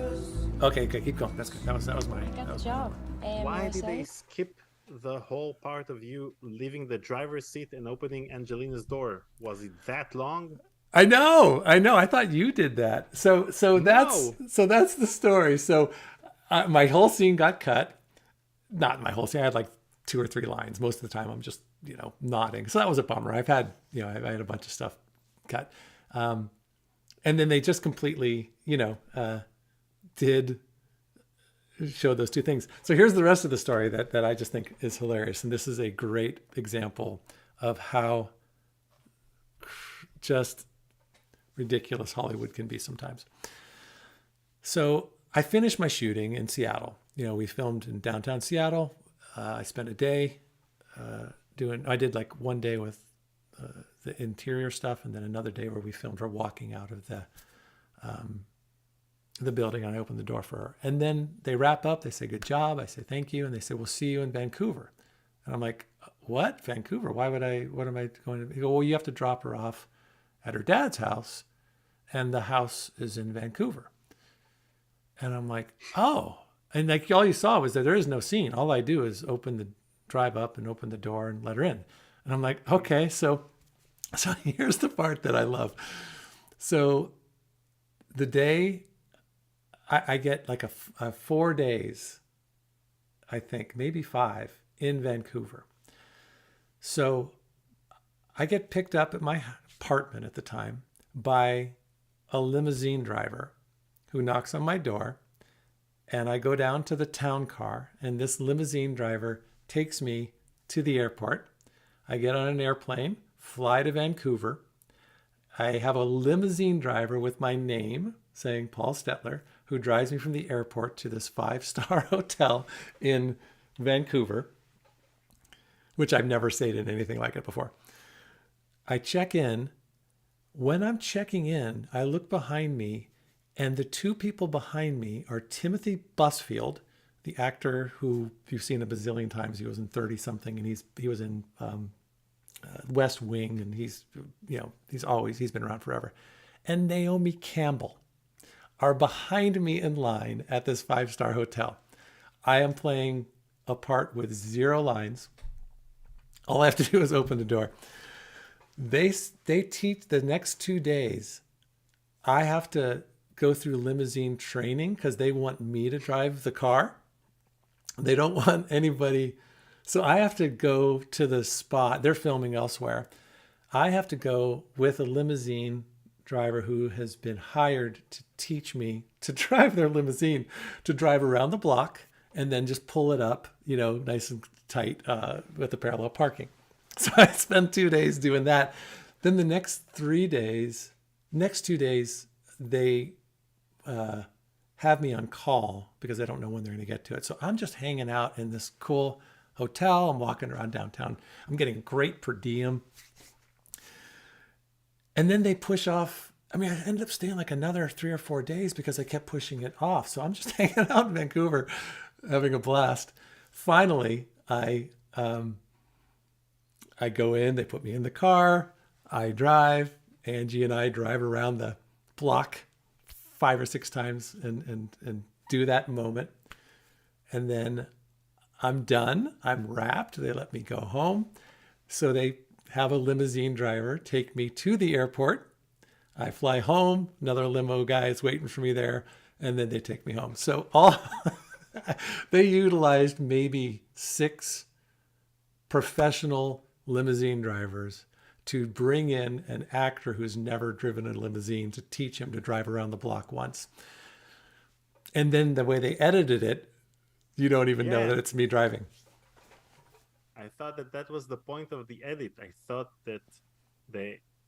Okay, keep going. That's good. That was my... I got the job. Why did they skip the whole part of you leaving the driver's seat and opening Angelina's door? Was it that long? I know. I thought you did that. So that's the story. So my whole scene got cut. Not my whole scene. I had like 2 or 3 lines. Most of the time, I'm just nodding. So that was a bummer. I had a bunch of stuff cut, and then they just completely did show those 2 things. So here's the rest of the story that I just think is hilarious. And this is a great example of how just ridiculous Hollywood can be sometimes. So I finished my shooting in Seattle. We filmed in downtown Seattle. I spent a day I did like one day with the interior stuff, and then another day where we filmed her walking out of the building, and I opened the door for her. And then they wrap up, they say, good job. I say, thank you. And they say, we'll see you in Vancouver. And I'm like, what? Vancouver? What am I going to? They go, well, you have to drop her off at her dad's house, and the house is in Vancouver. And I'm like, oh. And like all you saw was that there is no scene. All I do is drive up and open the door and let her in. And I'm like, okay, so here's the part that I love. So the day I get like a 4 days, I think, maybe 5 in Vancouver. So I get picked up at my apartment at the time by a limousine driver who knocks on my door, and I go down to the town car, and this limousine driver takes me to the airport. I get on an airplane, fly to Vancouver. I have a limousine driver with my name saying Paul Stetler, who drives me from the airport to this 5-star hotel in Vancouver, which I've never stayed in anything like it before. I check in. When I'm checking in, I look behind me, and the 2 people behind me are Timothy Busfield, the actor who you've seen a bazillion times. He was in 30-something, and he was in West Wing, and he's been around forever. And Naomi Campbell. are behind me in line at this 5-star hotel. I am playing a part with 0 lines. All I have to do is open the door. They teach the next 2 days. I have to go through limousine training because they want me to drive the car. They don't want anybody. So I have to go to the spot. They're filming elsewhere. I have to go with a limousine driver who has been hired to teach me to drive their limousine, to drive around the block and then just pull it up, nice and tight with the parallel parking. So I spent 2 days doing that. Then the next 2 days, they have me on call because I don't know when they're going to get to it. So I'm just hanging out in this cool hotel. I'm walking around downtown. I'm getting great per diem. And then they push off. I ended up staying like another 3 or 4 days because I kept pushing it off. So I'm just hanging out in Vancouver, having a blast. Finally, I go in, they put me in the car, I drive, Angie and I drive around the block 5 or 6 times and do that moment. And then I'm done, I'm wrapped, they let me go home. So they have a limousine driver take me to the airport. I fly home, another limo guy is waiting for me there, and then they take me home. So they utilized maybe 6 professional limousine drivers to bring in an actor who's never driven a limousine to teach him to drive around the block once. And then the way they edited it, you don't even know that it's me driving. I thought that was the point of the edit. I thought that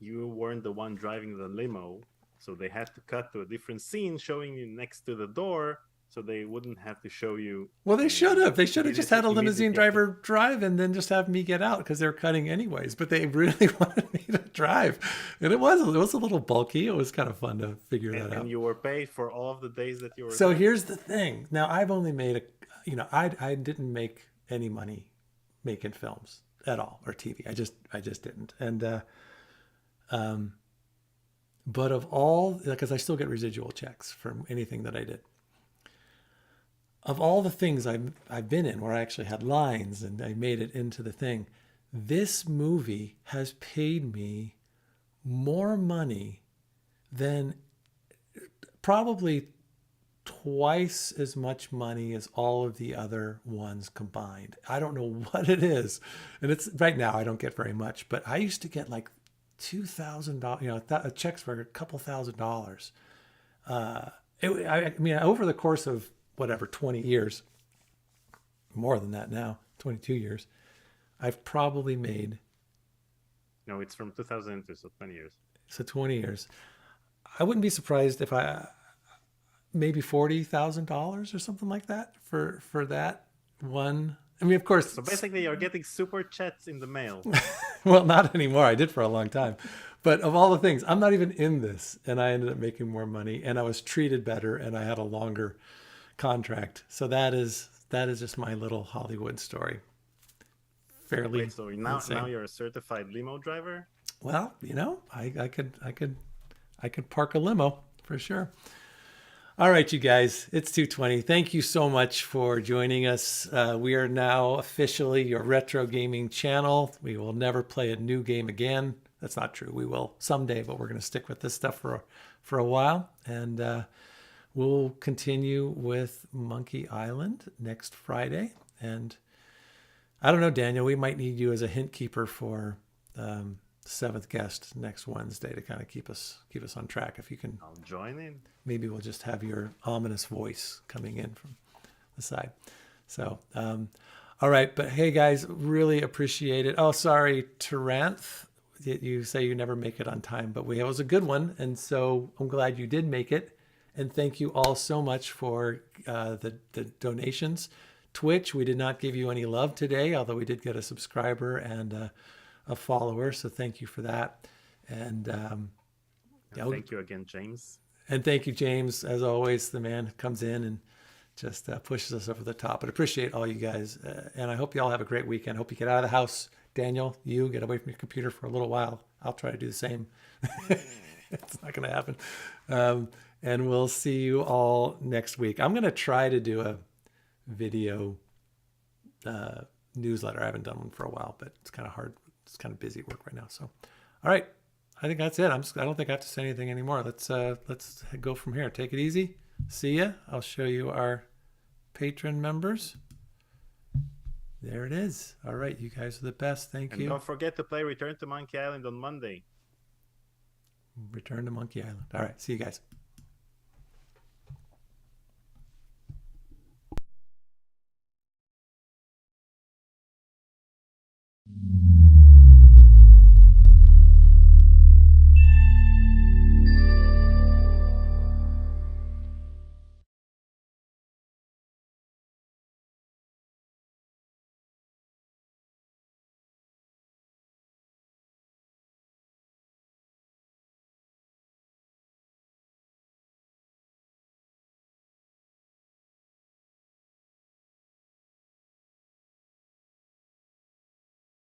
you weren't the one driving the limo, so they had to cut to a different scene showing you next to the door, so they wouldn't have to show you. Well, they should have. They should have just had a limousine driver drive and then just have me get out because they're cutting anyways. But they really wanted me to drive, and it was a little bulky. It was kind of fun to figure that out. And you were paid for all of the days that you were. So here's the thing. Now I've only made I didn't make any money making films at all or TV. I just didn't. And but of all, because I still get residual checks from anything that I did. Of all the things I've been in where I actually had lines and I made it into the thing, this movie has paid me more money than probably twice as much money as all of the other ones combined. I don't know what it is. And it's right now I don't get very much, but I used to get like $2,000, checks for a couple $1,000s. Over the course of whatever, 20 years, more than that now, 22 years, I've probably made. No, it's from 2002, so 20 years. So 20 years. I wouldn't be surprised if maybe $40,000 or something like that for that one. Of course. So basically, you're getting super chats in the mail. Well, not anymore. I did for a long time. But of all the things, I'm not even in this. And I ended up making more money. And I was treated better. And I had a longer contract. So that is just my little Hollywood story. Fairly. Wait, so now you're a certified limo driver? Well, I could park a limo for sure. All right, you guys, it's 2:20. Thank you so much for joining us. We are now officially your retro gaming channel. We will never play a new game again. That's not true. We will someday, but we're going to stick with this stuff for a while. And we'll continue with Monkey Island next Friday. And I don't know, Daniel, we might need you as a hint keeper for 7th guest next Wednesday to kind of keep us on track. If you can, I'll join in. Maybe we'll just have your ominous voice coming in from the side. So, all right. But hey, guys, really appreciate it. Oh, sorry, Taranth. You say you never make it on time, but it was a good one. And so I'm glad you did make it. And thank you all so much for the donations. Twitch, we did not give you any love today, although we did get a subscriber and a follower. So thank you for that. And thank you again, James. And thank you, James. As always, the man who comes in and just pushes us over the top. But appreciate all you guys. And I hope you all have a great weekend. Hope you get out of the house. Daniel, you get away from your computer for a little while. I'll try to do the same. It's not going to happen. And we'll see you all next week. I'm going to try to do a video newsletter. I haven't done one for a while, but it's kind of hard. It's kind of busy at work right now. So, all right. I think that's it. I don't think I have to say anything anymore. Let's go from here. Take it easy. See ya. I'll show you our patron members. There it is. All right. You guys are the best. Thank you. And don't forget to play Return to Monkey Island on Monday. Return to Monkey Island. All right. See you guys. you